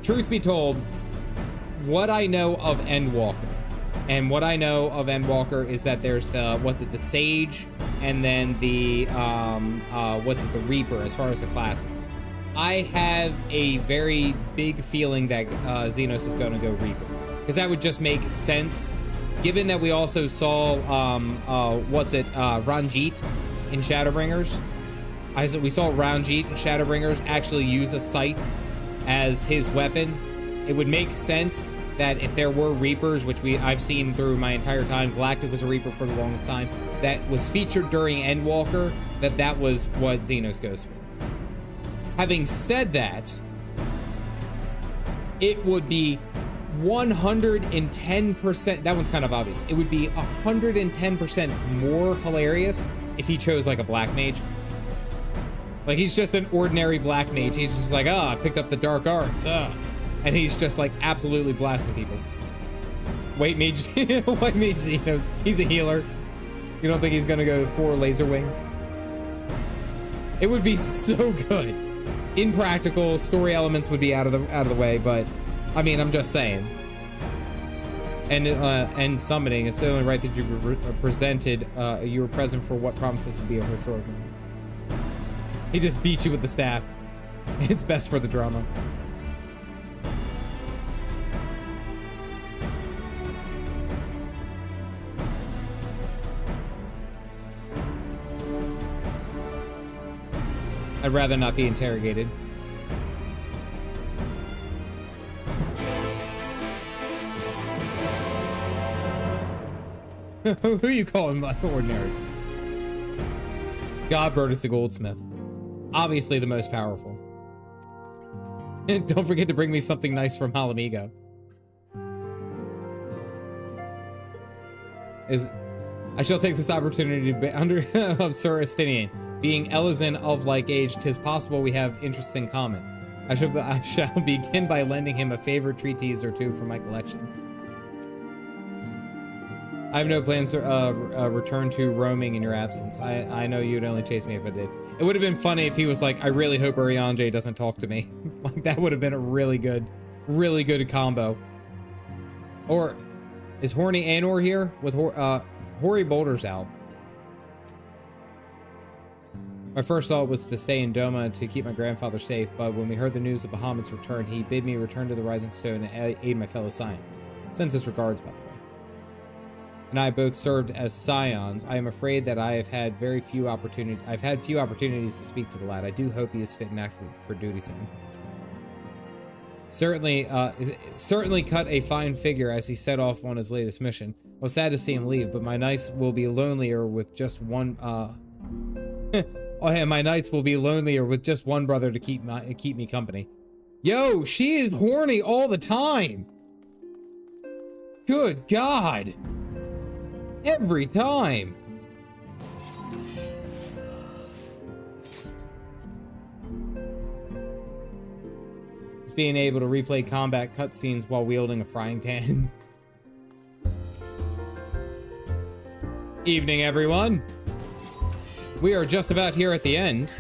Truth be told, what I know of Endwalker, and what I know of Endwalker is that there's the Sage, and then the the Reaper as far as the classes. I have a very big feeling that Xenos is going to go Reaper. Because that would just make sense, given that we also saw, Ranjit in Shadowbringers. We saw Ranjit in Shadowbringers actually use a scythe as his weapon. It would make sense that if there were Reapers, which I've seen through my entire time, Galactic was a Reaper for the longest time, that was featured during Endwalker, that was what Xenos goes for. Having said that, it would be 110%, that one's kind of obvious. It would be 110% more hilarious if he chose like a Black Mage. Like he's just an ordinary Black Mage. He's just like, I picked up the dark arts. And he's just like absolutely blasting people. White Mage, White Mage Xenos. He's a healer. You don't think he's gonna go for laser wings? It would be so good. Impractical story elements would be out of the way, but I mean, I'm just saying. And summoning, it's only right that you were present for what promises to be a historic moment. He just beat you with the staff. It's best for the drama. I'd rather not be interrogated. Who are you calling by ordinary? Godbird is the goldsmith. Obviously the most powerful. And don't forget to bring me something nice from Alamigo. I shall take this opportunity to be under of Sir Estinian. Being Elizin of like age, 'tis possible we have interests in common. I shall begin by lending him a favorite treatise or two from my collection. I have no plans to return to roaming in your absence. I know you'd only chase me if I did. It would have been funny if he was like, I really hope Urianger doesn't talk to me. Like that would have been a really good combo. Or is Horny Anor here? With Hoary Boulder's out. My first thought was to stay in Doma to keep my grandfather safe, but when we heard the news of Bahamut's return, he bid me return to the Rising Stone and aid my fellow Scions. Sends his regards, by the way. And I both served as Scions. I am afraid that I've had few opportunities to speak to the lad. I do hope he is fit and active for duty soon. Certainly cut a fine figure as he set off on his latest mission. I was sad to see him leave, but my nights will be lonelier with just one. My nights will be lonelier with just one brother to keep me company. Yo, she is horny all the time. Good God. Every time. It's being able to replay combat cutscenes while wielding a frying pan. Evening, everyone. We are just about here at the end.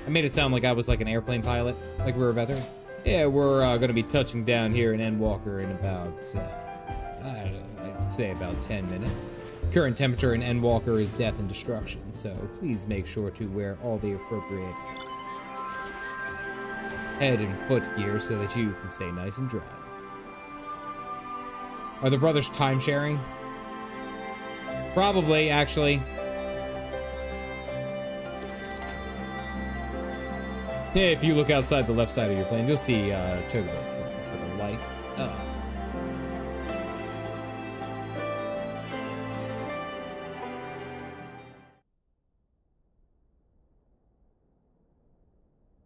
I made it sound like I was like an airplane pilot, like we were about there. Yeah, we're gonna be touching down here in Endwalker in about, I'd say about 10 minutes. Current temperature in Endwalker is death and destruction, so please make sure to wear all the appropriate head and foot gear so that you can stay nice and dry. Are the brothers time sharing? Probably, actually. Yeah, if you look outside the left side of your plane, you'll see Chocobo for the life.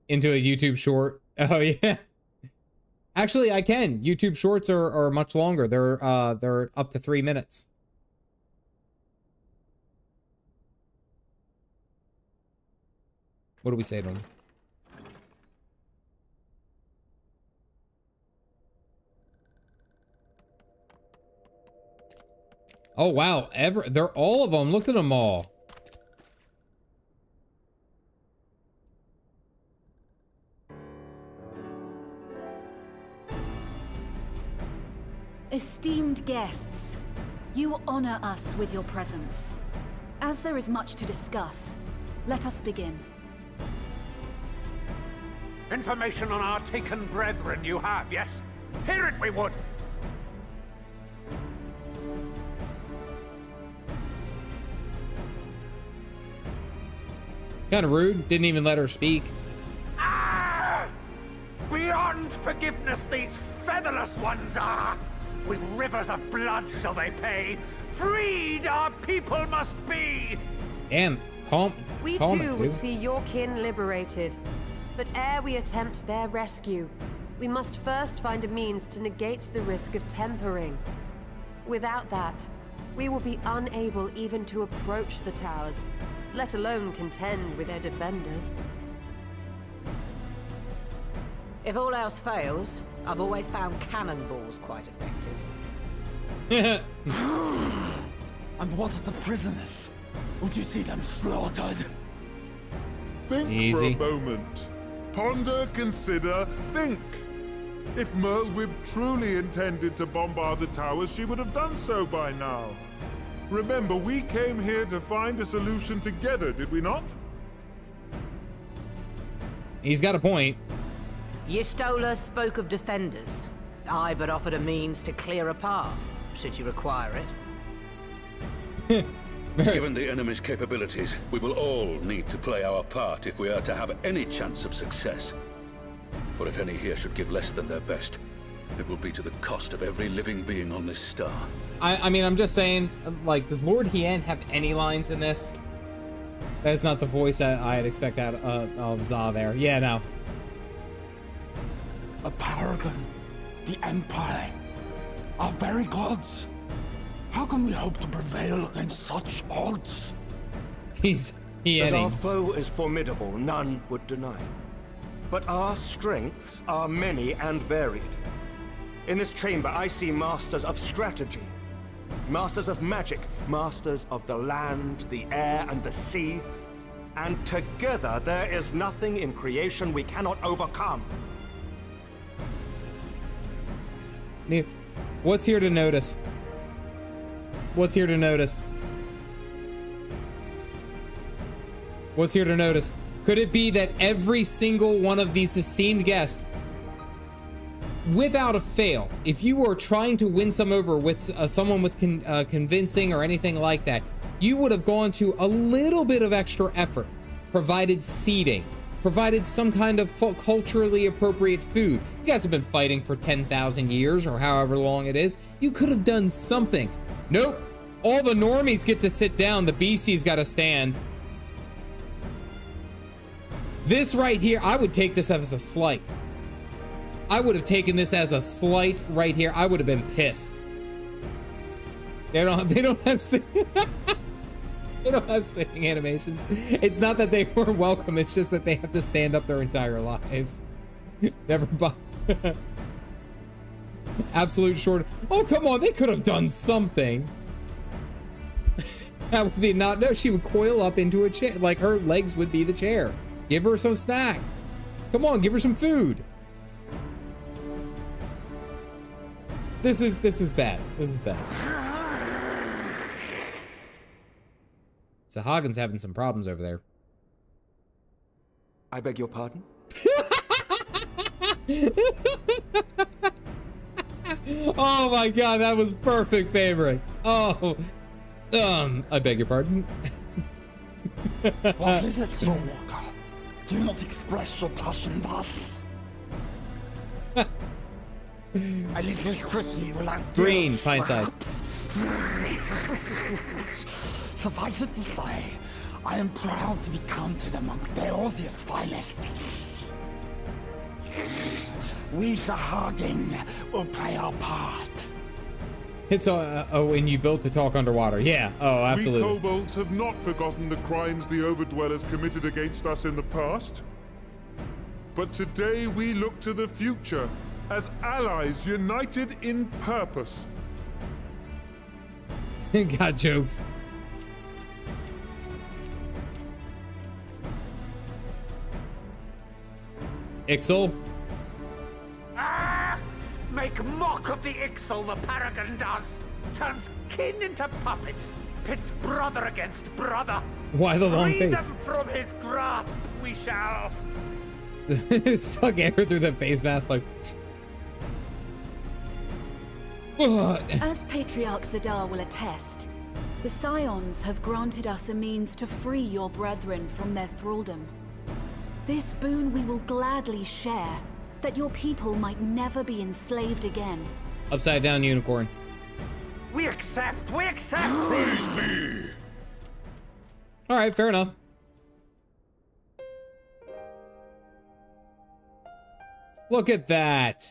Into a YouTube short. Oh yeah. Actually, I can. YouTube shorts are much longer. They're up to 3 minutes. What do we say to them? Oh wow, they're all of them. Look at them all. Esteemed guests, you honor us with your presence. As there is much to discuss, let us begin. Information on our taken brethren you have, yes? Hear it we would! Kind of rude. Didn't even let her speak. Ah! Beyond forgiveness these featherless ones are! With rivers of blood shall they pay. Freed our people must be! Damn, calm. We too would see your kin liberated. But ere we attempt their rescue, we must first find a means to negate the risk of tempering. Without that, we will be unable even to approach the towers, let alone contend with their defenders. If all else fails, I've always found cannonballs quite effective. And what of the prisoners? Would you see them slaughtered? Think for a moment. Ponder, consider, think. If Merlwyb truly intended to bombard the towers, she would have done so by now. Remember, we came here to find a solution together, did we not? He's got a point. Y'Stola spoke of defenders. I but offered a means to clear a path, should you require it. Given the enemy's capabilities, we will all need to play our part if we are to have any chance of success. For if any here should give less than their best, it will be to the cost of every living being on this star. I mean, I'm just saying, like, does Lord Hien have any lines in this? That's not the voice that I'd expect out of Za there. Yeah, no. A paragon, the Empire, our very gods. How can we hope to prevail against such odds? That our foe is formidable, none would deny. But our strengths are many and varied. In this chamber, I see masters of strategy, masters of magic, masters of the land, the air, and the sea. And together, there is nothing in creation we cannot overcome. What's here to notice? What's here to notice? What's here to notice? Could it be that every single one of these esteemed guests, without a fail, if you were trying to win some over with someone with convincing or anything like that, you would have gone to a little bit of extra effort, provided seating, provided some kind of culturally appropriate food. You guys have been fighting for 10,000 years or however long it is. You could have done something. Nope. All the normies get to sit down. The beasties got to stand. This right here, I would take this as a slight. I would have taken this as a slight right here. I would have been pissed. They don't have they don't have sitting animations. It's not that they weren't welcome, it's just that they have to stand up their entire lives. Never mind. Absolute short. Oh, come on, they could have done something. That would be not, no, she would coil up into a chair, like her legs would be the chair. Give her some snack. Come on, give her some food. This is bad. This is bad. So Hagen's having some problems over there. I beg your pardon? Oh my god, that was perfect, favorite. Oh, I beg your pardon. What is it, Sir Walker? Do not express your passion thus. A little quickly will I Green, pint size. Suffice it to say, I am proud to be counted amongst Eorzea's finest. We, the Harding, will play our part. It's when you built to talk underwater. Yeah, oh, absolutely. We kobolds have not forgotten the crimes the Overdwellers committed against us in the past. But today we look to the future as allies united in purpose. Got jokes. Ixel? Make mock of the Ixel, the Paragon does! Turns kin into puppets, pits brother against brother. Why the long Free face? them from his grasp, we shall. Suck air through the face mask like... As Patriarch Zadar will attest, the Scions have granted us a means to free your brethren from their thraldom. This boon we will gladly share, that your people might never be enslaved again. Upside down unicorn. We accept, we accept! Praise me! Alright, fair enough. Look at that.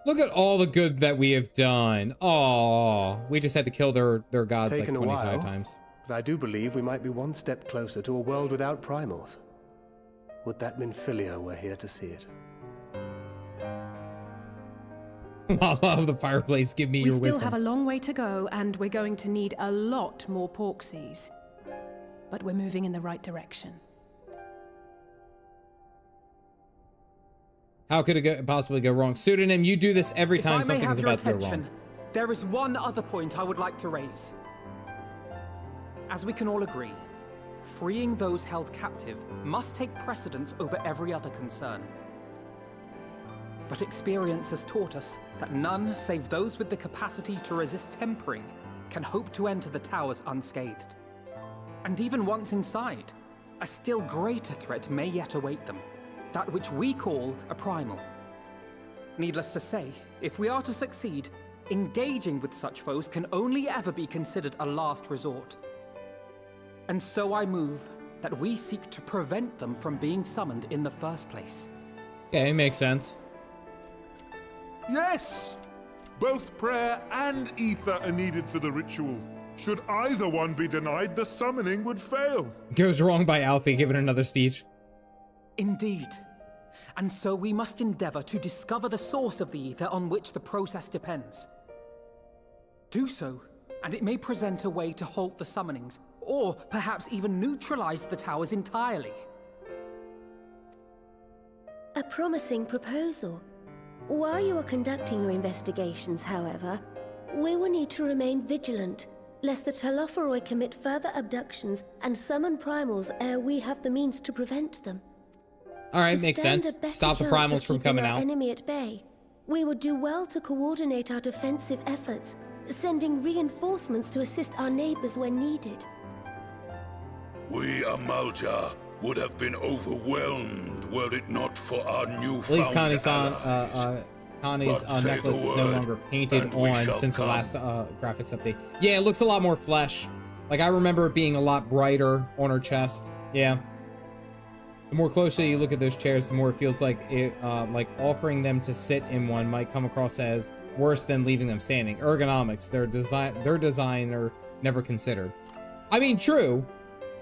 Look at all the good that we have done. Oh, we just had to kill their gods like 25 times. But I do believe we might be one step closer to a world without primals. Would that Minfilia were here to see it. I love the fireplace. Give me your wisdom. We still have a long way to go, and we're going to need a lot more Porksies. But we're moving in the right direction. How could it possibly go wrong? Pseudonym, you do this every time something is about to go wrong. There is one other point I would like to raise. As we can all agree, freeing those held captive must take precedence over every other concern. But experience has taught us that none save those with the capacity to resist tempering can hope to enter the towers unscathed. And even once inside, a still greater threat may yet await them, that which we call a primal. Needless to say, if we are to succeed, engaging with such foes can only ever be considered a last resort. And so I move that we seek to prevent them from being summoned in the first place. Okay, makes sense. Yes! Both prayer and ether are needed for the ritual. Should either one be denied, the summoning would fail. Goes wrong by Alfie giving another speech. Indeed. And so we must endeavor to discover the source of the ether on which the process depends. Do so, and it may present a way to halt the summonings, or perhaps even neutralize the towers entirely. A promising proposal. While you are conducting your investigations, however, we will need to remain vigilant, lest the Telophoroi commit further abductions and summon primals ere we have the means to prevent them. Alright, makes sense. Stop the primals from coming out. Enemy at bay. We would do well to coordinate our defensive efforts, sending reinforcements to assist our neighbors when needed. We, Amalja, would have been overwhelmed were it not for our newfound At least Connie's necklace is no longer painted on since the last graphics update. Yeah, it looks a lot more flesh. Like, I remember it being a lot brighter on her chest. Yeah. The more closely you look at those chairs, the more it feels like like offering them to sit in one might come across as worse than leaving them standing. Ergonomics, their design are never considered. I mean, true,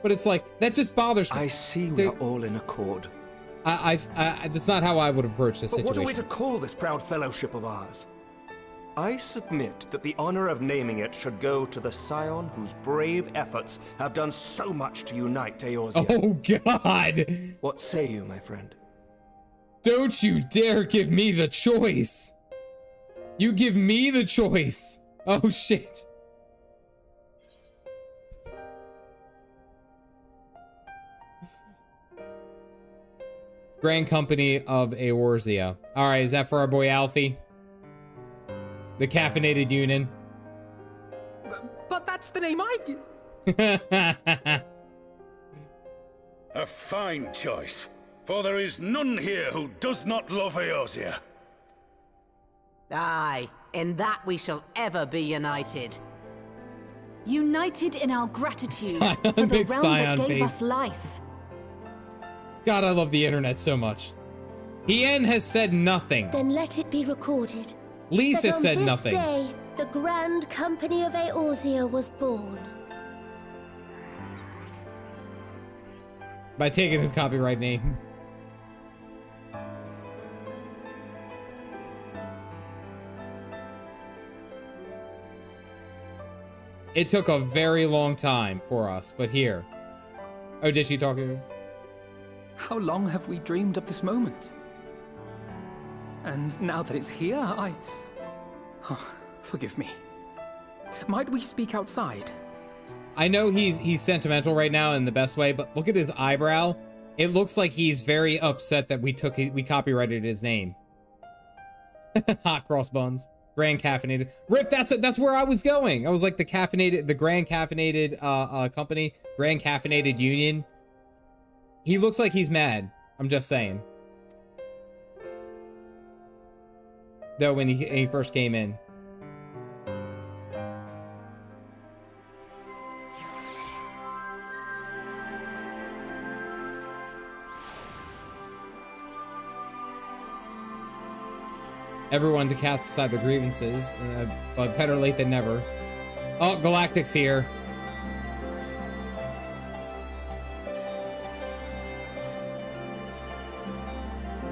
but it's like that just bothers me. I see we are all in accord. That's not how I would have approached this situation. But what are we to call this proud fellowship of ours? I submit that the honor of naming it should go to the scion whose brave efforts have done so much to unite Eorzea. Oh, God! What say you, my friend? Don't you dare give me the choice! You give me the choice! Oh, shit. Grand Company of Eorzea. All right, is that for our boy Alfie? The Caffeinated Union. But that's the name I get. A fine choice, for there is none here who does not love Eorzea. Aye, in that we shall ever be united. United in our gratitude Scion, for the big realm Scion that gave face. us life. God, I love the internet so much. Hien has said nothing. Then let it be recorded. Lisa that on said this nothing. Day, the Grand Company of Eorzea was born. By taking his copyright name. It took a very long time for us, but here. Oh, did she talk to you? How long have we dreamed of this moment? And now that it's here, oh, forgive me. Might we speak outside? I know he's sentimental right now in the best way, but look at his eyebrow. It looks like he's very upset that we copyrighted his name. Hot cross buns. Grand Caffeinated. Riff, that's where I was going. I was like the Grand Caffeinated Company, Grand Caffeinated Union. He looks like he's mad. I'm just saying. Though when he first came in. Everyone to cast aside their grievances, but better late than never. Oh, Galactic's here.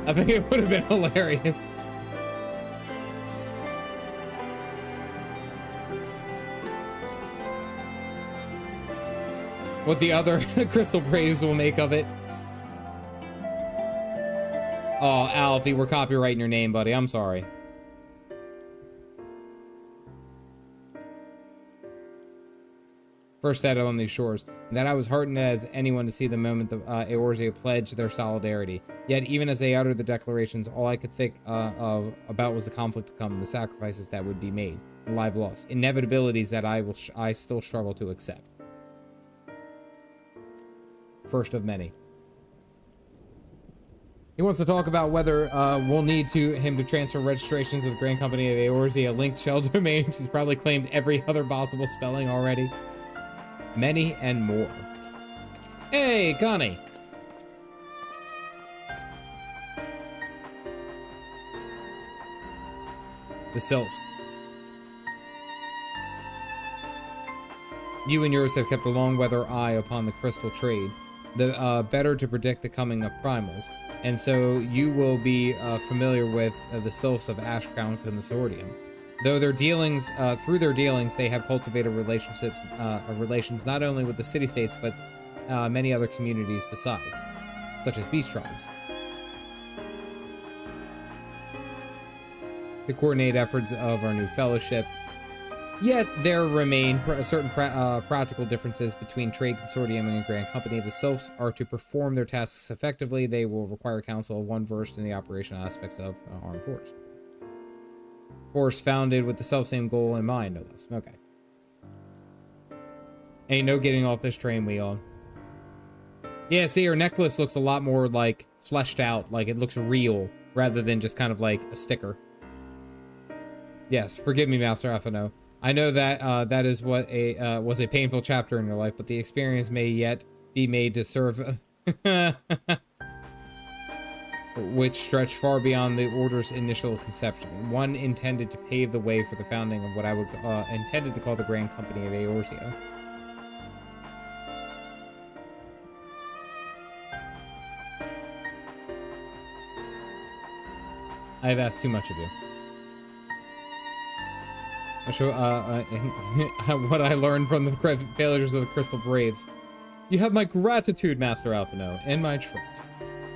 I think it would have been hilarious. What the other Crystal Braves will make of it. Oh, Alfie, we're copyrighting your name, buddy. I'm sorry. First said on these shores, that I was heartened as anyone to see the moment the Eorzea pledged their solidarity. Yet, even as they uttered the declarations, all I could think about was the conflict to come, the sacrifices that would be made, the live loss, inevitabilities that I still struggle to accept. First of many. He wants to talk about whether we'll need him to transfer registrations of the Grand Company of Eorzea linked shell domain. She's probably claimed every other possible spelling already. Many and more. Hey, Connie. The sylphs. You and yours have kept a long weather eye upon the crystal trade, the better to predict the coming of primals, and so you will be familiar with the sylphs of Ashcrown Consortium. Though through their dealings, they have cultivated relations not only with the city-states, but many other communities besides, such as beast tribes. To coordinate efforts of our new fellowship, yet there remain certain practical differences between Trade Consortium and Grand Company. If the sylphs are to perform their tasks effectively, they will require counsel of one versed in the operational aspects of armed force. Force founded with the self-same goal in mind, no less. Okay. Ain't no getting off this train we on. Yeah, see, her necklace looks a lot more, like, fleshed out. Like, it looks real, rather than just kind of like a sticker. Yes, forgive me, Master Afano. I know that that is what was a painful chapter in your life, but the experience may yet be made to serve... which stretched far beyond the Order's initial conception. One intended to pave the way for the founding of what I would intended to call the Grand Company of Eorzea. I have asked too much of you. I show what I learned from the failures of the Crystal Braves. You have my gratitude, Master Alphino, and my trust.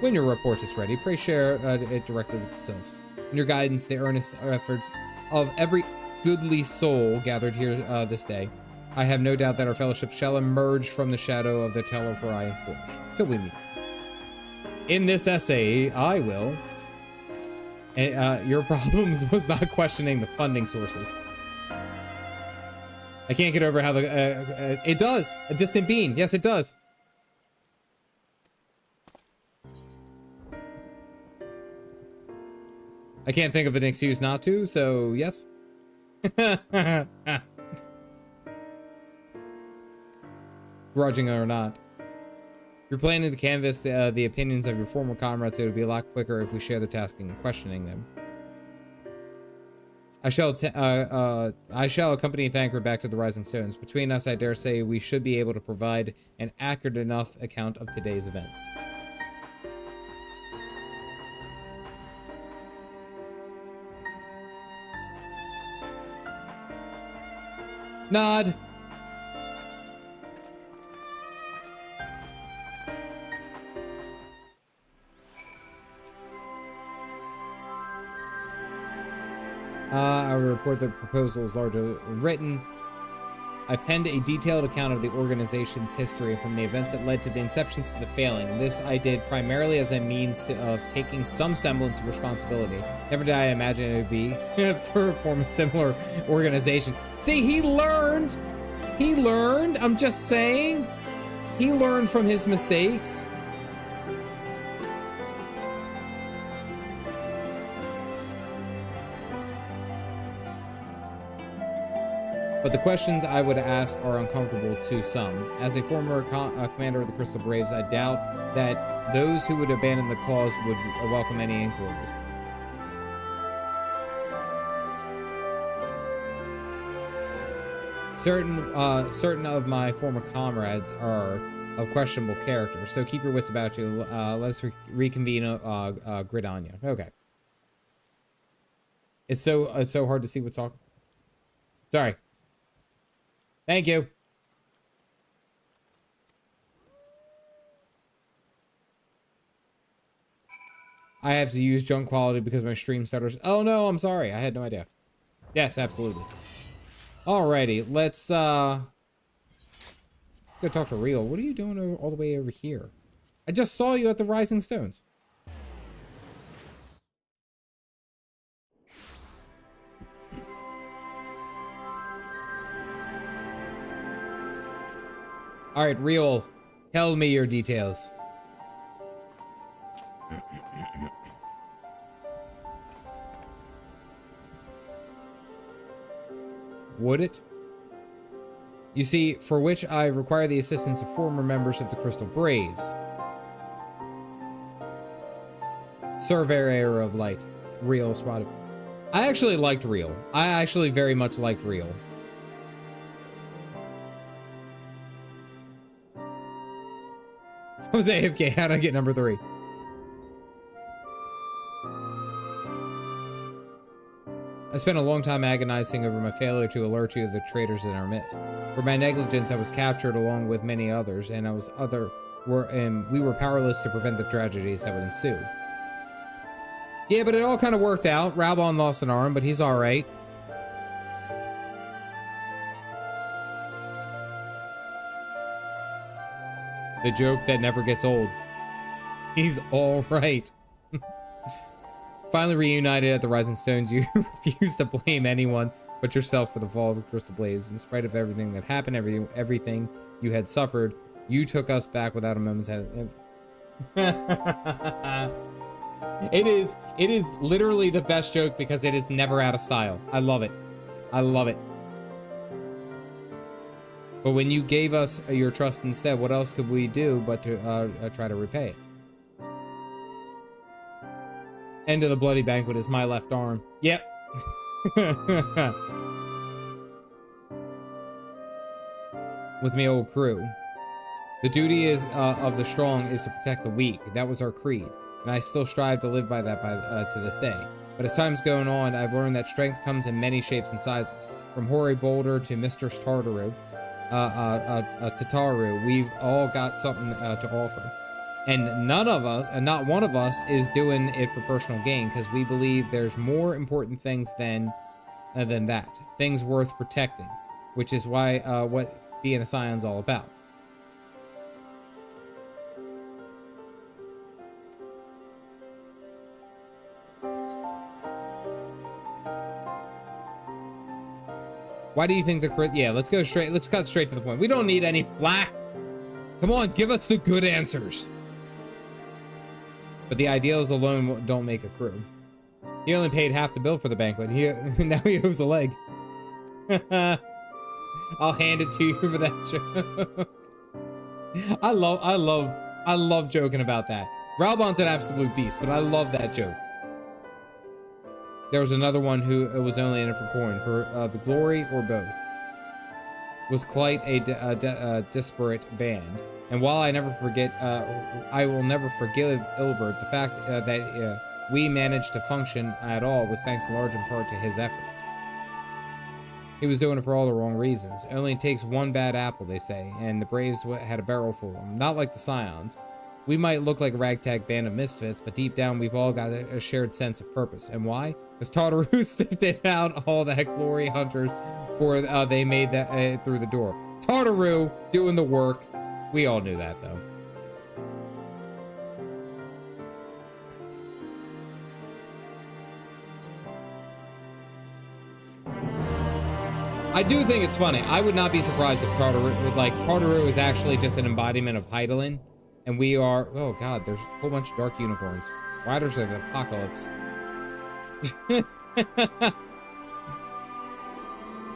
When your report is ready, pray share it directly with the sylphs. In your guidance, the earnest efforts of every goodly soul gathered here this day, I have no doubt that our fellowship shall emerge from the shadow of the Teller for I and Forge, till we meet. In this essay, I will. Your problems was not questioning the funding sources. I can't get over how the... it does! A distant being. Yes, it does. I can't think of an excuse not to, so yes. Grudging or not. If you're planning to canvass the opinions of your former comrades, it would be a lot quicker if we share the task in questioning them. I shall accompany Thancred back to the Rising Stones. Between us, I dare say we should be able to provide an accurate enough account of today's events. Nod. I will report the proposal is largely written. I penned a detailed account of the organization's history from the events that led to the inception to the failing. And this I did primarily as a means of taking some semblance of responsibility. Never did I imagine it would be for form a similar organization. See, he learned. He learned. I'm just saying. He learned from his mistakes. But the questions I would ask are uncomfortable to some. As a former commander of the Crystal Braves, I doubt that those who would abandon the cause would welcome any inquiries. Certain of my former comrades are of questionable character, so keep your wits about you. Let's reconvene Gridania. Okay. It's so hard to see what's talking. Sorry. Thank you. I have to use junk quality because my stream stutters. Oh no, I'm sorry. I had no idea. Yes, absolutely. Alrighty, let's go talk to Real. What are you doing all the way over here? I just saw you at the Rising Stones. All right, Real, tell me your details. Would it? You see, for which I require the assistance of former members of the Crystal Braves. Surveyor of Light. Real spotted. I actually liked Real. I actually very much liked Real. I was AFK. How'd I get number 3? I spent a long time agonizing over my failure to alert you of the traitors in our midst. For my negligence, I was captured along with many others, and we were powerless to prevent the tragedies that would ensue. Yeah, but it all kind of worked out. Raubon lost an arm, but he's all right. The joke that never gets old. He's all right. Finally reunited at the Rising Stones, you refused to blame anyone but yourself for the fall of the Crystal Blades. In spite of everything that happened, everything you had suffered, you took us back without a moment's hesitation. It is literally the best joke because it is never out of style. I love it. I love it. But when you gave us your trust instead, what else could we do but to try to repay it? End of the bloody banquet is my left arm. Yep. With me old crew. The duty is of the strong is to protect the weak. That was our creed, and I still strive to live by that to this day. But as time's going on, I've learned that strength comes in many shapes and sizes. From Hoary Boulder to Mistress Tartaru, Tataru, we've all got something to offer. And none of us, not one of us, is doing it for personal gain, because we believe there's more important things than that. Things worth protecting, which is why what being a Scion's all about. Why do you think the yeah, let's go straight. Let's cut straight to the point. We don't need any flack. Come on, give us the good answers. But the ideals alone don't make a crew. He only paid half the bill for the banquet. Now he owes a leg. I'll hand it to you for that joke. I love joking about that. Ralbon's an absolute beast, but I love that joke. There was another one who was only in it for coin, for the glory or both. Was quite a disparate band. And while I never forget, I will never forgive Ilbert, the fact that we managed to function at all was thanks in large in part to his efforts. He was doing it for all the wrong reasons. It only takes one bad apple, they say, and the Braves had a barrel full of them. Not like the Scions. We might look like a ragtag band of misfits, but deep down we've all got a shared sense of purpose. And why? Because Tartaru sifted out all that glory hunters before they made that through the door. Tartaru doing the work. We all knew that, though. I do think it's funny. I would not be surprised if Tartaru is actually just an embodiment of Heidelin, and we are, oh god, there's a whole bunch of dark unicorns. Riders of the Apocalypse.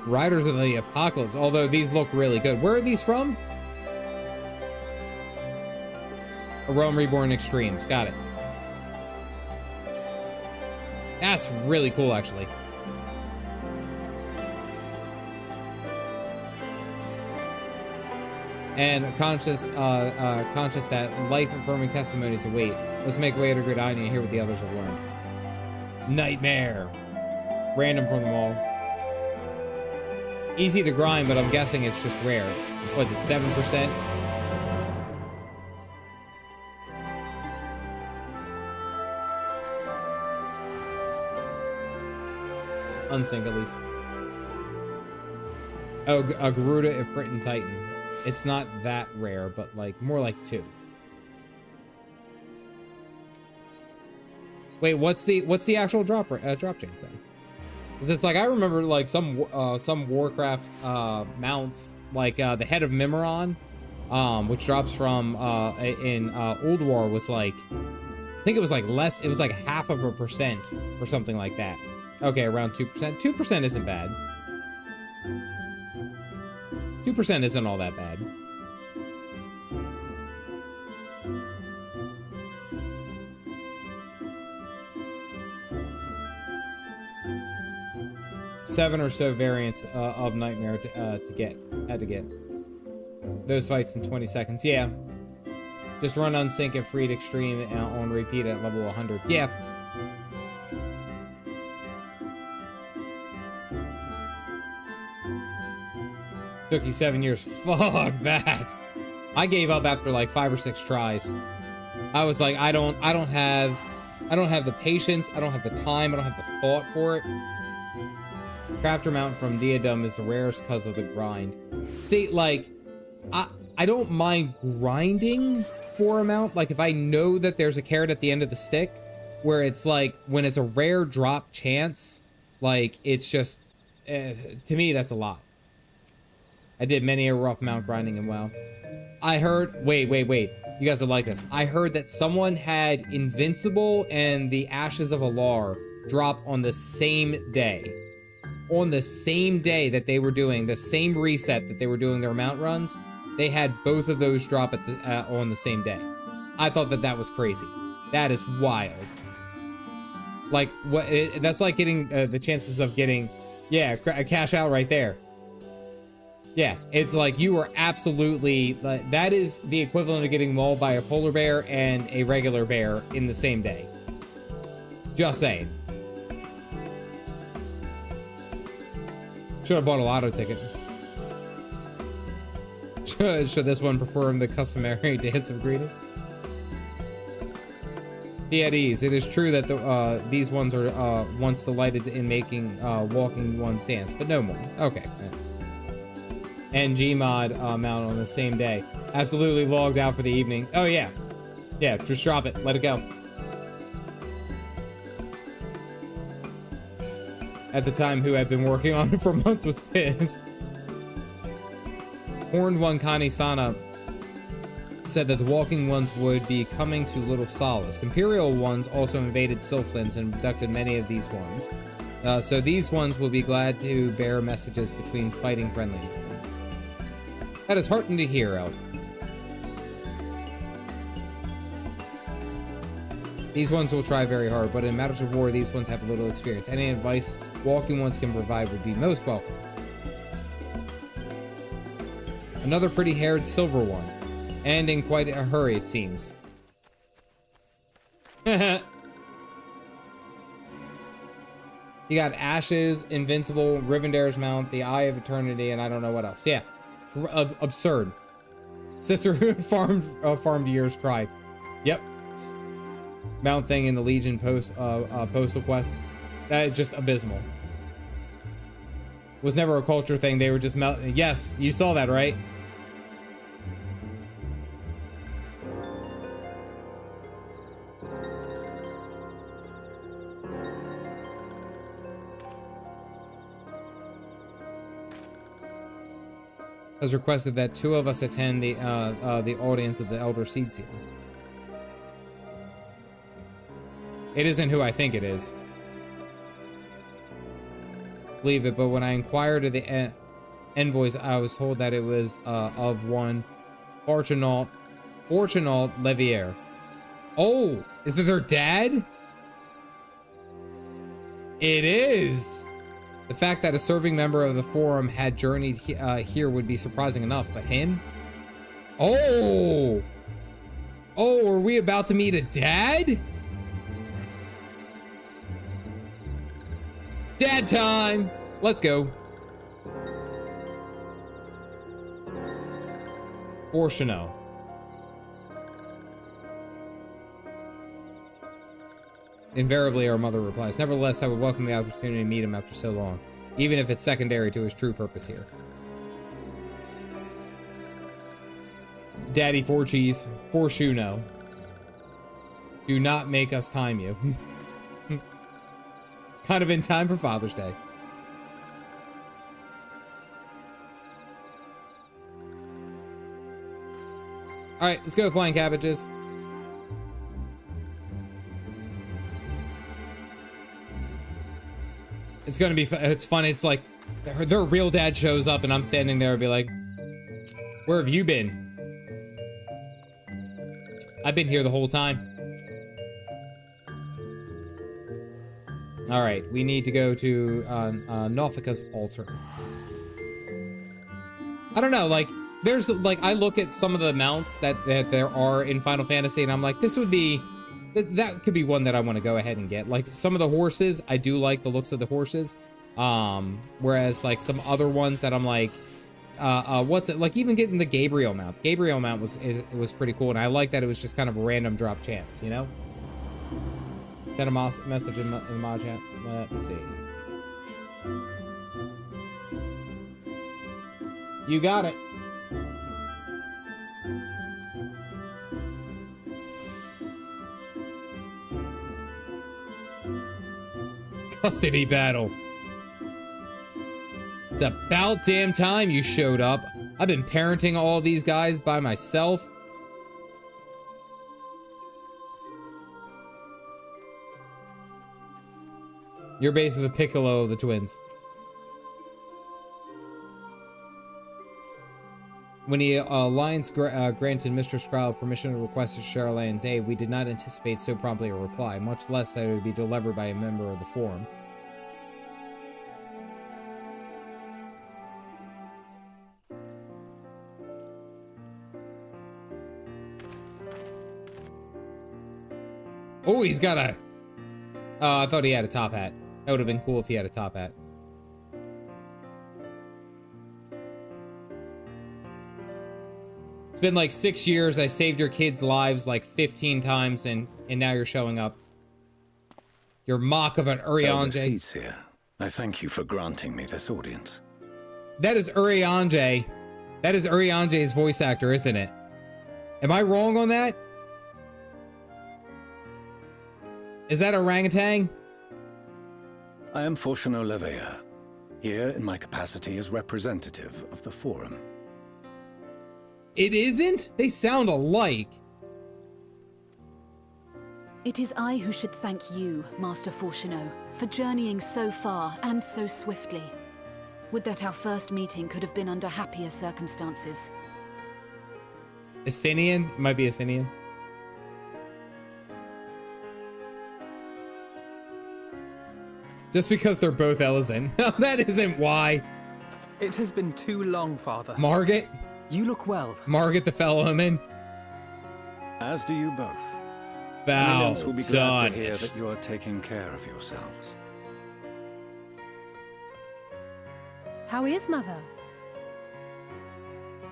Riders of the Apocalypse, although these look really good. Where are these from? A Rome Reborn Extremes, got it. That's really cool, actually. And conscious that life-affirming testimonies await. Let's make way to Gridiron and hear what the others have learned. Nightmare. Random from them all. Easy to grind, but I'm guessing it's just rare. What's it, 7%? Unsync at least. Oh, a Garuda if Britain Titan. It's not that rare, but like more like 2. Wait, what's the actual drop chance then? Because it's like I remember like some Warcraft mounts, like the Head of Mimiron, which drops from in Old War was like, I think it was like less. It was like 0.5% or something like that. Okay, around 2%. 2% isn't bad. 2% isn't all that bad. Seven or so variants of Nightmare to get. Had to get. Those fights in 20 seconds. Yeah. Just run Unsync and Freed Extreme on repeat at level 100. Yeah. Took you 7 years. Fuck that. I gave up after like 5 or 6 tries. I was like, I don't have the patience, I don't have the time, I don't have the thought for it. Crafter mount from Diadem is the rarest because of the grind. See, like, I don't mind grinding for a mount. Like, if I know that there's a carrot at the end of the stick, where it's like, when it's a rare drop chance, like, it's just, to me, that's a lot. I did many a rough mount grinding and WoW. I heard, wait. You guys would like this. I heard that someone had Invincible and the Ashes of Alar drop on the same day. On the same day that they were doing the same reset that they were doing their mount runs, they had both of those drop at the, on the same day. I thought that was crazy. That is wild. Like, what? That's like getting the chances of getting, yeah, a cash out right there. Yeah, it's like you are absolutely, that is the equivalent of getting mauled by a polar bear and a regular bear in the same day. Just saying. Should have bought a lotto ticket. Should this one perform the customary dance of greeting? Be at ease. It is true that these ones are once delighted in making walking ones dance, but no more. Okay. And Gmod mount on the same day. Absolutely logged out for the evening. Oh yeah. Yeah, just drop it. Let it go. at the time who had been working on it for months was pissed. Horned one Kani-sana said that the walking ones would be coming to little solace. Imperial ones also invaded Sylphlands and abducted many of these ones. So these ones will be glad to bear messages between fighting friendly ones. That is heartening to hear, Elf. These ones will try very hard, but in matters of war, these ones have little experience. Any advice walking ones can provide would be most welcome. Another pretty-haired silver one, and in quite a hurry, it seems. You got Ashes, Invincible, Rivendare's Mount, the Eye of Eternity, and I don't know what else. Yeah, absurd. Sister farmed years cry. Yep. Mount thing in the Legion postal quest. That just abysmal. Was never a culture thing. They were just melting. Yes, you saw that, right? Has requested that 2 of us attend the audience of the Elder Seedseer. It isn't who I think it is. Believe it, but when I inquired of the envoys, I was told that it was of one Fortunault Levier. Oh, is that their dad? It is. The fact that a serving member of the Forum had journeyed here would be surprising enough, but him? Oh! Oh, are we about to meet a dad? Dad time! Let's go. Fortunault. Invariably, our mother replies, nevertheless, I would welcome the opportunity to meet him after so long, even if it's secondary to his true purpose here. Daddy Four Cheese, Fortunault. Do not make us time you. Kind of in time for Father's Day. All right, let's go, flying cabbages. It's gonna be, it's fun. It's like their real dad shows up and I'm standing there and be like, where have you been? I've been here the whole time. All right, we need to go to Naufika's altar. I don't know, like, there's, like, I look at some of the mounts that there are in Final Fantasy and I'm like, this would be, that could be one that I want to go ahead and get. Like, some of the horses, I do like the looks of the horses. Whereas, like, some other ones that I'm like, what's it, like, even getting the Gabriel mount. The Gabriel mount was pretty cool, and I like that it was just kind of a random drop chance, you know? Send a message in the mod chat. Let me see. You got it. Custody battle. It's about damn time you showed up. I've been parenting all these guys by myself. Your base is the Piccolo of the twins. When the Alliance granted Mr. Skrull permission to request a Charlane's aid, we did not anticipate so promptly a reply, much less that it would be delivered by a member of the Forum. Oh, he's got a... Oh, I thought he had a top hat. That would have been cool if he had a top hat. It's been like 6 years. I saved your kids' lives like 15 times, and now you're showing up. Your mock of an Urianger. Here. I thank you for granting me this audience. That is Urianger. That is Urianger's voice actor, isn't it? Am I wrong on that? Is that orangutan? I am Fortuno Leveilleur, here in my capacity as representative of the Forum. It isn't? They sound alike. It is I who should thank you, Master Fortuno, for journeying so far and so swiftly. Would that our first meeting could have been under happier circumstances. Estinian? It might be Estinian. Just because they're both Ellison. That isn't why. It has been too long, Father. Margaret? You look well. Margaret the Fellowman. As do you both. Val, will be glad to hear that you are taking care of yourselves. How is Mother?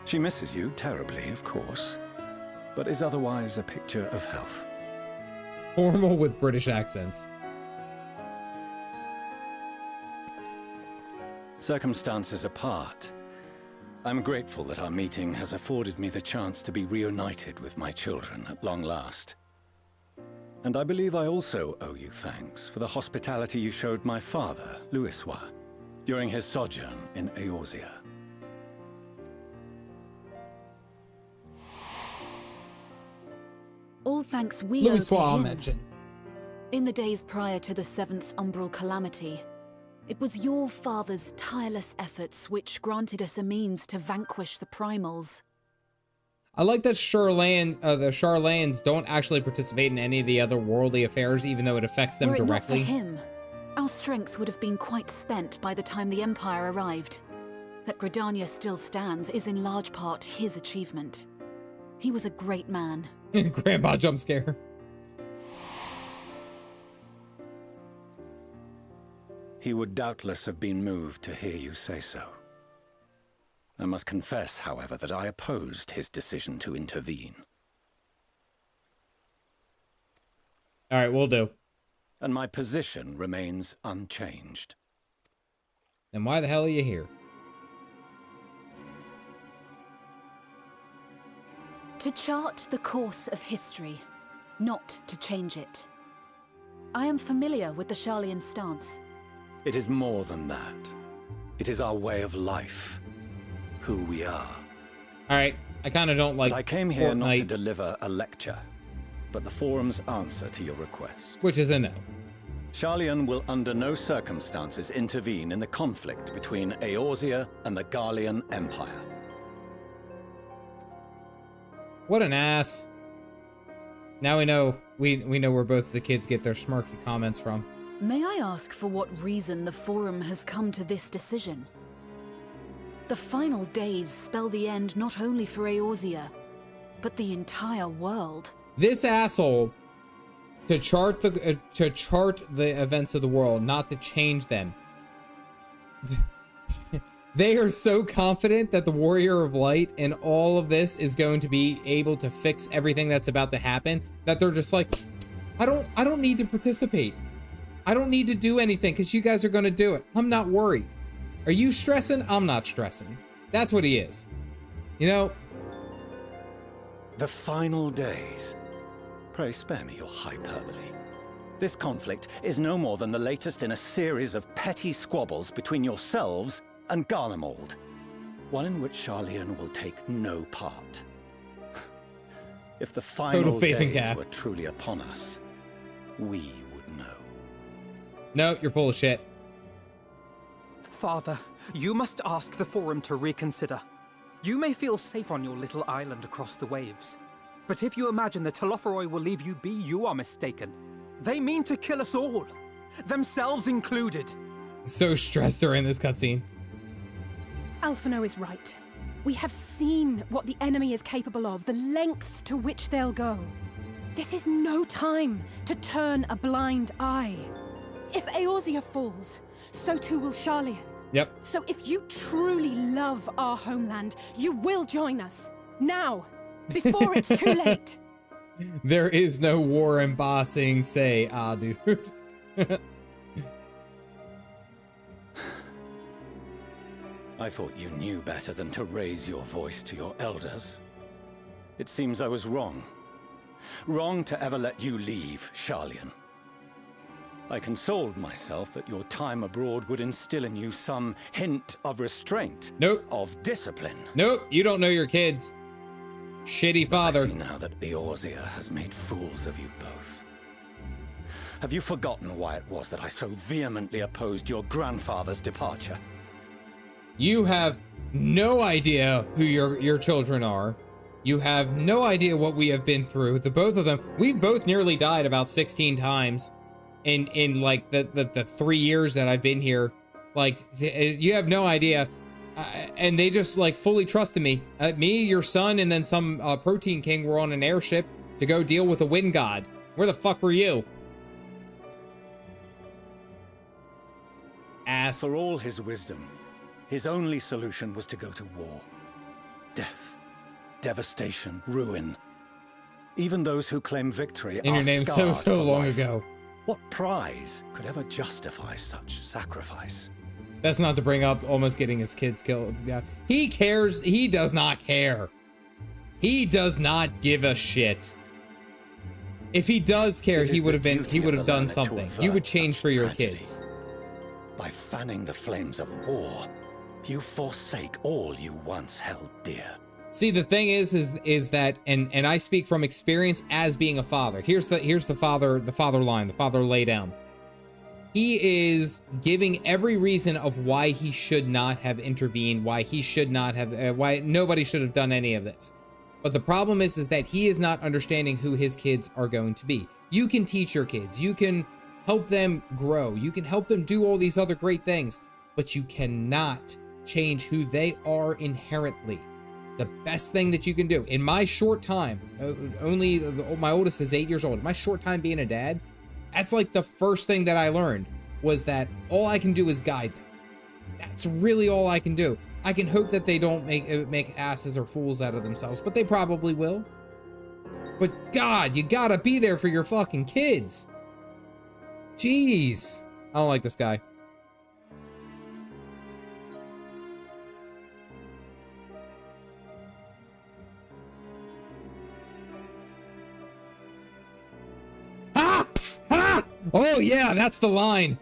She misses you terribly, of course, but is otherwise a picture of health. Formal with British accents. Circumstances apart, I'm grateful that our meeting has afforded me the chance to be reunited with my children at long last. And I believe I also owe you thanks for the hospitality you showed my father, Louisoix, during his sojourn in Eorzea. All thanks we owe to him. Mention. In the days prior to the 7th Umbral Calamity, it was your father's tireless efforts which granted us a means to vanquish the primals. I like that the Charlayans don't actually participate in any of the other worldly affairs, even though it affects them directly. Were it not for him, our strength would have been quite spent by the time the Empire arrived. That Gridania still stands is in large part his achievement. He was a great man. Grandpa jump scare. He would doubtless have been moved to hear you say so. I must confess, however, that I opposed his decision to intervene. All right, we'll do. And my position remains unchanged. Then why the hell are you here? To chart the course of history, not to change it. I am familiar with the Sharlayan stance. It is more than that. It is our way of life. Who we are. Alright, I kind of don't like I came here Fortnite. not to deliver a lecture, but the Forum's answer to your request. Which is a no. Sharlayan will under no circumstances intervene in the conflict between Eorzea and the Garlean Empire. What an ass. Now we know where both the kids get their smirky comments from. May I ask for what reason the Forum has come to this decision? The final days spell the end not only for Eorzea, but the entire world. This asshole to chart the events of the world, not to change them. They are so confident that the Warrior of Light and all of this is going to be able to fix everything that's about to happen, that they're just like, I don't need to participate. I don't need to do anything because you guys are going to do it. I'm not worried. Are you stressing? I'm not stressing. That's what he is. You know? The final days. Pray spare me your hyperbole. This conflict is no more than the latest in a series of petty squabbles between yourselves and Garlemald, one in which Sharlayan will take no part. If the final days were truly upon us, we would know. No, you're full of shit. Father, you must ask the Forum to reconsider. You may feel safe on your little island across the waves, but if you imagine the Telophoroi will leave you be, you are mistaken. They mean to kill us all, themselves included. So stressed during this cutscene. Alphino is right. We have seen what the enemy is capable of, the lengths to which they'll go. This is no time to turn a blind eye. If Eorzea falls, so too will Sharlayan. Yep. So if you truly love our homeland, you will join us. Now, before it's too late. There is no war embossing, say, dude. I thought you knew better than to raise your voice to your elders. It seems I was wrong. Wrong to ever let you leave, Sharlayan. I consoled myself that your time abroad would instill in you some hint of restraint. Nope. Of discipline. Nope, you don't know your kids. Shitty father. I see now that Eorzea has made fools of you both. Have you forgotten why it was that I so vehemently opposed your grandfather's departure? You have no idea who your children are. You have no idea what we have been through. The both of them, we've both nearly died about 16 times in like the 3 years that I've been here. Like, you have no idea. And they just like fully trusted me. Me, your son, and then some protein king were on an airship to go deal with a wind god. Where the fuck were you? Ass. For all his wisdom, his only solution was to go to war. Death, devastation, ruin. Even those who claim victory in your name so long ago. What prize could ever justify such sacrifice? That's not to bring up almost getting his kids killed. Yeah, he cares. He does not care. He does not give a shit. If he does care, he would have done something. You would change for your kids. By fanning the flames of war, you forsake all you once held dear. See, the thing is that, and I speak from experience as being a father. Here's the father line, the father lay down. He is giving every reason of why he should not have intervened, why he should not have, why nobody should have done any of this. But the problem is that he is not understanding who his kids are going to be. You can teach your kids, you can help them grow, you can help them do all these other great things, but you cannot change who they are inherently. The best thing that you can do, in my short time, my oldest is 8 years old, in my short time being a dad, that's like the first thing that I learned, was that all I can do is guide them. That's really all I can do. I can hope that they don't make asses or fools out of themselves, but they probably will. But God, you gotta be there for your fucking kids. Jeez. I don't like this guy. Oh yeah, that's the line.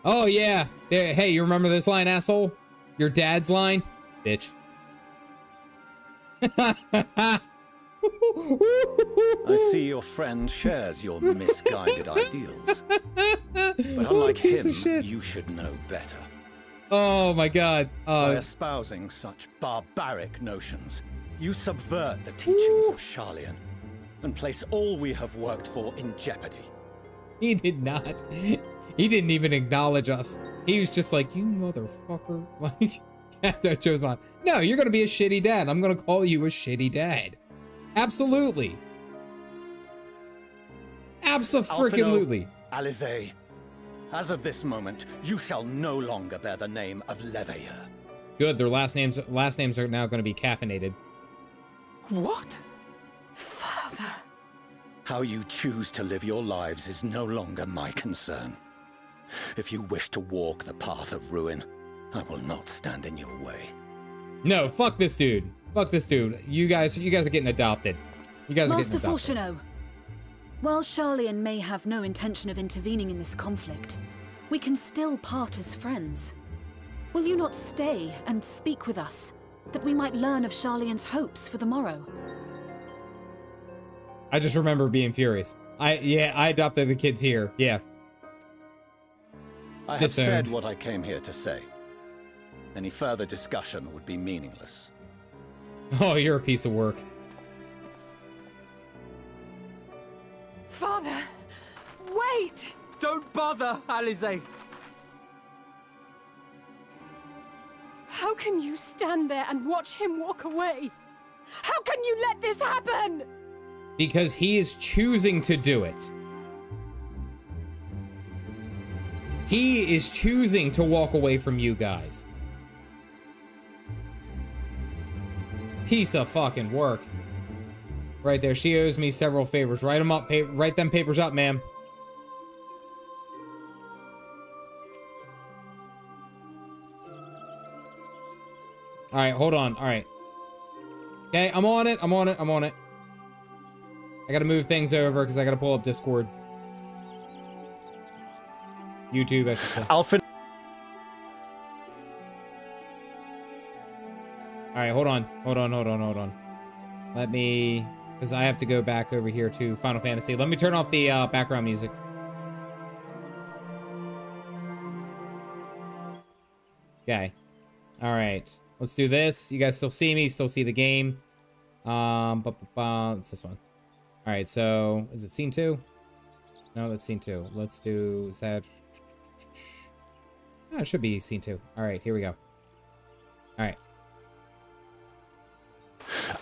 Oh yeah. Hey, you remember this line, asshole? Your dad's line? Bitch. I see your friend shares your misguided ideals. But unlike him, you should know better. Oh my God. By espousing such barbaric notions, you subvert the teachings of Sharlayan and place all we have worked for in jeopardy. He did not. He didn't even acknowledge us. He was just like, you motherfucker. Like, after I chose on. No, you're going to be a shitty dad. I'm going to call you a shitty dad. Absolutely. Abso-freaking-lutely. Alize, as of this moment, you shall no longer bear the name of Leveilleur. Good, their last names are now going to be caffeinated. What? Father. How you choose to live your lives is no longer my concern. If you wish to walk the path of ruin, I will not stand in your way. No, fuck this dude. Fuck this dude. You guys are getting adopted. You guys are getting adopted. Master Fourcheneau, while Sharlayan may have no intention of intervening in this conflict, we can still part as friends. Will you not stay and speak with us, that we might learn of Sharlayan's hopes for the morrow? I just remember being furious. I adopted the kids here. Yeah. I have said what I came here to say. Any further discussion would be meaningless. Oh, you're a piece of work. Father! Wait! Don't bother, Alize! How can you stand there and watch him walk away? How can you let this happen? Because he is choosing to do it. He is choosing to walk away from you guys. Piece of fucking work. Right there, she owes me several favors. Write them up, write them papers up, ma'am. All right, hold on. All right. Okay, I'm on it. I gotta move things over because I gotta pull up Discord. YouTube, I should say. Alpha. All right, hold on. Let me, because I have to go back over here to Final Fantasy. Let me turn off the background music. Okay. All right. Let's do this. You guys still see me? Still see the game? It's this one. All right. So is it scene 2? No, that's scene 2. Let's do that. Oh, it should be scene 2. All right. Here we go. All right.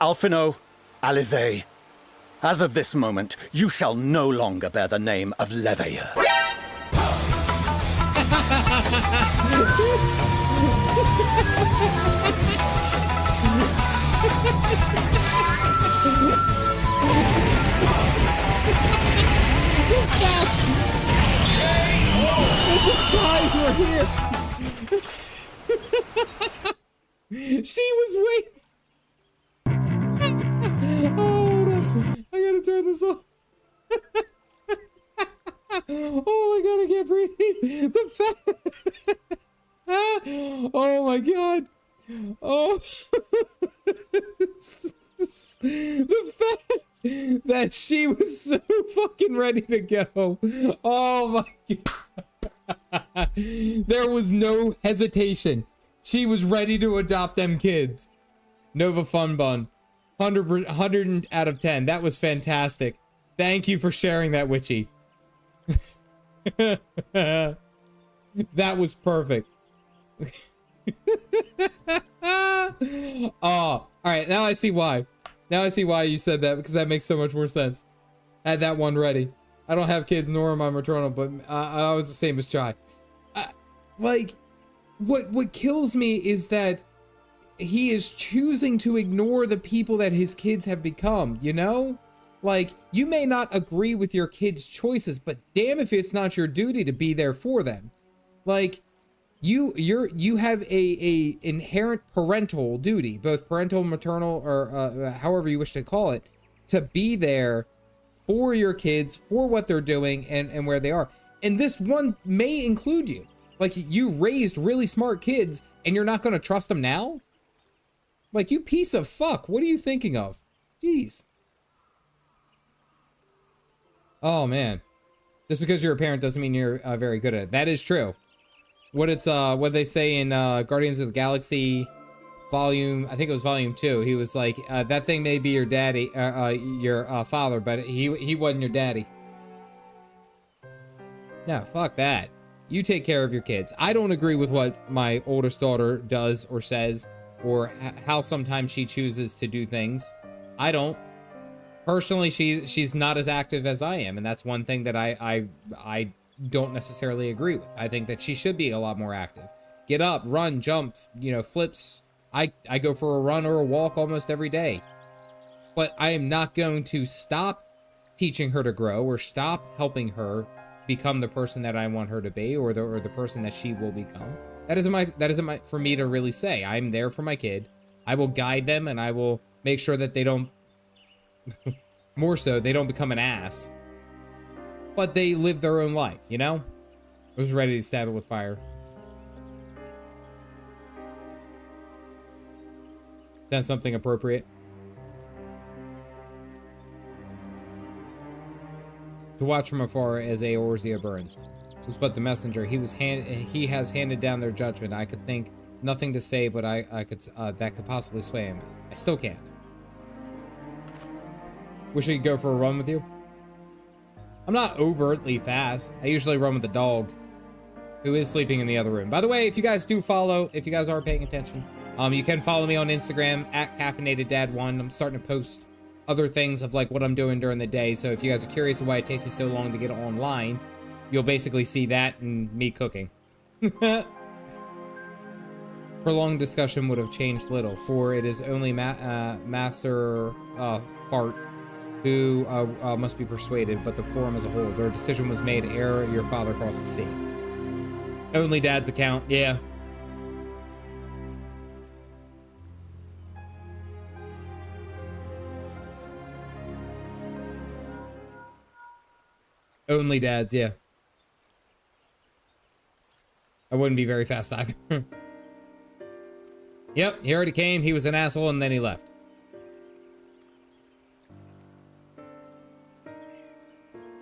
Alphino, Alizé, as of this moment, you shall no longer bear the name of Leveilleur. The chives were here. She was waiting. Oh, no. I gotta turn this off. Oh my god, I can't breathe. The fact. Oh my god. Oh. The fact that she was so fucking ready to go. Oh my god. There was no hesitation. She was ready to adopt them kids. Nova Fun Bun. 100 out of 10. That was fantastic. Thank you for sharing that, Witchy. That was perfect. Oh, all right. Now I see why. Now I see why you said that, because that makes so much more sense. I had that one ready. I don't have kids, nor am I maternal, but I was the same as Chai. Like, what kills me is that he is choosing to ignore the people that his kids have become, you know? Like, you may not agree with your kids' choices, but damn if it's not your duty to be there for them. Like, you have a inherent parental duty, both parental, maternal, or however you wish to call it, to be there for your kids, for what they're doing and where they are. And this one may include you. Like, you raised really smart kids and you're not going to trust them now? Like, you piece of fuck. What are you thinking of? Jeez. Oh, man. Just because you're a parent doesn't mean you're very good at it. That is true. What they say in Guardians of the Galaxy volume, I think it was volume 2. He was like, that thing may be your daddy, your father, but he wasn't your daddy. No, fuck that. You take care of your kids. I don't agree with what my oldest daughter does or says, or how sometimes she chooses to do things. I don't. Personally, she's not as active as I am, and that's one thing that I don't necessarily agree with. I think that she should be a lot more active. Get up, run, jump, flips. I go for a run or a walk almost every day. But I am not going to stop teaching her to grow or stop helping her become the person that I want her to be, or the person that she will become. That isn't for me to really say. I'm there for my kid. I will guide them, and I will make sure that they don't more so they don't become an ass, but they live their own life, you know? I was ready to stab it with fire. Done something appropriate. To watch from afar as Eorzea burns was but the messenger. He has handed down their judgment. I could think nothing to say, but I could that could possibly sway him. I still can't. Wish I could go for a run with you. I'm not overtly fast. I usually run with the dog, who is sleeping in the other room. By the way, if you guys do follow, if you guys are paying attention, you can follow me on Instagram at Caffeinated Dad 1. I'm starting to post other things of like what I'm doing during the day. So if you guys are curious of why it takes me so long to get online, you'll basically see that and me cooking. Prolonged discussion would have changed little, for it is only Master Fart who must be persuaded, but the forum as a whole. Their decision was made ere your father crossed the sea. Only Dad's account, yeah. Only Dad's, yeah. I wouldn't be very fast either. Yep, he already came, he was an asshole, and then he left.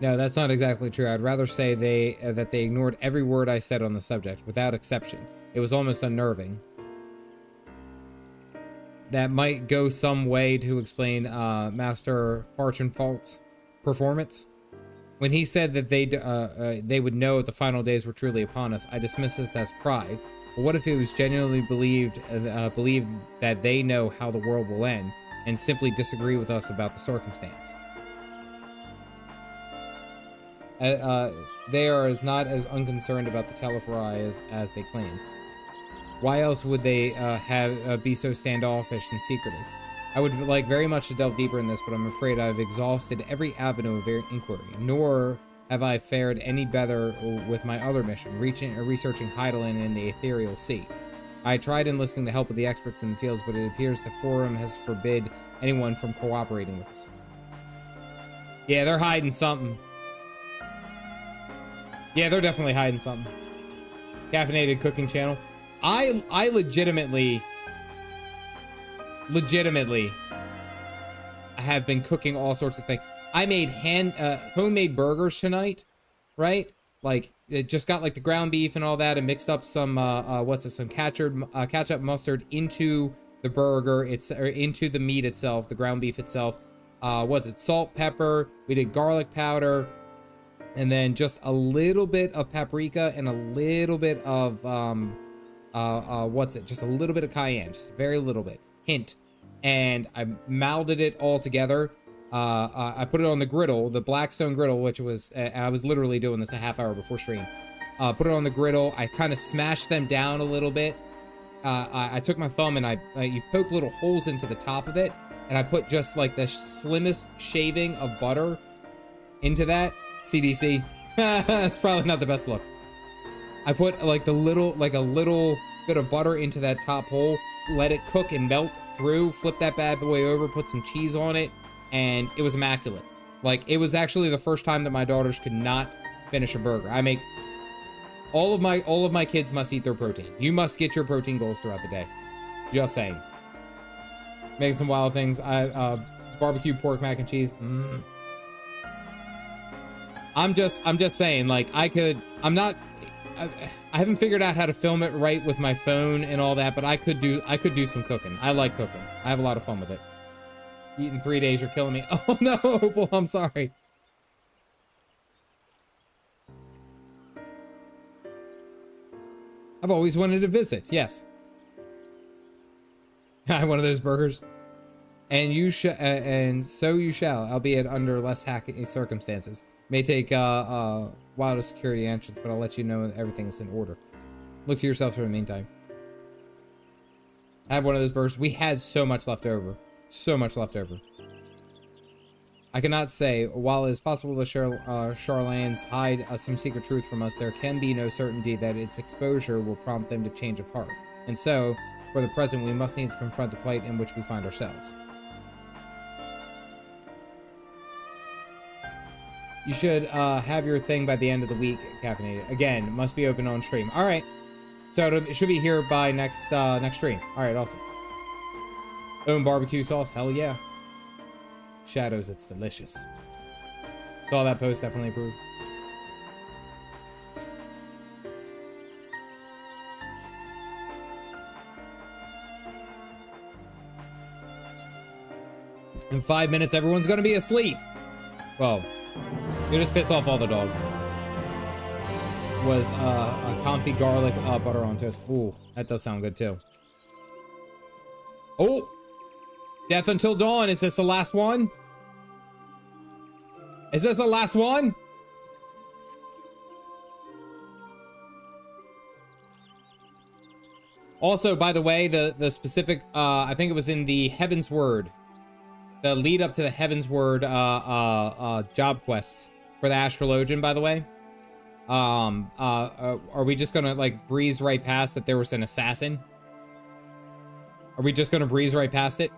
No, that's not exactly true. I'd rather say that they ignored every word I said on the subject, without exception. It was almost unnerving. That might go some way to explain Master Farchenfalt's performance. When he said that they would know the final days were truly upon us, I dismissed this as pride. But what if it was genuinely believed that they know how the world will end, and simply disagree with us about the circumstance? They are not as unconcerned about the Telefari as they claim. Why else would they be so standoffish and secretive? I would like very much to delve deeper in this, but I'm afraid I've exhausted every avenue of inquiry, nor have I fared any better with my other mission, researching Heidelin in the Ethereal Sea. I tried enlisting the help of the experts in the fields, but it appears the Forum has forbid anyone from cooperating with us. Yeah, they're hiding something. Yeah, they're definitely hiding something. Caffeinated cooking channel. I legitimately have been cooking all sorts of things. I made homemade burgers tonight, right? Like, it just got like the ground beef and all that, and mixed up some some ketchup mustard into the burger, into the meat itself, the ground beef itself. Salt, pepper. We did garlic powder, and then just a little bit of paprika and a little bit of just a little bit of cayenne, just a very little bit, hint. And I melded it all together. I put it on the griddle, the Blackstone griddle, which was, and I was literally doing this a half hour before stream. Put it on the griddle. I kind of smashed them down a little bit. I took my thumb and you poke little holes into the top of it, and I put just like the slimmest shaving of butter into that. CDC. That's probably not the best look. I put like a little bit of butter into that top hole, let it cook and melt through, flip that bad boy over, put some cheese on it, and it was immaculate. Like, it was actually the first time that my daughters could not finish a burger. I make all of my kids must eat their protein. You must get your protein goals throughout the day. Just saying. Making some wild things. Barbecue pork mac and cheese. I'm just saying, like, I haven't figured out how to film it right with my phone and all that, but I could do some cooking. I like cooking. I have a lot of fun with it. Eating 3 days, you're killing me. Oh no, Opal, I'm sorry. I've always wanted to visit, yes. One of those burgers. And and so you shall, albeit under less hacky circumstances. May take wilder security entrance, but I'll let you know that everything is in order. Look to yourself for the meantime. I have one of those burgers. We had so much left over. So much left over. I cannot say, while it is possible the Charlans hide some secret truth from us, there can be no certainty that its exposure will prompt them to change of heart. And so, for the present, we must needs confront the plight in which we find ourselves. You should have your thing by the end of the week, Caffeinated. Again, must be open on stream. All right. So it should be here by next stream. All right, awesome. Own barbecue sauce, hell yeah. Shadows, it's delicious. Saw that post, definitely approved. In 5 minutes, everyone's gonna be asleep. Well, you just piss off all the dogs. Was a comfy garlic butter on toast. Ooh, that does sound good too. Oh, Death Until Dawn. Is this the last one? Is this the last one? Also, by the way, the specific, I think it was in the Heaven's Word, the lead up to the Heaven's Word job quests for the Astrologian, by the way. Are we just gonna like breeze right past that there was an assassin? Are we just gonna breeze right past it?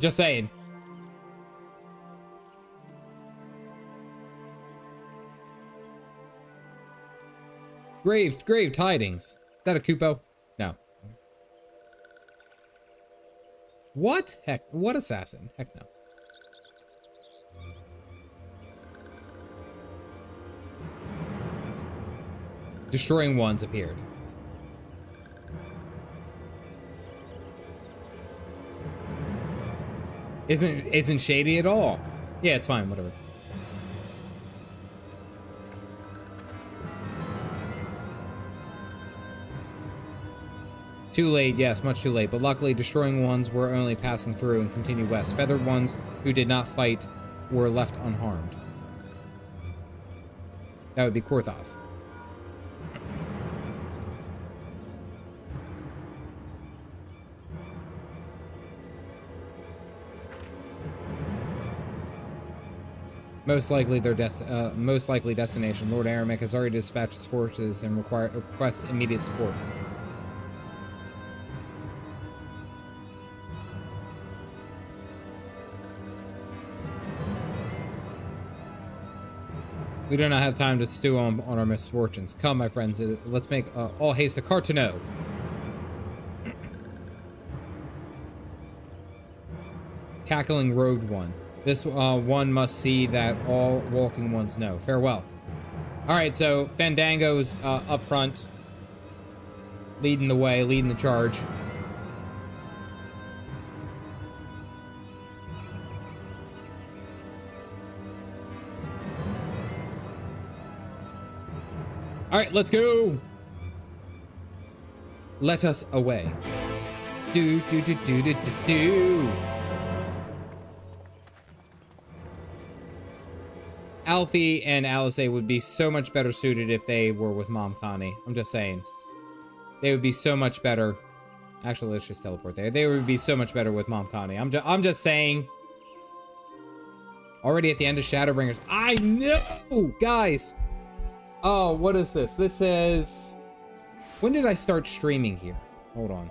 Just saying. Grave tidings. Is that a Kupo? No. What? Heck, what assassin? Heck no. Destroying ones appeared. Isn't shady at all. Yeah, it's fine, whatever. Too late, yes, much too late, but luckily destroying ones were only passing through and continued west. Feathered ones who did not fight were left unharmed. That would be Korthos. Most likely their most likely destination. Lord Aramek has already dispatched his forces and requests immediate support. We do not have time to stew on our misfortunes. Come, my friends, let's make all haste to Cartano. Cackling Road One. This one must see that all walking ones know. Farewell. All right, so Fandango's up front, leading the way, leading the charge. All right, let's go. Let us away. Do do do do do do do. Alfie and Alice would be so much better suited if they were with Mom Connie. I'm just saying. They would be so much better. Actually, let's just teleport there. They would be so much better with Mom Connie. I'm just saying. Already at the end of Shadowbringers. I know! Guys! Oh, what is this? This is... When did I start streaming here? Hold on.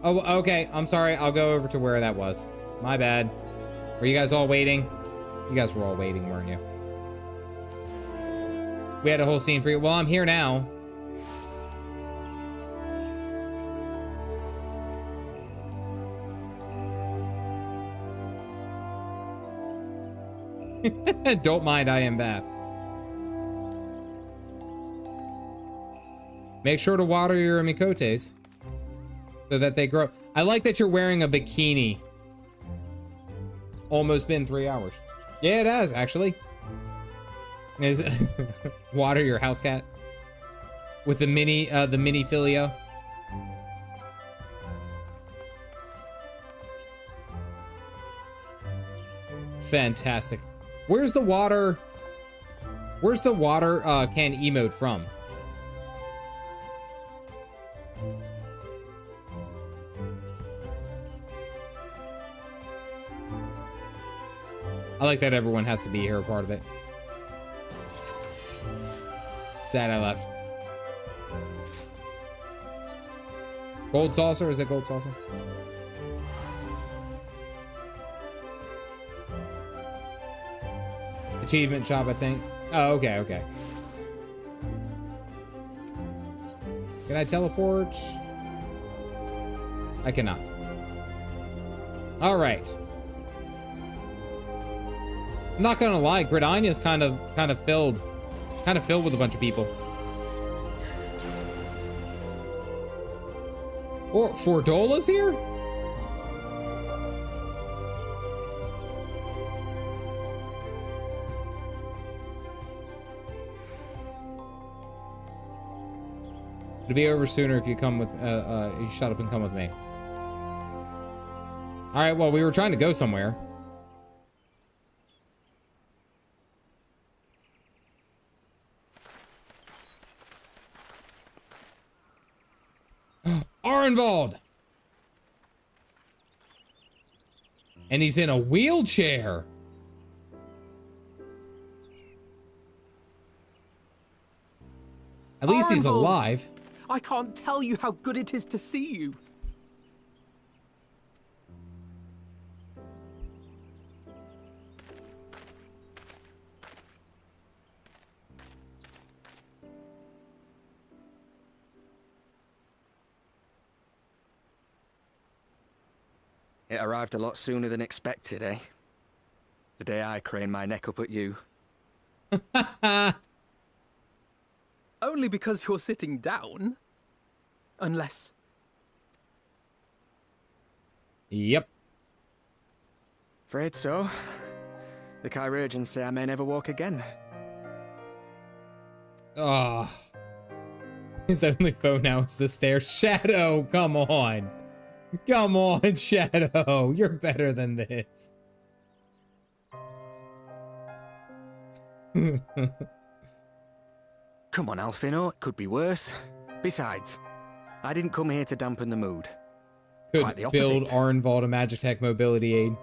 Oh, okay. I'm sorry. I'll go over to where that was. My bad. Were you guys all waiting? You guys were all waiting, weren't you? We had a whole scene for you. Well, I'm here now. Don't mind, I am back. Make sure to water your Mikotes so that they grow. I like that you're wearing a bikini. It's almost been 3 hours. Yeah, it has, actually. Is water your house cat with the mini filio. Fantastic. Where's the water can emote from? I like that everyone has to be here, a part of it. Sad I left. Gold saucer? Is it gold saucer? Achievement shop, I think. Oh, okay, okay. Can I teleport? I cannot. All right. I'm not gonna lie, Gridania's kind of filled with a bunch of people. Or Fordola's here? It'll be over sooner if you come with, you shut up and come with me. All right, well, we were trying to go somewhere. Arenvald! And he's in a wheelchair. At least he's alive. I can't tell you how good it is to see you. It arrived a lot sooner than expected, eh? The day I craned my neck up at you. Only because you're sitting down. Unless... Yep. Afraid so. The Chirurgeons say I may never walk again. Oh. His only foe now is the stairs. Shadow, come on. Come on, Shadow. You're better than this. Come on, Alfino. It could be worse. Besides, I didn't come here to dampen the mood. Quite the Could build opposite. Arenvald a Magitech mobility aid.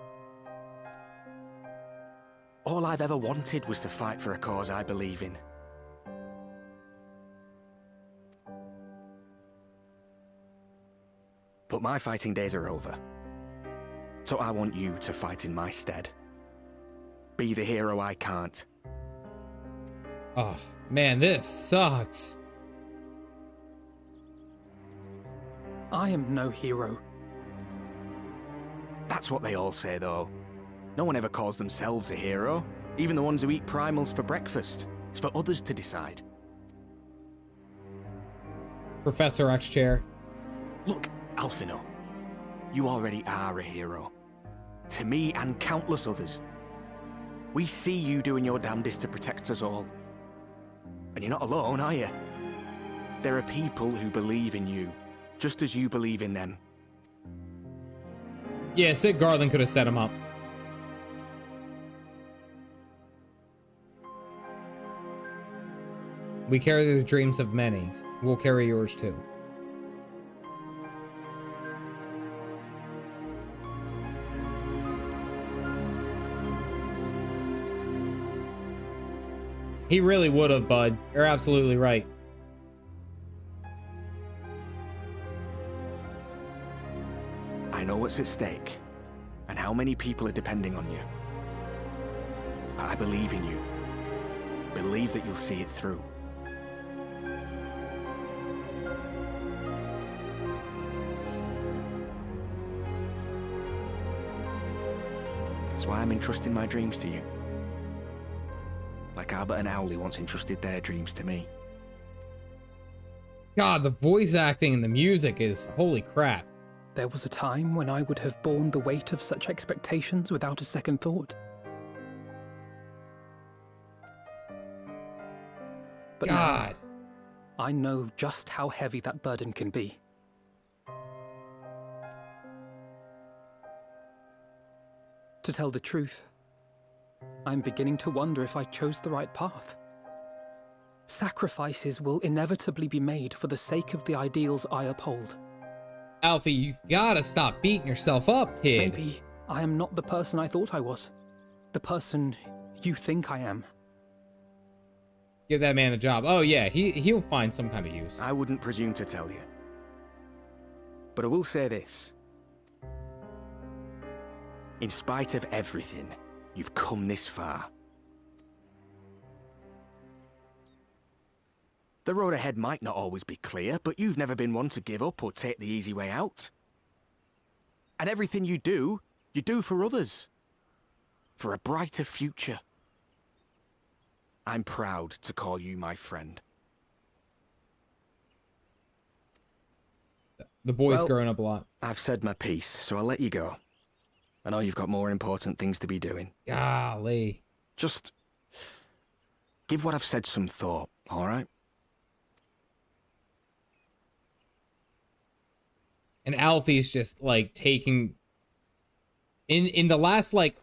All I've ever wanted was to fight for a cause I believe in. But my fighting days are over. So I want you to fight in my stead. Be the hero I can't. Oh, man, this sucks. I am no hero. That's what they all say, though. No one ever calls themselves a hero. Even the ones who eat primals for breakfast. It's for others to decide. Professor X chair. Look, Alfino, you already are a hero. To me and countless others. We see you doing your damnedest to protect us all. And you're not alone, are you? There are people who believe in you, just as you believe in them. Yeah, Sid Garland could have set him up. We carry the dreams of many. We'll carry yours too. He really would have, bud. You're absolutely right. I know what's at stake, and how many people are depending on you. But I believe in you. Believe that you'll see it through. That's why I'm entrusting my dreams to you. Like Albert and Owley once entrusted their dreams to me. God, the voice acting and the music is holy crap. There was a time when I would have borne the weight of such expectations without a second thought. But God. now, I know just how heavy that burden can be. To tell the truth, I'm beginning to wonder if I chose the right path. Sacrifices will inevitably be made for the sake of the ideals I uphold. Alfie, you gotta stop beating yourself up, kid. Maybe I am not the person I thought I was. The person you think I am. Give that man a job. Oh yeah, he'll find some kind of use. I wouldn't presume to tell you. But I will say this. In spite of everything, you've come this far. The road ahead might not always be clear, but you've never been one to give up or take the easy way out. And everything you do for others. For a brighter future. I'm proud to call you my friend. The boy's growing up a lot. I've said my piece, so I'll let you go. I know you've got more important things to be doing. Golly. Just give what I've said some thought, all right? And Alfie's just like taking in the last like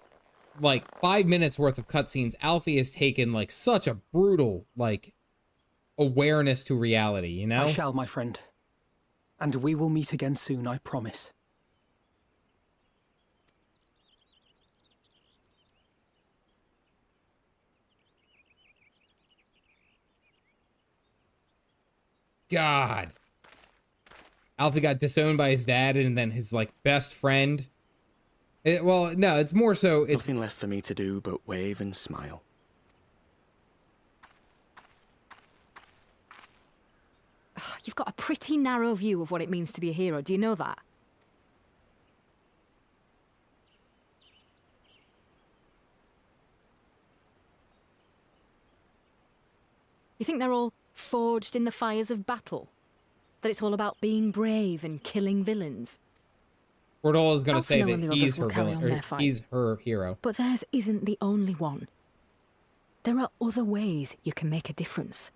5 minutes worth of cutscenes, Alfie has taken like such a brutal like awareness to reality, you know? I shall, my friend. And we will meet again soon, I promise. God. Alfie got disowned by his dad and then his like best friend. Well, no, it's more so it's nothing left for me to do but wave and smile. You've got a pretty narrow view of what it means to be a hero. Do you know that? think they're all forged in the fires of battle? That it's all about being brave and killing villains? Cordola's gonna say Alphinaud and that the he's others her will carry villain, on or their fight. he's her hero. But theirs isn't the only one. There are other ways you can make a difference.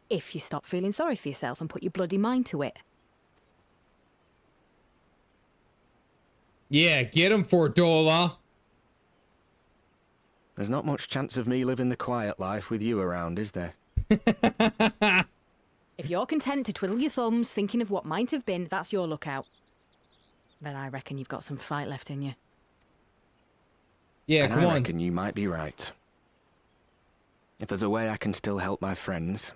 If you stop feeling sorry for yourself and put your bloody mind to it. Yeah, get him, Cordola. There's not much chance of me living the quiet life with you around, is there? If you're content to twiddle your thumbs thinking of what might have been, that's your lookout. But I reckon you've got some fight left in you. Yeah, and come I on. reckon you might be right. If there's a way I can still help my friends,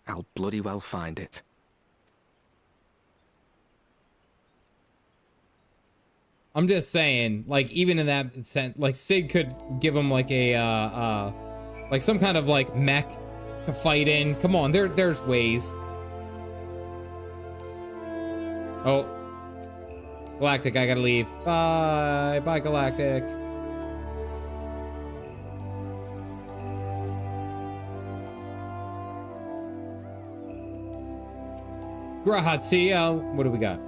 I'll bloody well find it. I'm just saying, like, even in that sense, like, Sid could give him, like, a, like, some kind of, like, mech to fight in. Come on, there's ways. Oh. Galactic, I gotta leave. Bye. Bye, Galactic. Grazie. What do we got?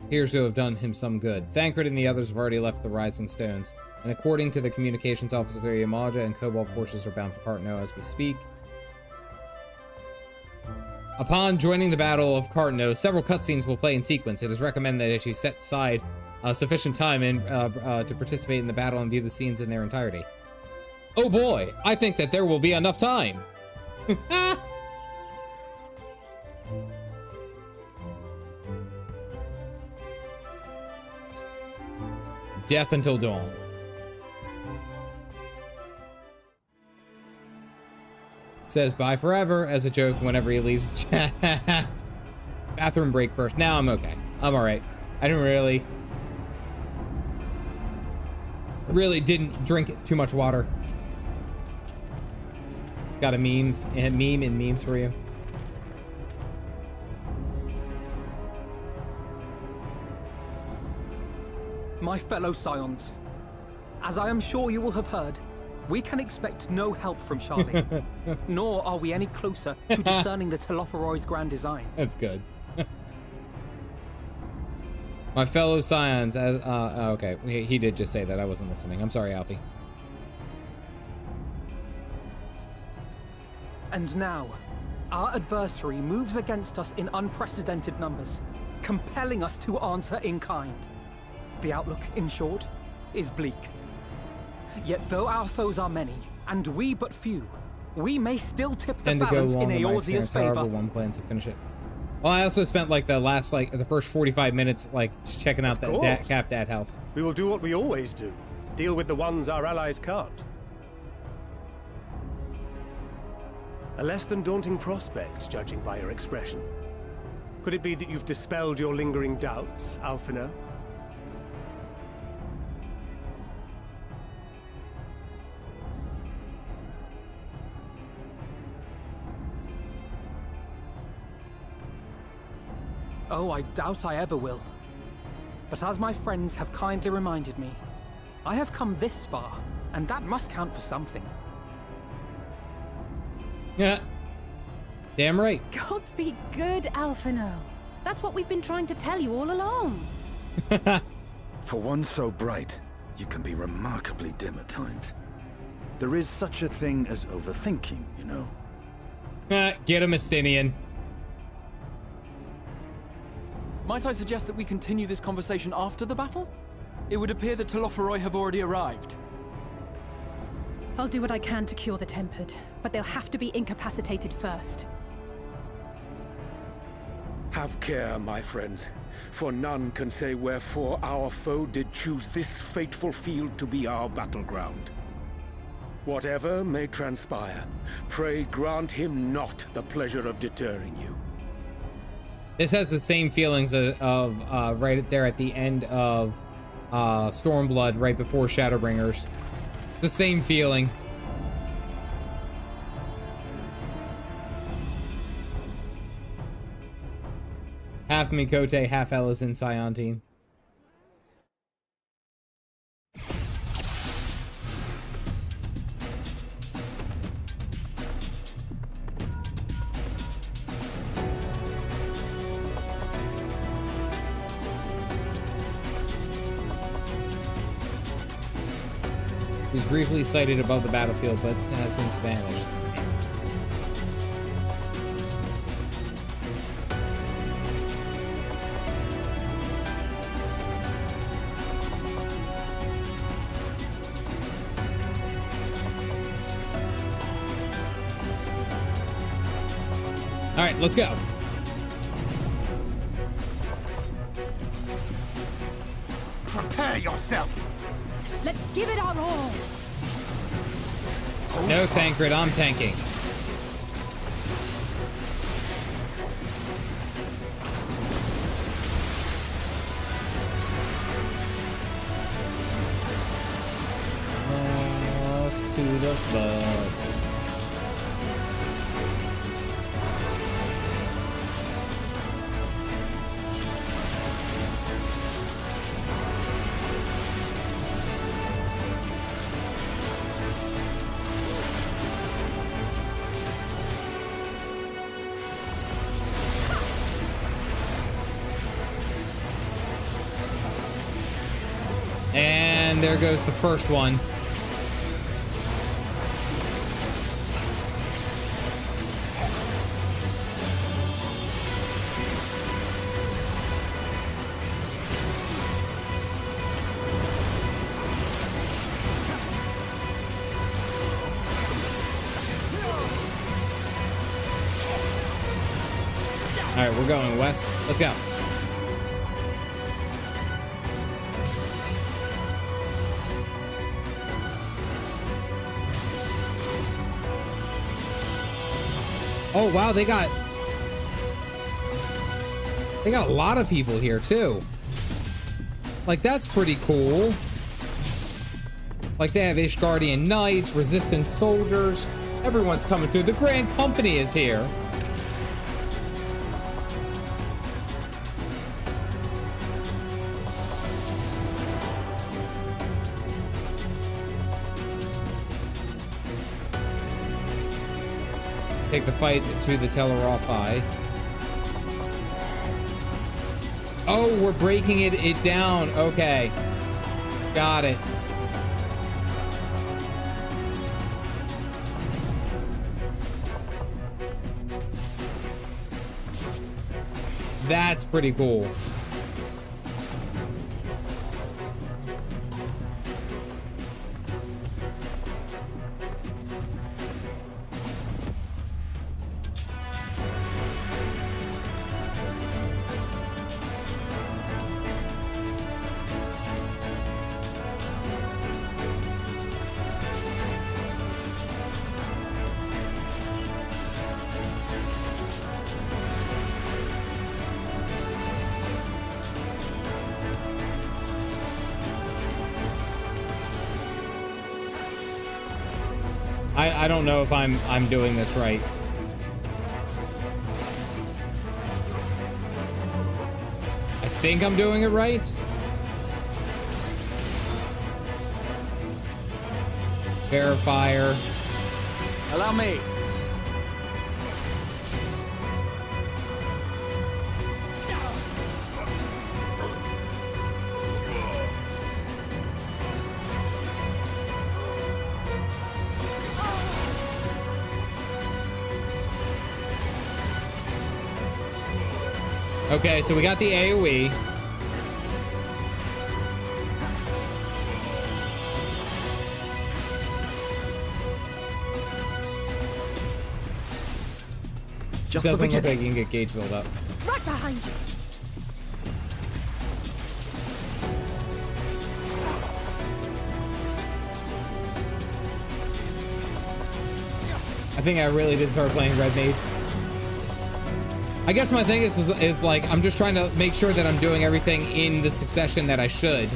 Appears to have done him some good. Thancred and the others have already left the Rising Stones, and according to the communications officer, Yamaja and Cobalt forces are bound for Cartno as we speak. Upon joining the Battle of Cartno, several cutscenes will play in sequence. It is recommended that you set aside sufficient time to participate in the battle and view the scenes in their entirety. Oh boy, I think that there will be enough time. Death until dawn. Says bye forever as a joke whenever he leaves chat. Bathroom break first. Now I'm okay. I'm alright. I really didn't drink too much water. Got a meme and memes for you. My fellow Scions, as I am sure you will have heard, we can expect no help from Charlie, nor are we any closer to discerning the Telophoroid's grand design. That's good. My fellow Scions, as okay, he did just say that. I wasn't listening. I'm sorry, Alfie. And now, our adversary moves against us in unprecedented numbers, compelling us to answer in kind. The outlook, in short, is bleak. Yet though our foes are many, and we but few, we may still tip the balance in Eorzea's favor. However, one plans to finish it. Well, I also spent like the first 45 minutes like just checking out that Calf Dad house. We will do what we always do. Deal with the ones our allies can't. A less than daunting prospect, judging by your expression. Could it be that you've dispelled your lingering doubts, Alphinaud? Oh, I doubt I ever will. But as my friends have kindly reminded me, I have come this far, and that must count for something. Yeah. Damn right. Gods be good, Alphinaud. That's what we've been trying to tell you all along. For one so bright, you can be remarkably dim at times. There is such a thing as overthinking, you know. Get him, Estinian. Might I suggest that we continue this conversation after the battle? It would appear that Telophoroi have already arrived. I'll do what I can to cure the Tempered, but they'll have to be incapacitated first. Have care, my friends, for none can say wherefore our foe did choose this fateful field to be our battleground. Whatever may transpire, pray grant him not the pleasure of deterring you. This has the same feelings of right there at the end of Stormblood, right before Shadowbringers. The same feeling. Half Mikote, half Ellison Scion team. was briefly sighted above the battlefield, but has since vanished. All right, let's go. Prepare yourself. Let's give it our all. No, Tancred, I'm tanking. Lost to the flood. And there goes the first one. All right, we're going west. Let's go. Oh wow, they got a lot of people here too. Like, that's pretty cool. Like, they have Ishgardian knights, resistance soldiers. Everyone's coming through. The Grand Company is here. Take the fight to the Telerothi. Oh, we're breaking it down. Okay. Got it. That's pretty cool. I don't know if I'm doing this right. I think I'm doing it right. Verifier. Allow me. Okay, so we got the AoE. Just doesn't look like you can get gauge build up. Right behind you. I think I really did start playing Red Mage. I guess my thing is like, I'm just trying to make sure that I'm doing everything in the succession that I should.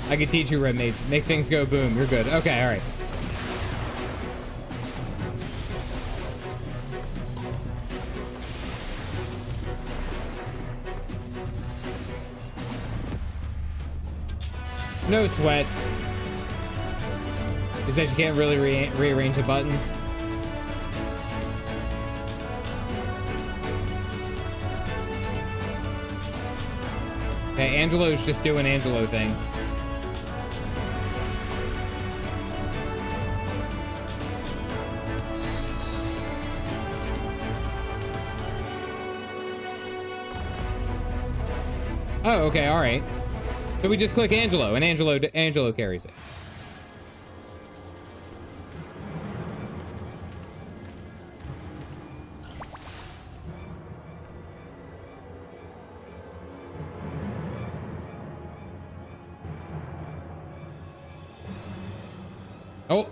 I can teach you, Red Mage. Make things go boom. You're good. Okay, all right. No sweat. Is that you can't really rearrange the buttons? Okay, Angelo's just doing Angelo things. Oh, okay, all right. So we just click Angelo, and Angelo carries it. Oh,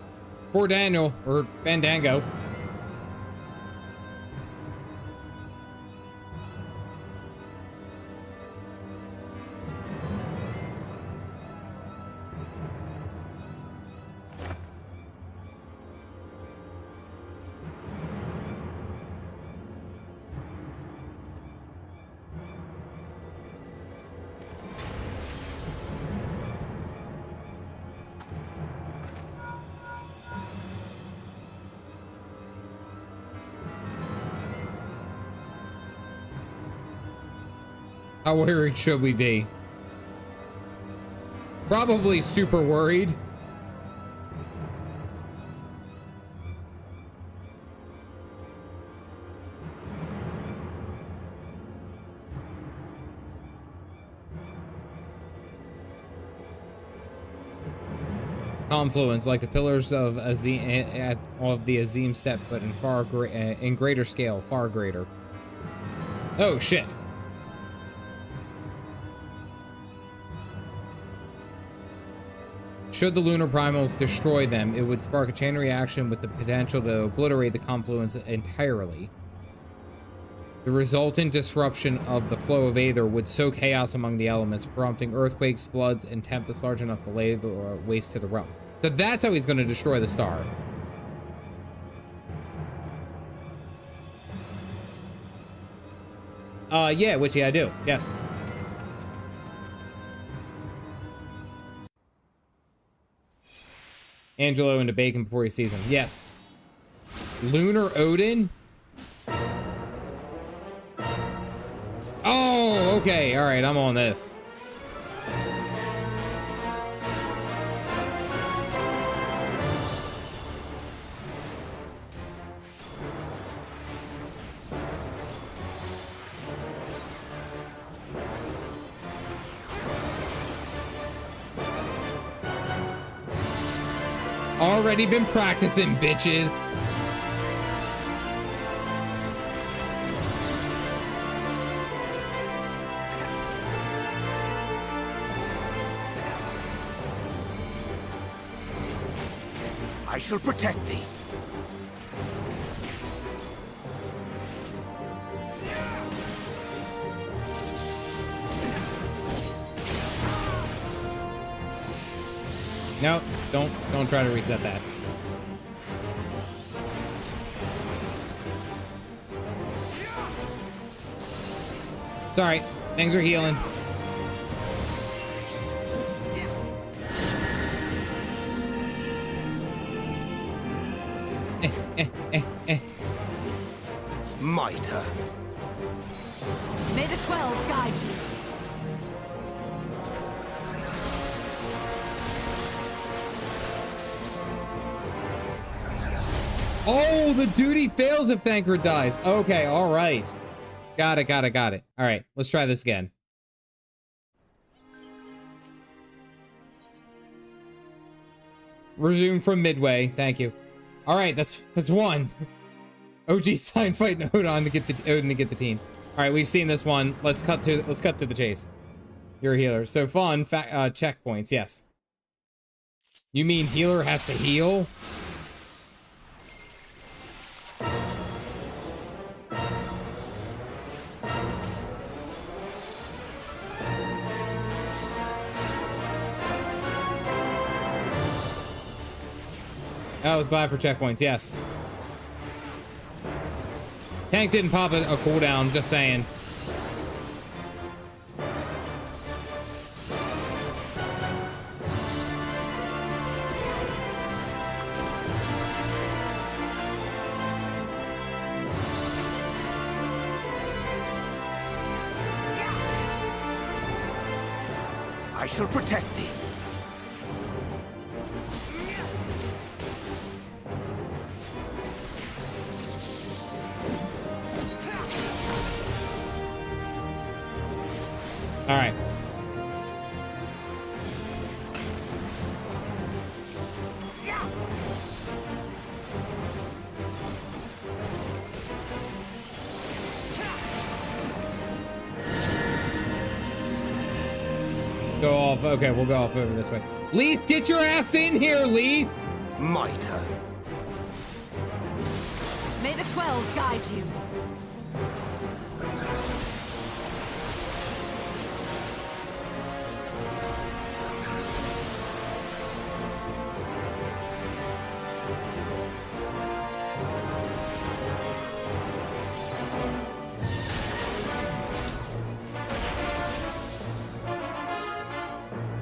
poor Daniel, or Fandango. How worried should we be? Probably super worried. Confluence, like the pillars of Azim, of the Azim step, but in greater scale, far greater. Oh shit. Should the lunar primals destroy them, it would spark a chain reaction with the potential to obliterate the confluence entirely. The resultant disruption of the flow of Aether would sow chaos among the elements, prompting earthquakes, floods, and tempests large enough to lay the waste to the realm. So that's how he's going to destroy the star. Yeah, which I do. Yes. Angelo into bacon before he sees him. Yes. Lunar Odin? Oh, okay. All right, I'm on this. Already been practicing, bitches. I shall protect thee. No, don't try to reset that. It's all right. Things are healing. Mitre. May the 12 guide you. Oh, the duty fails if Thancred dies. Okay, all right. Got it. All right, let's try this again. Resume from midway. Thank you. All right, that's one. OG sign fighting Odin to get the team. All right, we've seen this one. Let's cut to the chase. You're a healer. So fun checkpoints. Yes. You mean healer has to heal? I was glad for checkpoints, yes. Tank didn't pop a cooldown, just saying. I shall protect thee. All right. Go off. Okay, we'll go off over this way. Leith, get your ass in here, Leith. My turn. May the 12 guide you.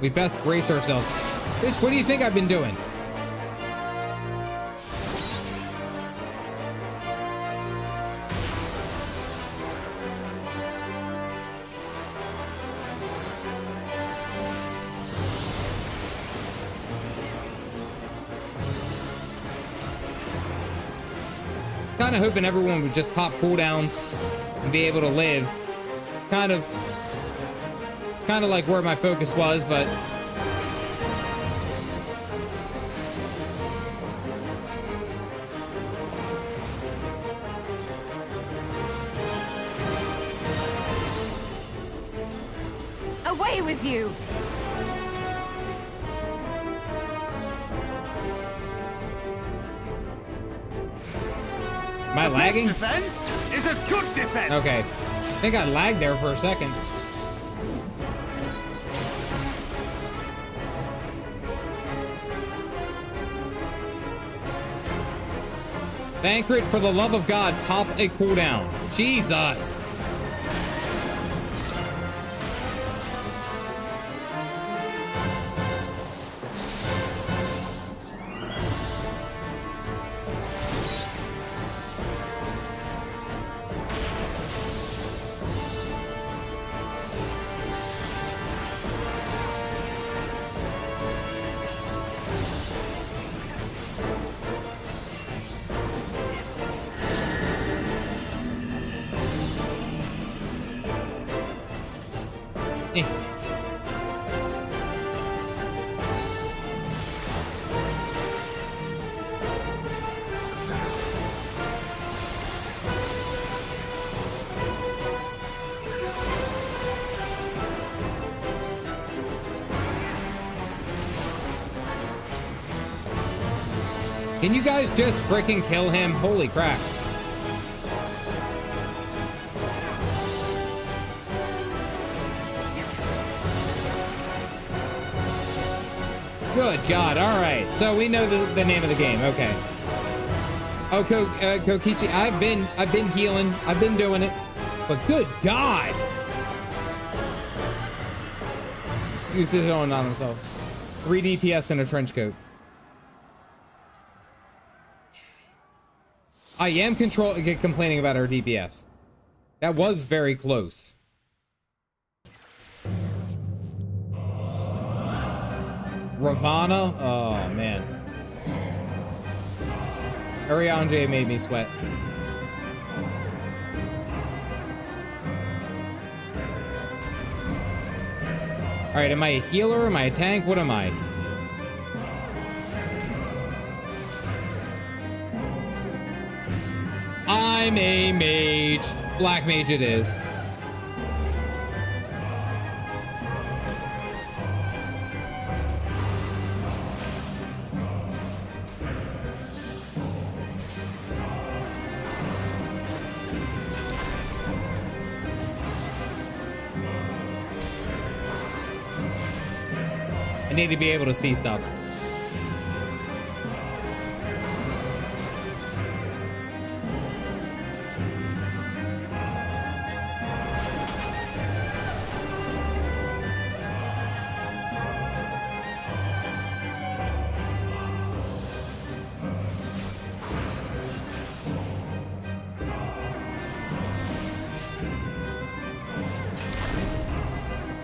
We best brace ourselves. Bitch, what do you think I've been doing? Kind of hoping everyone would just pop cooldowns and be able to live. Kind of like where my focus was, but away with you. Am I lagging? Defense is a good defense. Okay. I think I lagged there for a second. Thancred, for the love of God, pop a cooldown. Jesus. Can you guys just freaking kill him? Holy crap. Good God. All right. So we know the name of the game. Okay. Oh, Kokichi, I've been healing. I've been doing it. But good God. Use his own on himself. 3 DPS in a trench coat. I am complaining about our DPS. That was very close. Ravana? Oh, man. Arianje made me sweat. All right, am I a healer? Am I a tank? What am I? I'm a mage. Black mage it is. I need to be able to see stuff.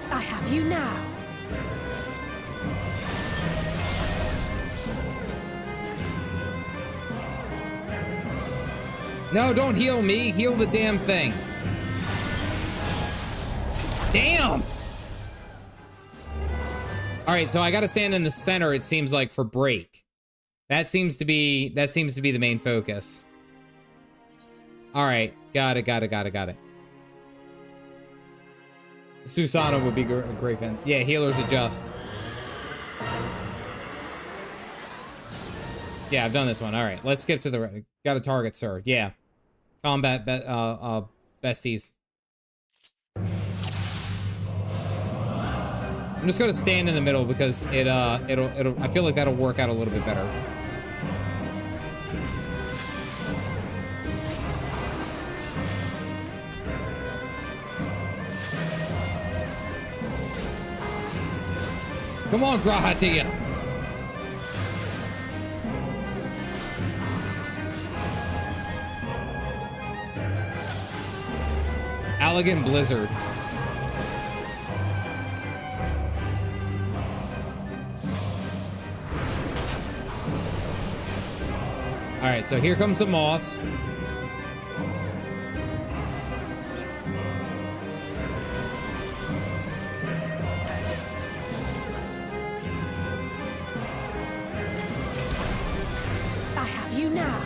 I have you now. No, don't heal me. Heal the damn thing. Damn. All right, so I got to stand in the center, it seems like, for break. That seems to be the main focus. All right, got it. Susana would be a great fan. Yeah, healers adjust. Yeah, I've done this one. All right, let's skip to the... Got a target, sir. Yeah. Combat besties. I'm just gonna stand in the middle because it'll I feel like that'll work out a little bit better. Come on, Grahatia. Elegant Blizzard. All right, so here comes the moths. I have you now.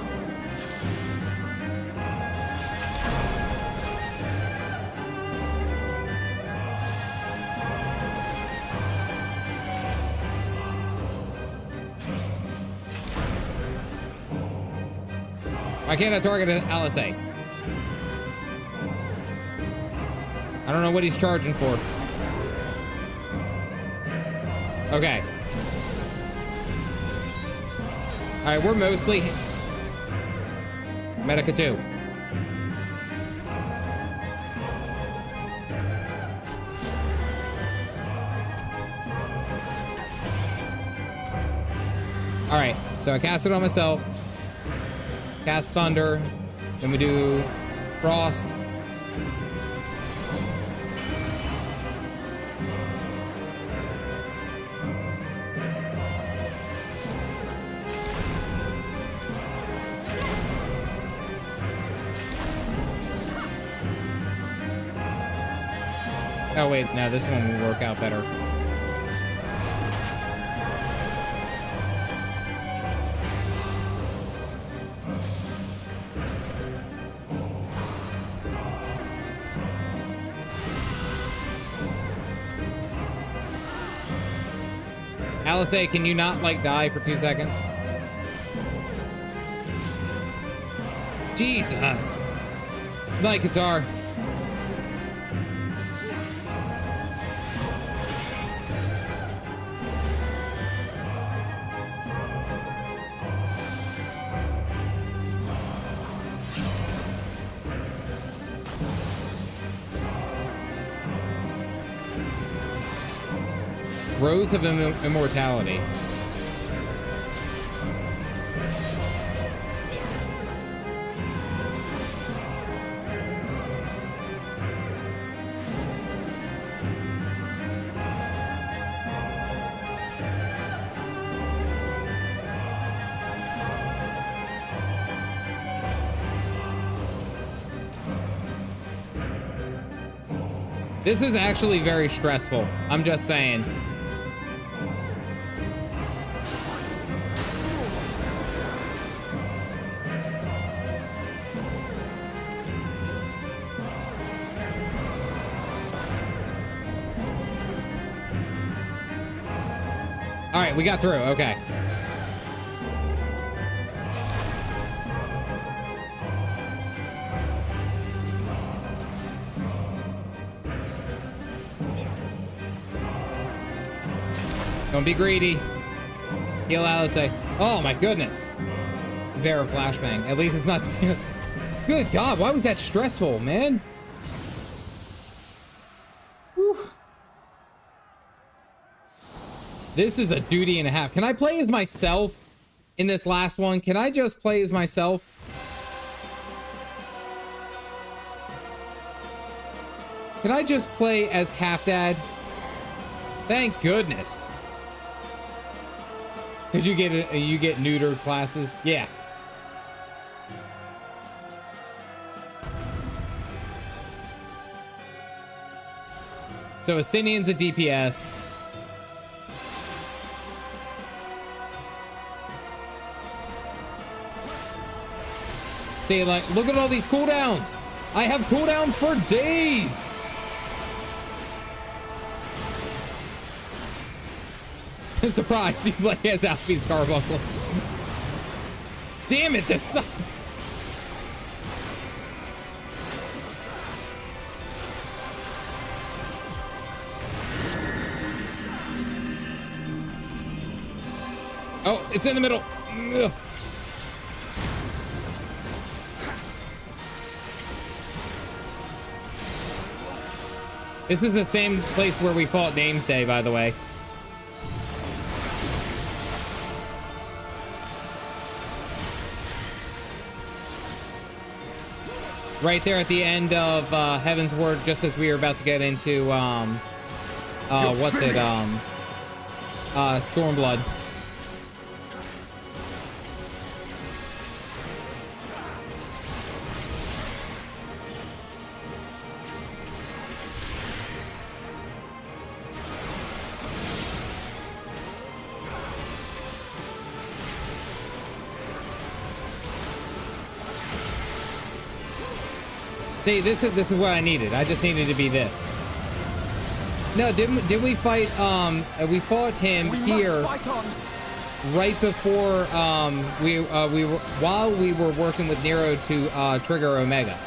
Why can't I target LSA? I don't know what he's charging for. Okay. All right, we're mostly Medica 2. All right, so I cast it on myself. Cast Thunder, then we do Frost. Oh wait, no, this one will work out better. Alisei, can you not, like, die for 2 seconds? Jesus. Night, Qatar. Roads of Immortality. This is actually very stressful. I'm just saying. All right, we got through. Okay. Don't be greedy. Heal Alisei. Oh my goodness. Vera flashbang. At least it's not. Good God, why was that stressful, man? Whew. This is a duty and a half. Can I play as myself in this last one? Can I just play as myself? Can I just play as Calf Dad? Thank goodness. Cause you get neutered classes. Yeah. So Estinian's a DPS. See, like, look at all these cooldowns. I have cooldowns for days. Surprise, you play as Alfie's Carbuncle. Damn it, this sucks. Oh, it's in the middle. Ugh. This is the same place where we fought Names Day, by the way. Right there at the end of Heaven's Word, just as we were about to get into what's it? Stormblood. See, this is what I needed. I just needed to be this. No, did we fight? We fought him here right before while we were working with Nero to trigger Omega.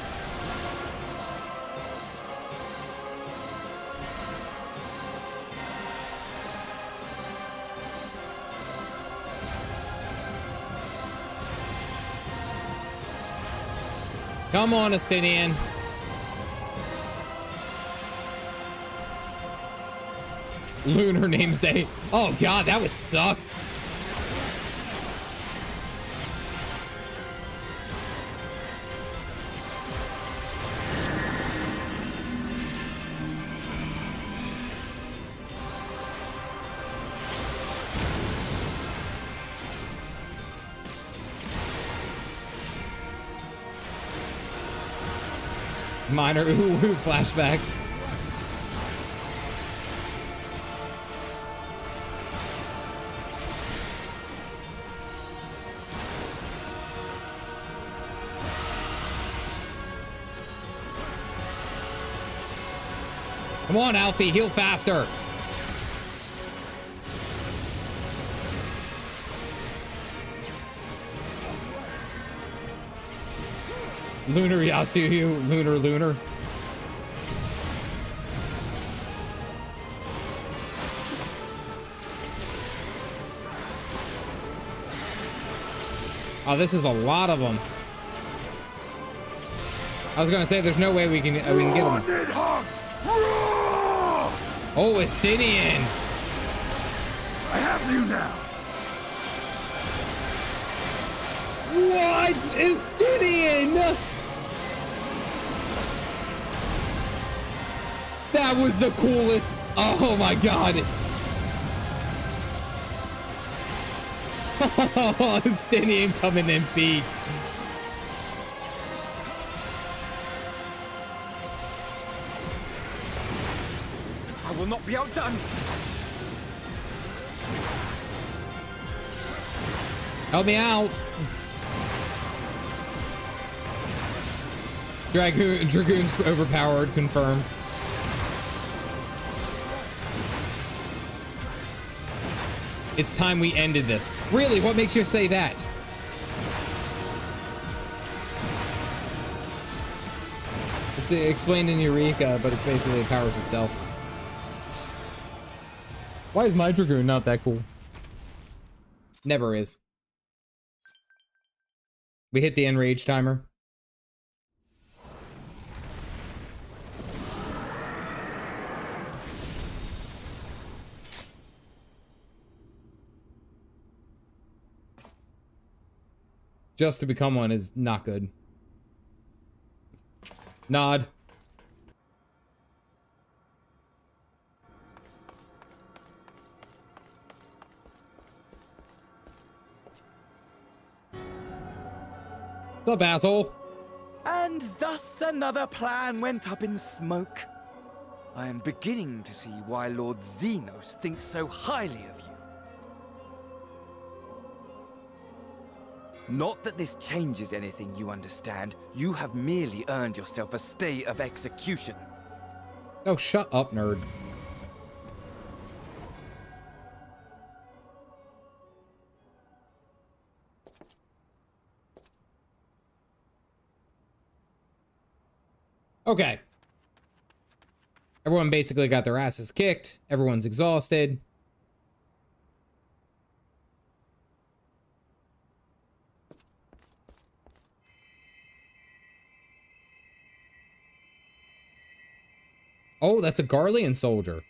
Come on, Estinian. Lunar Names Day. Oh god, that would suck. Minor ooh flashbacks. Come on, Alfie, heal faster. Lunar Yatsuyu, Lunar. Oh, this is a lot of them. I was gonna say there's no way we can get them. Oh, Estinian. I have you now. What? Estinian? That was the coolest. Oh my god. Oh, Estinian coming in peak. I will not be outdone. Help me out. Dragoon's overpowered, confirmed. It's time we ended this. Really? What makes you say that? It's explained in Eureka, but it's basically it powers itself. Why is my Dragoon not that cool? Never is. We hit the enrage timer. Just to become one is not good. Nod. What's up, asshole? And thus another plan went up in smoke. I am beginning to see why Lord Xenos thinks so highly of you. Not that this changes anything, you understand. You have merely earned yourself a stay of execution. Oh, shut up, nerd. Okay. Everyone basically got their asses kicked. Everyone's exhausted. Oh, that's a Garlean soldier.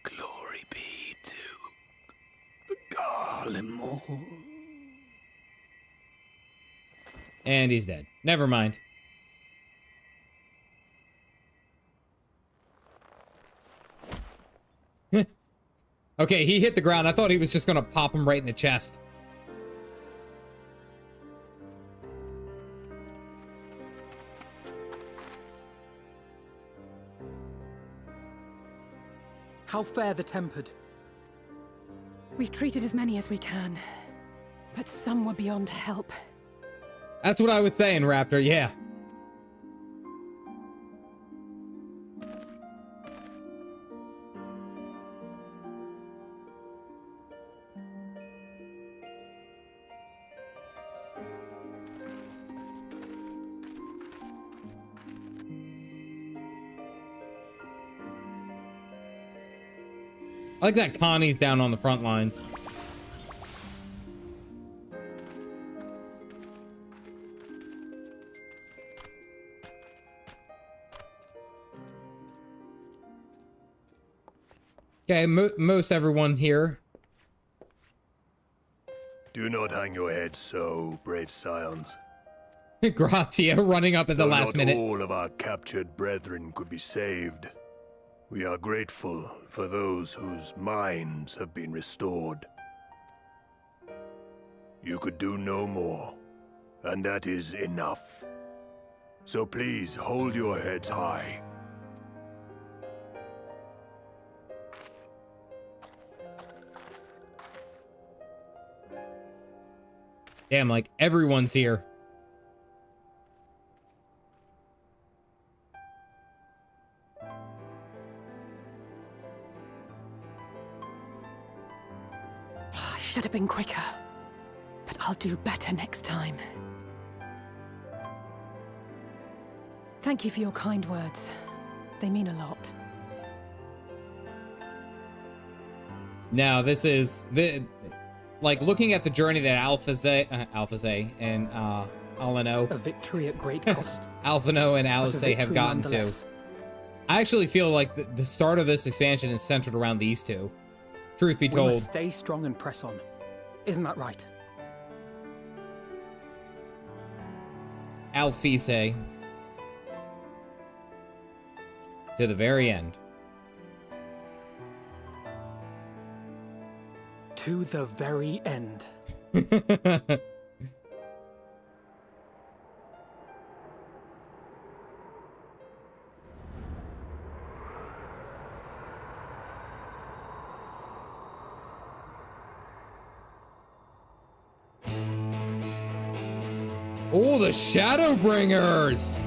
Glory be to Garlemore. And he's dead. Never mind. Okay, he hit the ground. I thought he was just gonna pop him right in the chest. How fare the tempered? We've treated as many as we can, but some were beyond help. That's what I was saying, Raptor. Yeah. I like that Connie's down on the front lines. Okay, most everyone here. Do not hang your head so, brave scions. Grazia running up at the last minute. Not all of our captured brethren could be saved. We are grateful for those whose minds have been restored. You could do no more, and that is enough. So please hold your heads high. Damn, like everyone's here. Should have been quicker, but I'll do better next time. Thank you for your kind words. They mean a lot. Now, this is like looking at the journey that Alphazay and Alphino, a victory at great cost. Alphino and Alizé have gotten to. I actually feel like the start of this expansion is centered around these two. Truth be told. We must stay strong and press on. Isn't that right? Alphise. To the very end. To the very end. Oh, the Shadowbringers!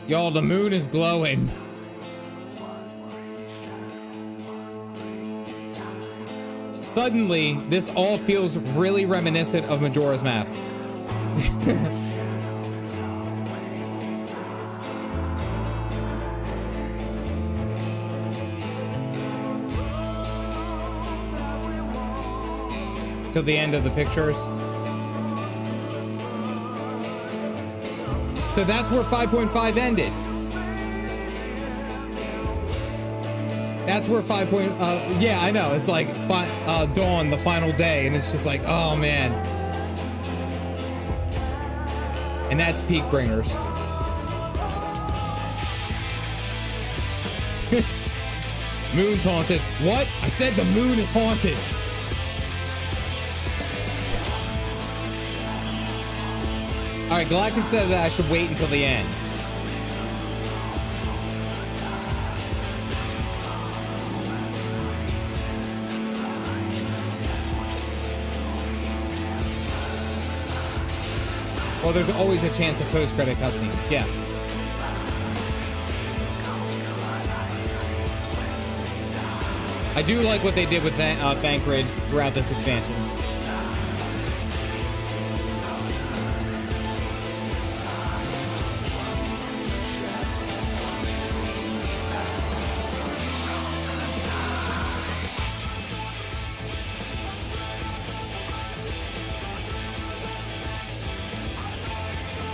Y'all, the moon is glowing. Suddenly, this all feels really reminiscent of Majora's Mask. Till the end of the pictures. So that's where 5.5 ended. That's where 5. Yeah, I know. It's like Dawn, the final day, and it's just like, oh man. And that's Peak Bringers. Moon's haunted. What? I said the moon is haunted. All right, Galactic said that I should wait until the end. Well, there's always a chance of post-credit cutscenes, yes. I do like what they did with Thancred throughout this expansion.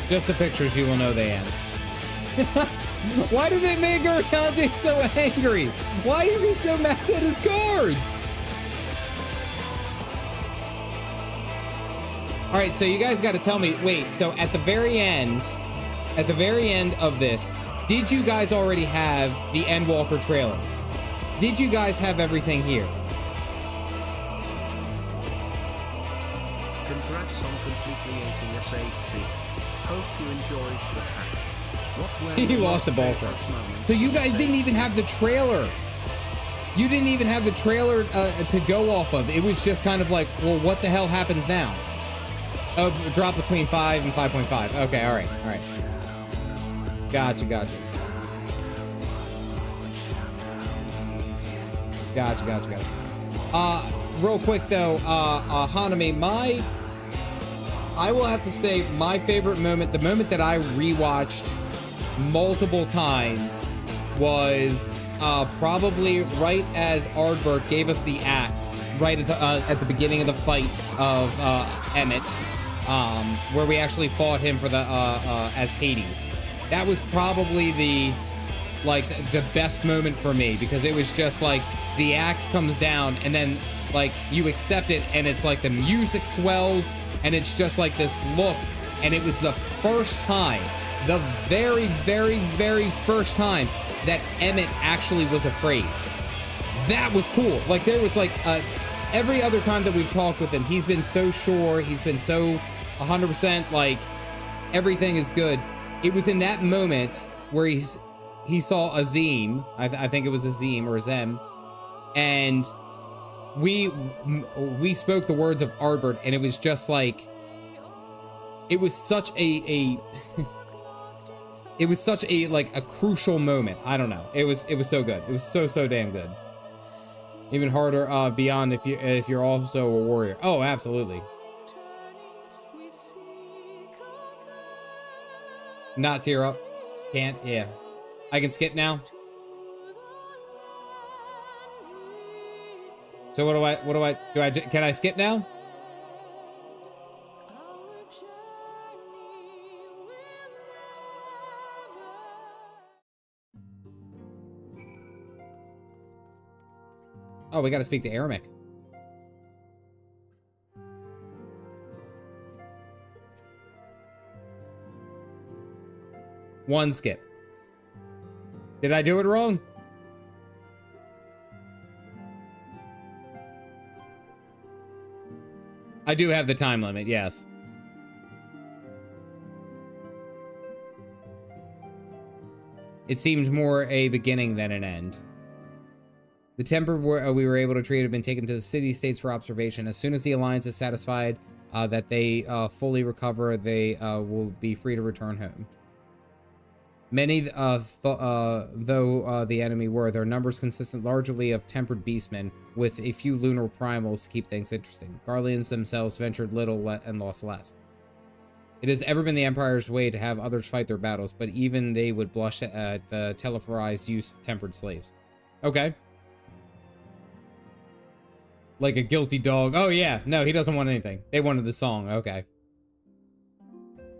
Just the pictures, you will know they end. Why did they make Urianger so angry? Why is he so mad at his cards? All right, so you guys got to tell me, wait, so at the very end of this, did you guys already have the Endwalker trailer? Did you guys have everything here? Congrats on completing SHB. Hope you enjoyed the patch. He lost the ball track. So you guys didn't even have the trailer. You didn't even have the trailer to go off of. It was just kind of like, well, what the hell happens now? Oh, drop between 5 and 5.5. Okay, all right. Gotcha. Gotcha. Real quick though, Hanami, I will have to say my favorite moment, the moment that I rewatched multiple times, was probably right as Ardbert gave us the axe right at the beginning of the fight of Emmett, where we actually fought him for the as Hades. That was probably the best moment for me, because it was just like the axe comes down and then like you accept it and it's like the music swells and it's just like this look, and it was the first time, the very, very, very first time that Emmett actually was afraid. That was cool. Like there was like every other time that we've talked with him, he's been so sure, he's been so 100% like everything is good. It was in that moment where he saw Azim, I think it was Azim or Azem, and we spoke the words of Ardbert, and it was just like, it was such a it was such a like a crucial moment. I don't know. It was so good. It was so damn good. Even harder beyond if you're also a warrior. Oh, absolutely. Not tear up. Can't. Yeah. I can skip now. So can I skip now? Oh, we got to speak to Aramek. One skip. Did I do it wrong? I do have the time limit, yes. It seemed more a beginning than an end. The temper we were able to treat have been taken to the city-states for observation. As soon as the Alliance is satisfied that they fully recover, they will be free to return home. Many, though the enemy were, their numbers consisted largely of tempered beastmen, with a few lunar primals to keep things interesting. Garleans themselves ventured little and lost less. It has ever been the Empire's way to have others fight their battles, but even they would blush at the telephorized use of tempered slaves. Okay. Like a guilty dog. Oh yeah, no, he doesn't want anything. They wanted the song, okay.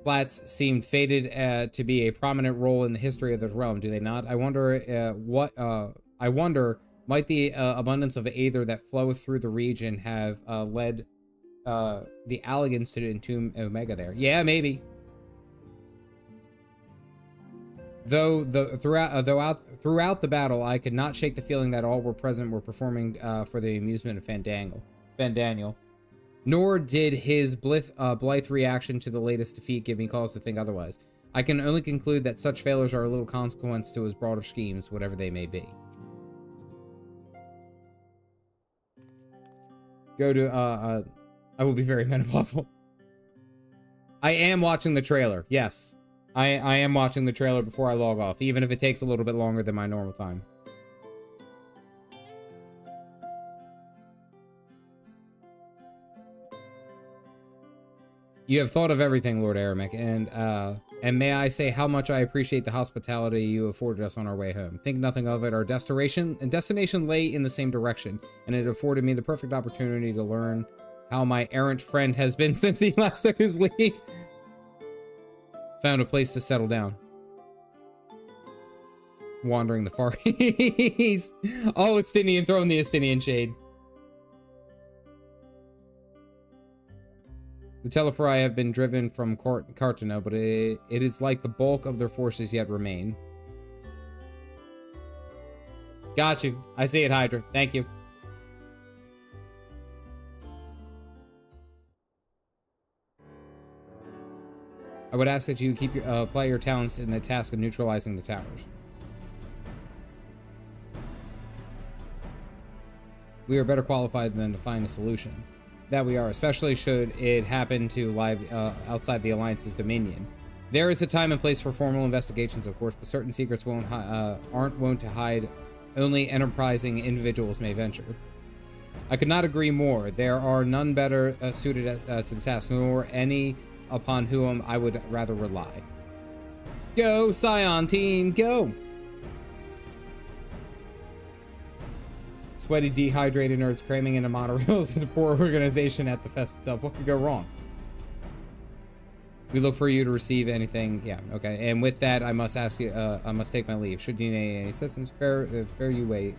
flats seem fated to be a prominent role in the history of the realm, do they not? I wonder might the abundance of aether that flow through the region have led the Alligans to entomb Omega there? Yeah, maybe. Throughout the battle, I could not shake the feeling that all were present were performing for the amusement of Fandaniel. Nor did his blithe reaction to the latest defeat give me cause to think otherwise. I can only conclude that such failures are a little consequence to his broader schemes, whatever they may be. Go to, I will be very menopausal. I am watching the trailer, yes. I am watching the trailer before I log off, even if it takes a little bit longer than my normal time. You have thought of everything, Lord Aramek, and may I say how much I appreciate the hospitality you afforded us on our way home. Think nothing of it. Our destination lay in the same direction, and it afforded me the perfect opportunity to learn how my errant friend has been since he last took his leave. Found a place to settle down. Wandering the Far East. Oh, Estinian, throwing the Estinian shade. The Teleferi have been driven from Cartano, but it is like the bulk of their forces yet remain. Got you. I see it, Hydra. Thank you. I would ask that you keep your, apply your talents in the task of neutralizing the towers. We are better qualified than to find a solution. That we are, especially should it happen to lie outside the Alliance's dominion. There is a time and place for formal investigations, of course, but certain secrets aren't wont to hide. Only enterprising individuals may venture. I could not agree more. There are none better suited to the task, nor any upon whom I would rather rely. Go, Scion team, go! Sweaty, dehydrated nerds cramming into monorails at a poor organization at the fest itself. What could go wrong? We look for you to receive anything. Yeah, okay. And with that, I must ask you, I must take my leave. Should you need any assistance, fare you wait.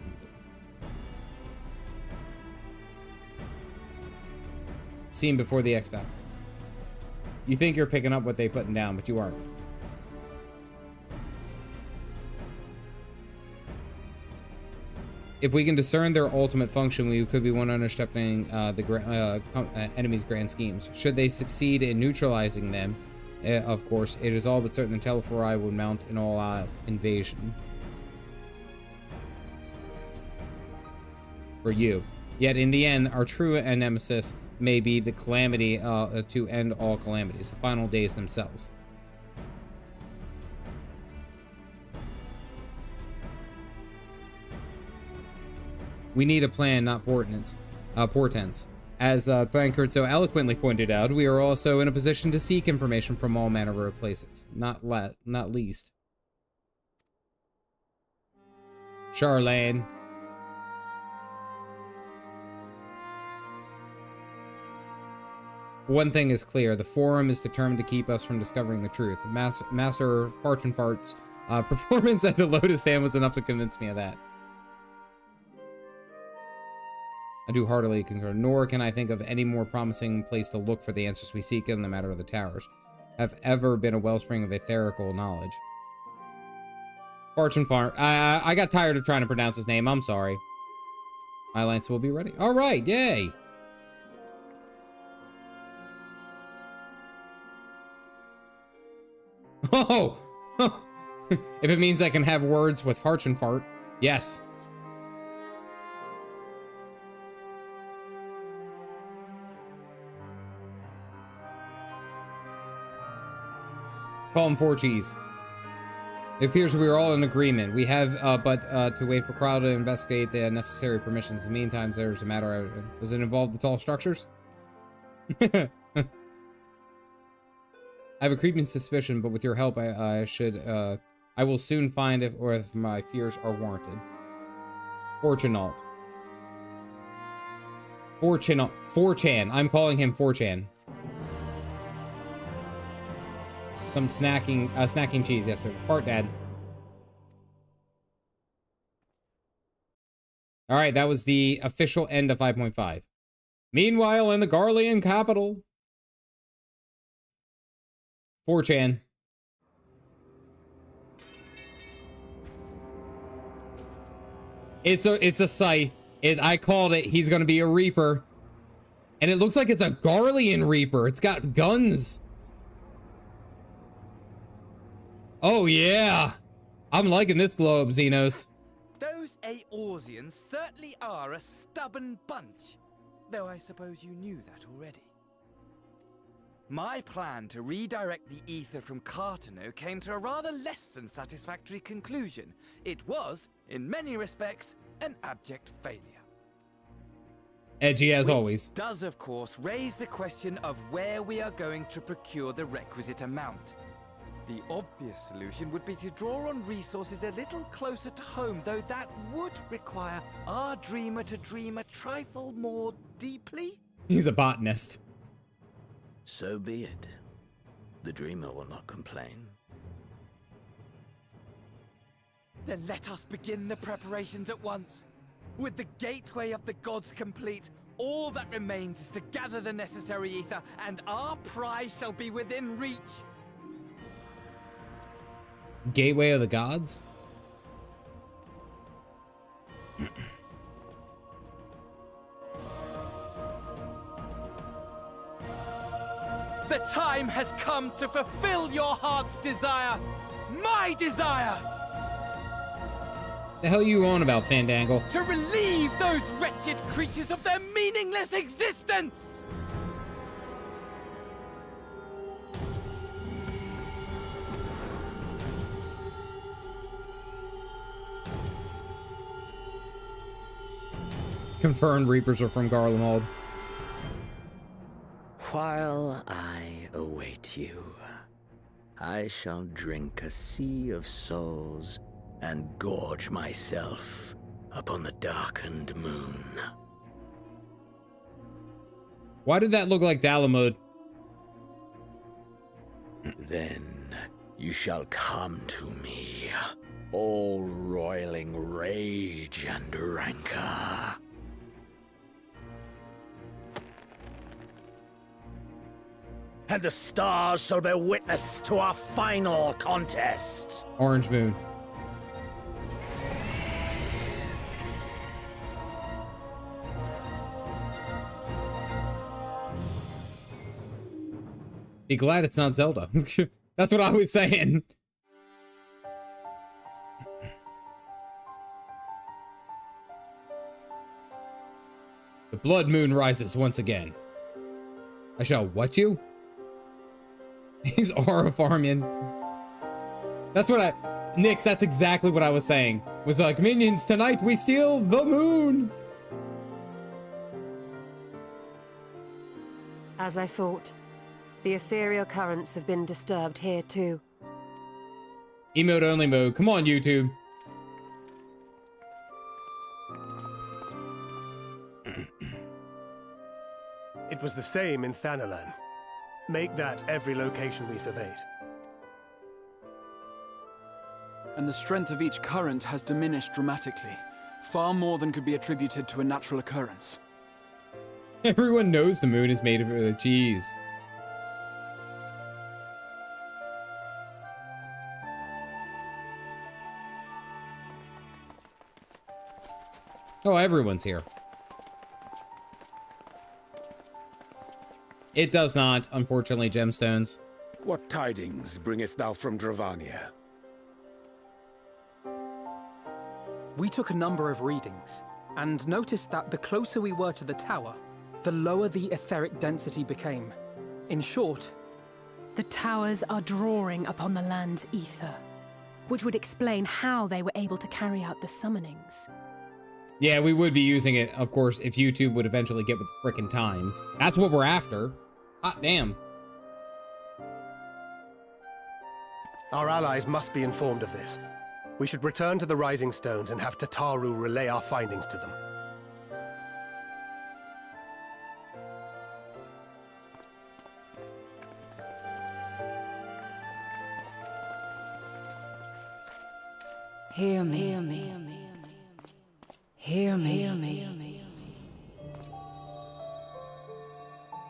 Seen before the X-Pac. You think you're picking up what they're putting down, but you aren't. If we can discern their ultimate function, we could be one understepping the enemy's grand schemes. Should they succeed in neutralizing them, of course, it is all but certain the Teleferi would mount an all-out invasion. For you. Yet in the end, our true nemesis may be the calamity to end all calamities, the final days themselves. We need a plan, not portents. As Plankert so eloquently pointed out, we are also in a position to seek information from all manner of places, not least. Charlene. One thing is clear, the Forum is determined to keep us from discovering the truth. Master Fart's performance at the Lotus Stand was enough to convince me of that. I do heartily concur, nor can I think of any more promising place to look for the answers we seek in the matter of the towers. Have ever been a wellspring of etherical knowledge. Fortune Farm. I got tired of trying to pronounce his name. I'm sorry. My alliance will be ready. All right, yay. Oh! If it means I can have words with Fortune Fart, yes. Call him 4Gs. It appears we are all in agreement. We have but to wait for Crowd to investigate the necessary permissions. In the meantime, there's a matter of... Does it involve the tall structures? I have a creeping suspicion, but with your help, I will soon find if my fears are warranted. Fortunalt. 4chan. I'm calling him 4chan. Some snacking cheese. Yes, sir. Fart dad. All right, that was the official end of 5.5. Meanwhile, in the Garlean capital, 4chan. It's a scythe. I called it. He's gonna be a Reaper. And it looks like it's a Garlean Reaper. It's got guns. Oh yeah. I'm liking this globe, Xenos. Those Eorzeans certainly are a stubborn bunch. Though I suppose you knew that already. My plan to redirect the ether from Cartano came to a rather less than satisfactory conclusion. It was, in many respects, an abject failure. Edgy as always. Does, of course, raise the question of where we are going to procure the requisite amount. The obvious solution would be to draw on resources a little closer to home, though that would require our dreamer to dream a trifle more deeply. He's a botanist. So be it. The dreamer will not complain. Then let us begin the preparations at once. With the gateway of the gods complete, all that remains is to gather the necessary ether, and our prize shall be within reach. Gateway of the gods? The time has come to fulfill your heart's desire, my desire! The hell you on about, Fandangle? To relieve those wretched creatures of their meaningless existence! Confirmed Reapers are from Garlemald. While I await you, I shall drink a sea of souls and gorge myself upon the darkened moon. Why did that look like Dalamud? Then you shall come to me, all roiling rage and rancor. And the stars shall bear witness to our final contest. Orange Moon. Be glad it's not Zelda. That's what I was saying. The blood moon rises once again. I shall what you? He's aura farming. That's what Nix, that's exactly what I was saying. Was like, minions, tonight we steal the moon. As I thought, the ethereal currents have been disturbed here too. Emote only mode. Come on, YouTube. It was the same in Thanalan. Make that every location we surveyed. And the strength of each current has diminished dramatically. Far more than could be attributed to a natural occurrence. Everyone knows the moon is made of cheese. Oh, everyone's here. It does not, unfortunately, gemstones. What tidings bringest thou from Dravania? We took a number of readings, and noticed that the closer we were to the tower, the lower the etheric density became. In short, the towers are drawing upon the land's ether, which would explain how they were able to carry out the summonings. Yeah, we would be using it, of course, if YouTube would eventually get with the frickin' times. That's what we're after. Hot damn. Our allies must be informed of this. We should return to the Rising Stones and have Tataru relay our findings to them. Hear me. Hear me. Hear me. Hear me.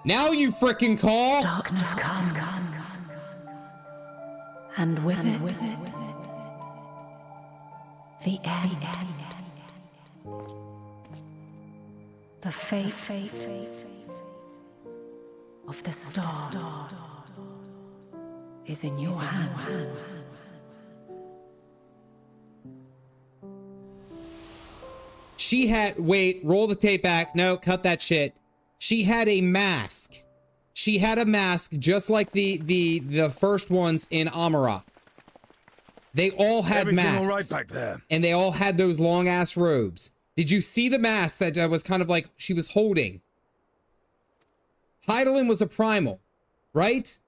Now you frickin' call! Darkness comes. And with it, the end. The fate of the star is in your hands. She had, wait, roll the tape back. No, cut that shit. She had a mask. She had a mask just like the first ones in Amarat. They all had Everything masks. all right back there? And they all had those long ass robes. Did you see the mask that was kind of like she was holding? Hydaelyn was a primal, right?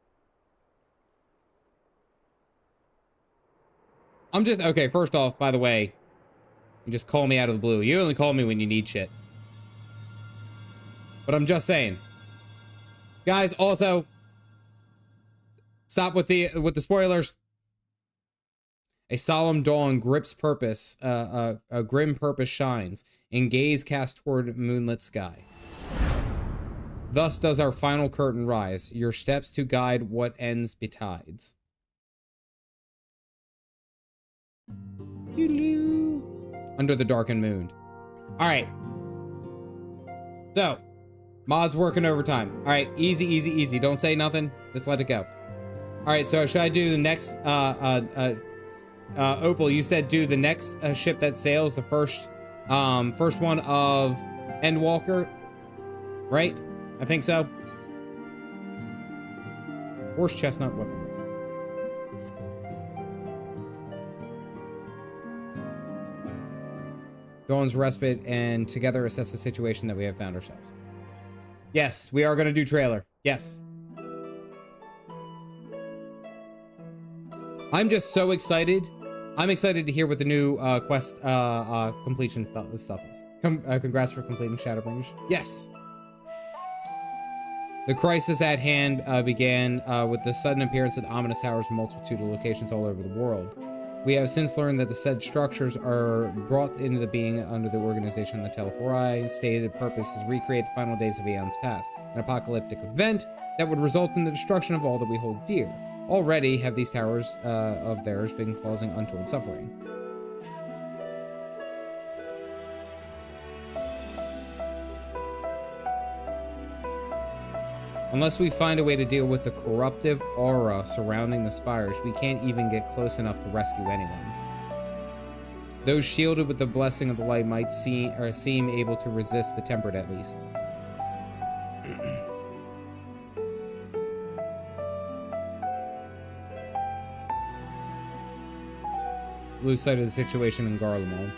I'm just, okay, first off, by the way, you just call me out of the blue. You only call me when you need shit. But I'm just saying. Guys, also, stop with the spoilers. A solemn dawn grips purpose, a grim purpose shines, and gaze cast toward moonlit sky. Thus does our final curtain rise, your steps to guide what ends betides. Under the darkened moon. All right. So, mods working overtime. All right, easy, easy, easy. Don't say nothing. Just let it go. All right, so should I do the next, Opal, you said do the next ship that sails, the first one of Endwalker, right? I think so. Horse chestnut weapons. Dawn's respite and together assess the situation that we have found ourselves. Yes, we are going to do trailer. Yes. I'm just so excited. I'm excited to hear what the new quest completion stuff is. Congrats for completing Shadowbringers. Yes. The crisis at hand began with the sudden appearance of ominous towers in multitude of locations all over the world. We have since learned that the said structures are brought into the being under the organization of the Telefori. Stated purpose is recreate the final days of Aeon's past, an apocalyptic event that would result in the destruction of all that we hold dear. Already have these towers of theirs been causing untold suffering. Unless we find a way to deal with the corruptive aura surrounding the spires, we can't even get close enough to rescue anyone. Those shielded with the blessing of the light might seem able to resist the tempered at least. Lose sight of the situation in Garlemald.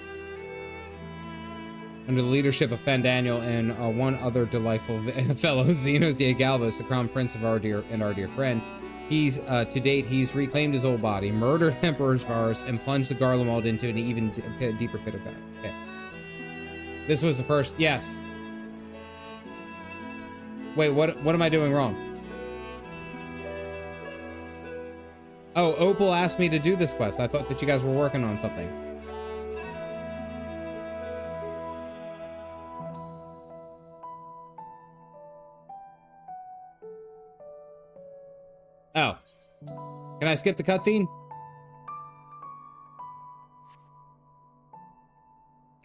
Under the leadership of Fandaniel and one other delightful fellow, Xenos Galvos, the crown prince of our dear friend, he's to date he's reclaimed his old body, murdered Emperor Varus, and plunged the Garlemald into an even deeper pit of chaos. This was the first. Yes. Wait, what am I doing wrong? Oh, Opal asked me to do this quest. I thought that you guys were working on something. Oh. Can I skip the cutscene?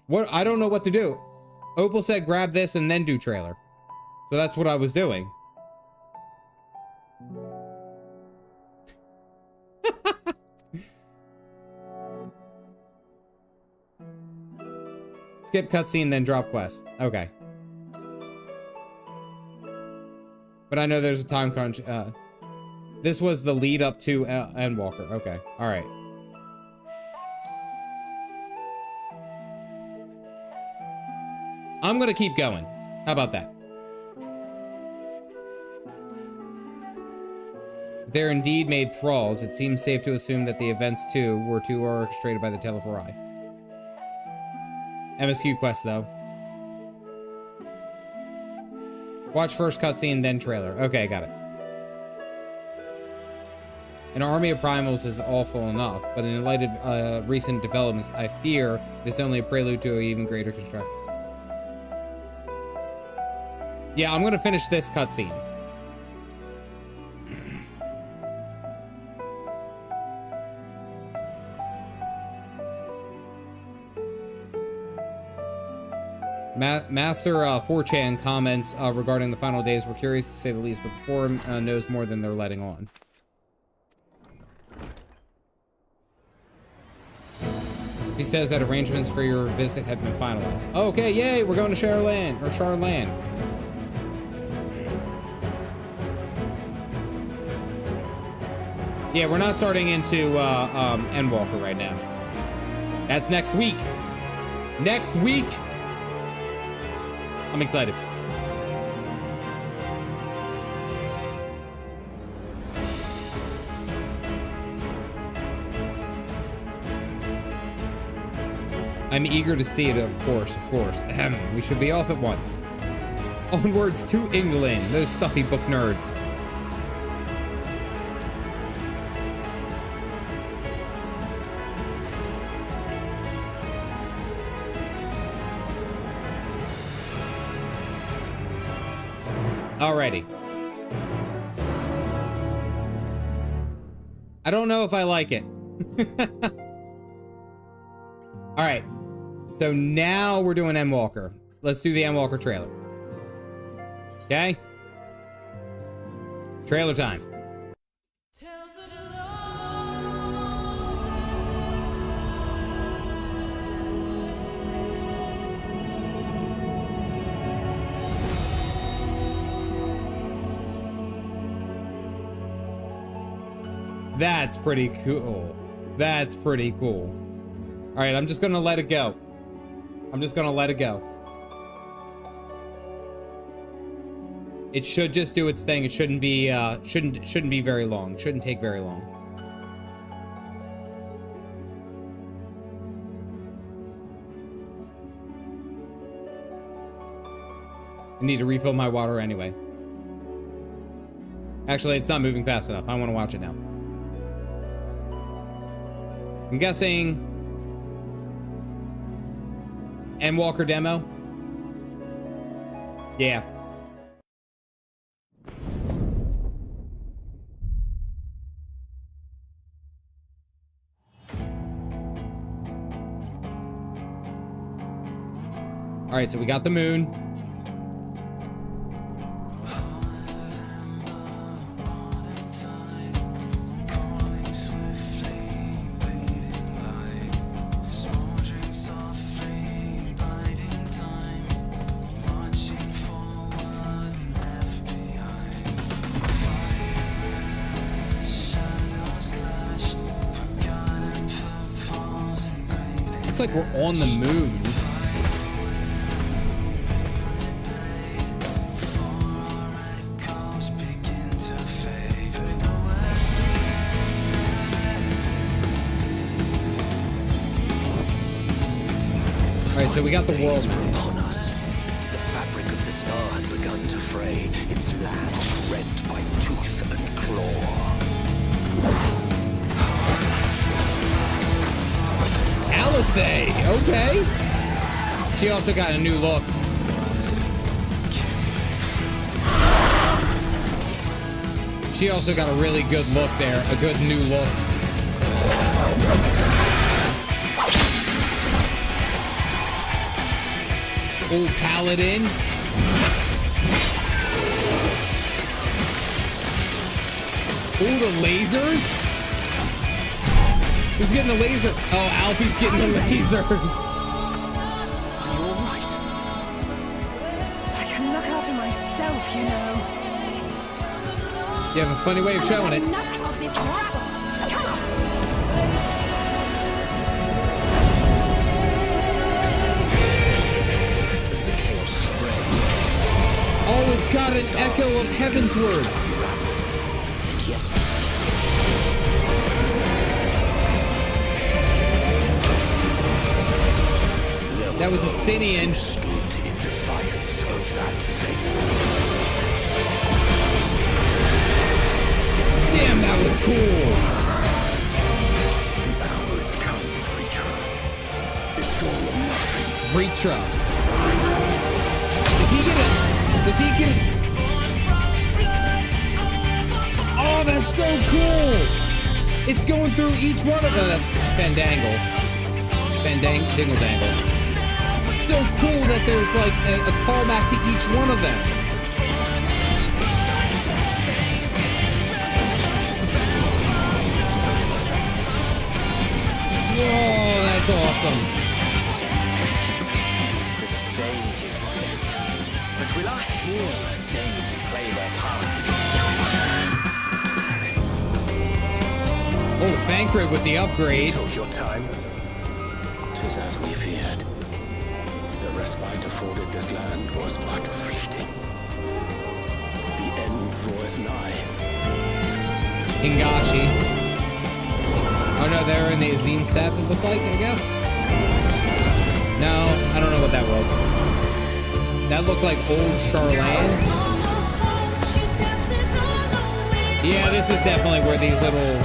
What? I don't know what to do. Opal said grab this and then do trailer. So that's what I was doing. Skip cutscene, then drop quest. Okay. But I know there's a time crunch. This was the lead up to Endwalker. Okay. All right. I'm gonna keep going. How about that? If they're indeed made thralls, it seems safe to assume that the events too were orchestrated by the Telefori. MSQ quest though. Watch first cutscene, then trailer. Okay, got it. An army of primals is awful enough, but in light of recent developments, I fear it's only a prelude to an even greater construction. Yeah, I'm gonna finish this cutscene. Master 4chan comments regarding the final days were curious to say the least, but the forum knows more than they're letting on. He says that arrangements for your visit have been finalized. Okay, yay, we're going to Charland. Yeah, we're not starting into Endwalker right now. That's next week. Next week! I'm excited. I'm eager to see it, of course. Ahem. We should be off at once. Onwards to England, those stuffy book nerds. Alrighty. I don't know if I like it. Alright. So now we're doing Endwalker. Let's do the Endwalker trailer. Okay? Trailer time. That's pretty cool. That's pretty cool. All right, I'm just gonna let it go. I'm just gonna let it go. It should just do its thing. It shouldn't be shouldn't be very long. Shouldn't take very long. I need to refill my water anyway. Actually, it's not moving fast enough. I want to watch it now. I'm guessing Endwalker demo. Yeah. All right, so we got the moon. Looks like we're on the moon. Alright, so we got the world map. Upon us. The fabric of the star had begun to fray, its land rent by tooth and claw. Alithay, okay. She also got a new look. She also got a really good look there, a good new look. Old Paladin. Ooh, the lasers. Who's getting the laser? Oh, Alfie's getting the lasers. Are you all right? I can look after myself, you know. You have a funny way of showing it. Enough of this rabble. Come on. As the chaos spread. Oh, it's got an echo of Heavensward. That was Estinian. Stood in defiance of that fate. Damn, that was cool. The hour is come, Reacher. It's all or nothing. Reacher. Does he get it? Does he get it? Oh, that's so cool. It's going through each one of them. That's Fandangle. Dingle Dangle. It's so cool that there's like a callback to each one of them. Whoa, that's awesome. The stage is set, but will our hero deign to play their part? Oh, Thancred with the upgrade. Took your time. 'Tis as we feared. The respite afforded this land was but fleeting. The end draweth nigh. Hingashi. Oh no, they're in the Azim stat, it looked like, I guess? No, I don't know what that was. That looked like old Charlene. Yeah, this is definitely where these little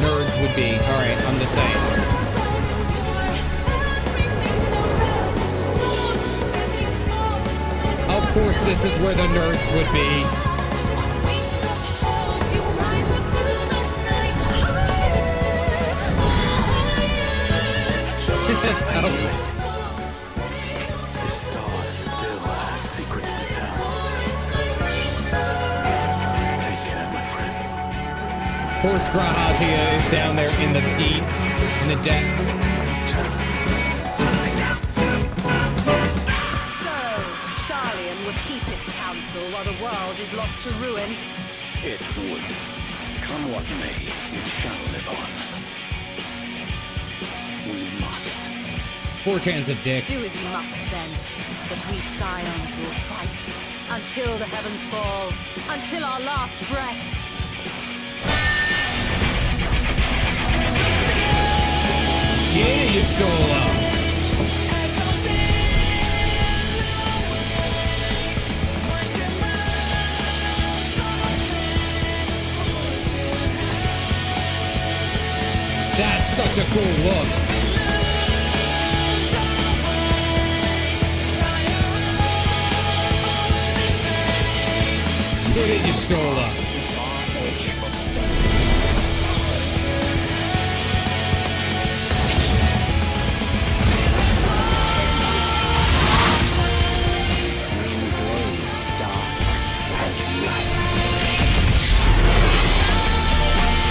nerds would be. Alright, I'm just saying. Of course, this is where the nerds would be. The star still has secrets to tell. Take care, my friend. Of course, Grahatia is down there in the deeps, in the depths. So, Charlian would keep its counsel while the world is lost to ruin. It would. Come what may, we shall live on. We must. 4chan's a dick. Do as you must then, but we scions will fight until the heavens fall, until our last breath. Yeah, you solo. That's such a cool look. Put it in your stroller.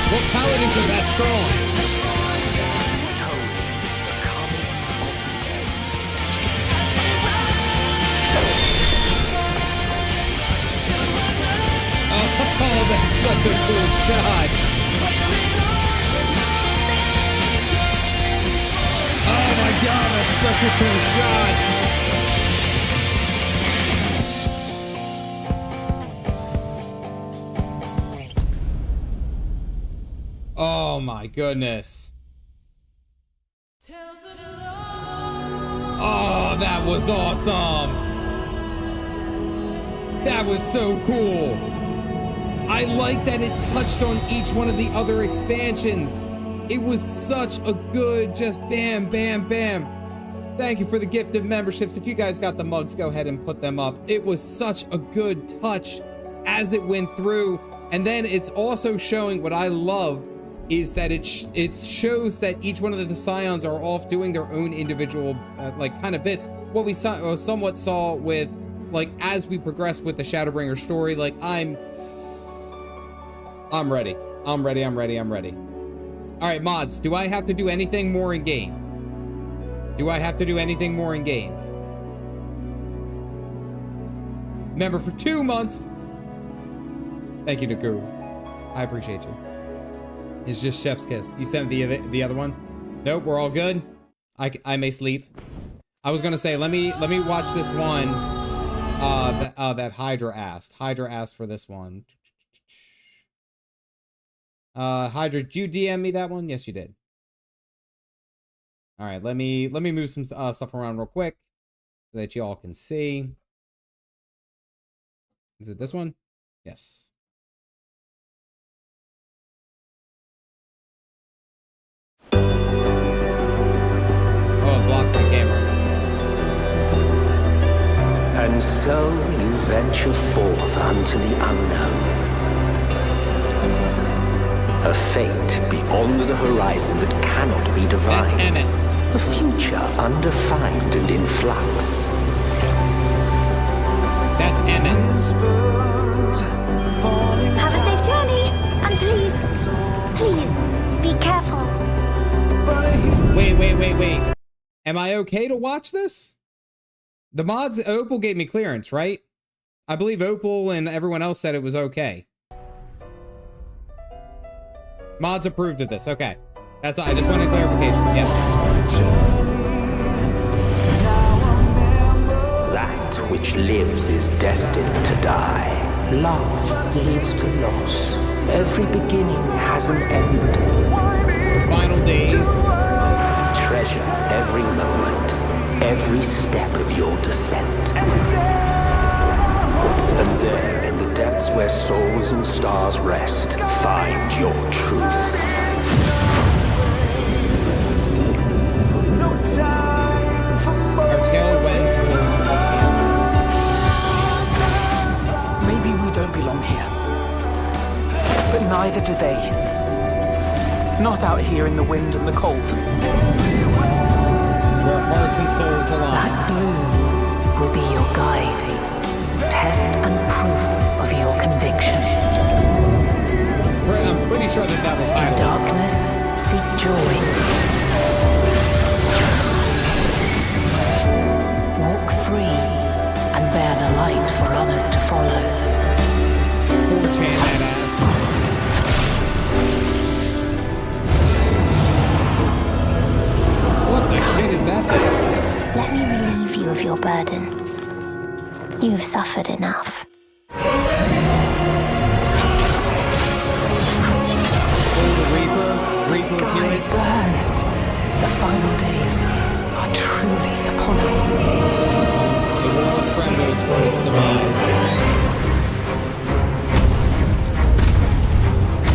What paladins are that strong? Oh, that's such a cool shot. Oh my god, that's such a cool shot. Oh my goodness. Oh, that was awesome. That was so cool. I like that it touched on each one of the other expansions. It was such a good, just bam, bam, bam. Thank you for the gifted memberships. If you guys got the mugs, go ahead and put them up. It was such a good touch as it went through. And then it's also showing what I loved is that it shows that each one of the scions are off doing their own individual like kind of bits. What we somewhat saw with like as we progress with the Shadowbringer story, like I'm ready. I'm ready. All right, mods, do I have to do anything more in game? Do I have to do anything more in game? Member for 2 months. Thank you, Nakuru. I appreciate you. It's just chef's kiss. You sent the other one? Nope, we're all good. I may sleep. I was gonna say let me watch this one. That Hydra asked. Hydra asked for this one. Hydra, did you DM me that one? Yes, you did. All right, let me move some stuff around real quick so that you all can see. Is it this one? Yes. And so you venture forth unto the unknown. A fate beyond the horizon that cannot be divined. A future undefined and in flux. That's Emmett. Have a safe journey, and please, be careful. Wait. Am I okay to watch this? The mods, Opal gave me clearance, right? I believe Opal and everyone else said it was okay. Mods approved of this. Okay. That's all. I just wanted clarification. Yes. That which lives is destined to die. Love leads to loss. Every beginning has an end. Final days. Treasure every moment, every step of your descent. And there, in the depths where souls and stars rest, find your truth. Our tail wends Maybe we don't belong here. But neither do they. Not out here in the wind and the cold. Where hearts and souls align. That bloom will be your guide, test and proof of your conviction. I'm pretty sure that will In darkness, seek joy. Walk free and bear the light for others to follow. 4chan that ass. What the shit is that thing? Let me relieve you of your burden. You've suffered enough. The sky burns. The final days are truly upon us. The world trembles from its demise.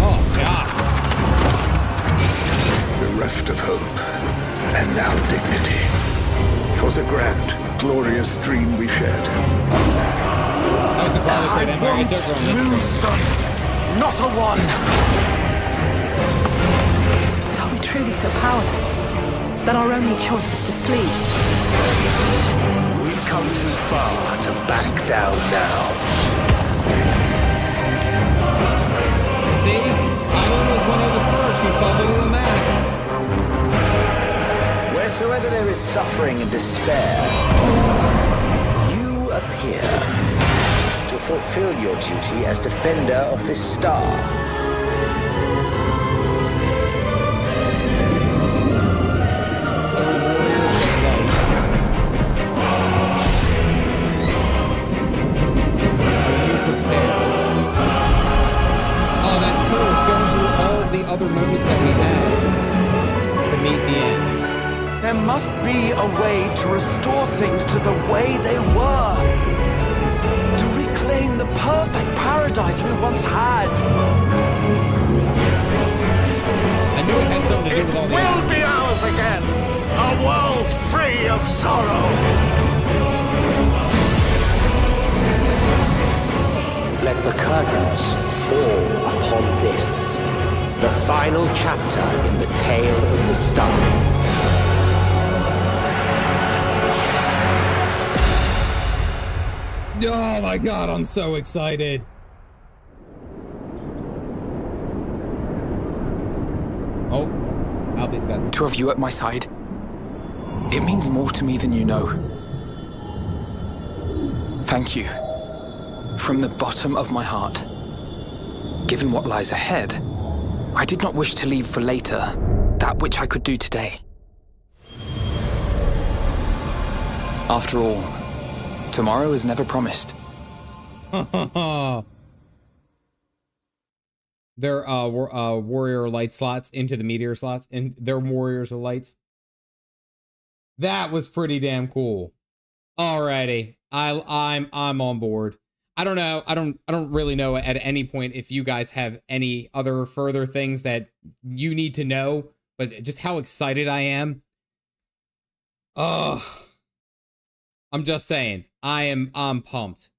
Oh, God. Bereft of hope, and now dignity. 'Twas a grand, glorious dream we shared. That was the Father Great Empire. It's over on this screen. Not a one! But are we truly so powerless that our only choice is to flee? We've come too far to back down now. See? Eileen was one of the first who saw the little mask. Wheresoever there is suffering and despair, you appear to fulfill your duty as defender of this star. Oh, that's cool. It's going through all of the other moments that we had to meet the end. There must be a way to restore things to the way they were. To reclaim the perfect paradise we once had. I knew it had something to do with all the It will be ours again. A world free of sorrow. Let the curtains fall upon this, the final chapter in the tale of the star. Oh my God, I'm so excited. Oh, Alfie's got... To have you at my side, it means more to me than you know. Thank you. From the bottom of my heart. Given what lies ahead, I did not wish to leave for later that which I could do today. After all, tomorrow is never promised. Their warrior light slots into the meteor slots, and their warriors of lights. That was pretty damn cool. Alrighty, I'm on board. I don't know. I don't really know at any point if you guys have any other further things that you need to know, but just how excited I am. I'm I'm just saying. I'm pumped.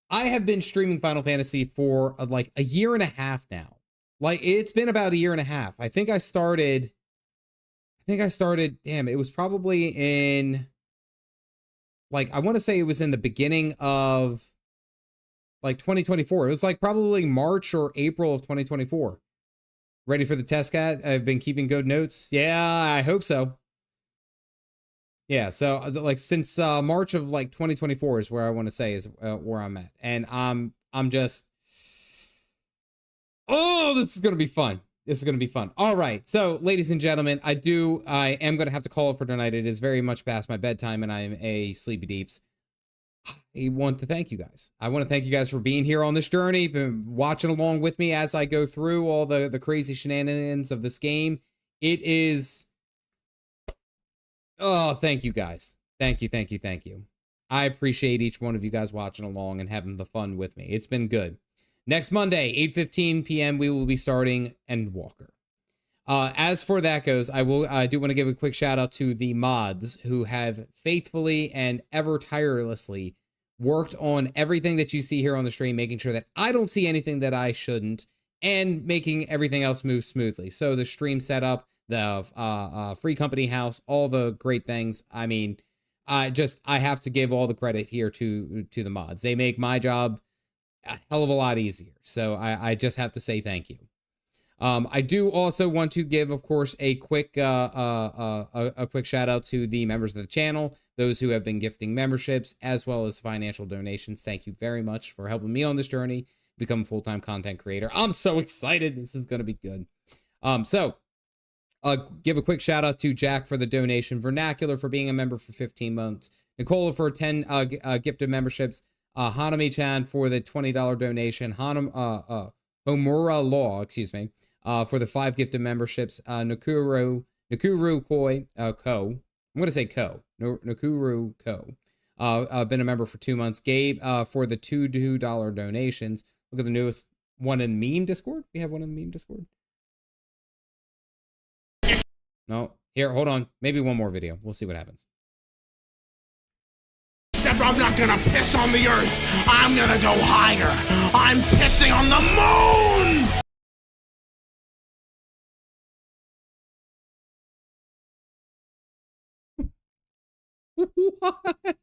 I have been streaming Final Fantasy for like a year and a half now. Like, it's been about a year and a half. I think I started, damn, it was probably in, like, I want to say it was in the beginning of, like, 2024. It was, like, probably March or April of 2024. Ready for the test, Cat? I've been keeping good notes. Yeah, I hope so. Yeah, so, like, since March of, like, 2024 is where I want to say is where I'm at. And I'm just... Oh, this is going to be fun. This is going to be fun. All right. So, ladies and gentlemen, I am going to have to call it for tonight. It is very much past my bedtime and I'm a sleepy deeps. I want to thank you guys. I want to thank you guys for being here on this journey, been watching along with me as I go through all the crazy shenanigans of this game. It is... Oh, thank you guys. Thank you, thank you, thank you. I appreciate each one of you guys watching along and having the fun with me. It's been good. Next Monday, 8:15 p.m., we will be starting Endwalker. As for that goes, I do want to give a quick shout out to the mods who have faithfully and ever tirelessly worked on everything that you see here on the stream, making sure that I don't see anything that I shouldn't, and making everything else move smoothly. So the stream setup, the free company house, all the great things. I mean, I have to give all the credit here to the mods. They make my job a hell of a lot easier. So I just have to say thank you. I do also want to give, of course, a quick shout out to the members of the channel, those who have been gifting memberships as well as financial donations. Thank you very much for helping me on this journey, become a full-time content creator. I'm so excited. This is going to be good. Give a quick shout out to Jack for the donation, Vernacular for being a member for 15 months, Nicola for 10 gifted memberships, Hanami-chan for the $20 donation, Homura Law, excuse me, for the 5 gifted memberships, Nakuru Koi, Ko, I'm going to say Ko, Nakuru Ko, been a member for 2 months, Gabe for the $2 donations. Look at the newest one in meme Discord. We have one in the meme Discord. No, here, hold on. Maybe one more video. We'll see what happens. Except I'm not gonna piss on the earth. I'm gonna go higher. I'm pissing on the moon! What?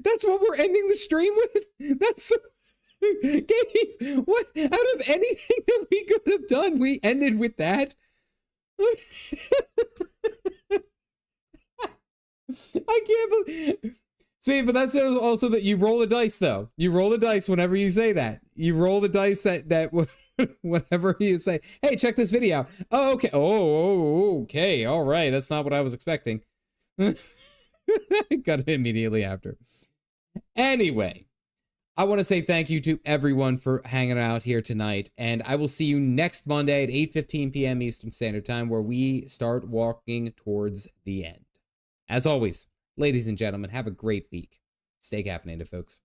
That's what we're ending the stream with? That's so... Gabe, what? Out of anything that we could have done, we ended with that? I can't believe... See, but that's also that you roll a dice, though. You roll a dice whenever you say that. You roll the dice that whenever you say, hey, check this video out. Oh, okay. Oh, okay. All right. That's not what I was expecting. Got it immediately after. Anyway. I want to say thank you to everyone for hanging out here tonight, and I will see you next Monday at 8:15 p.m. Eastern Standard Time, where we start walking towards the end. As always, ladies and gentlemen, have a great week. Stay caffeinated, folks.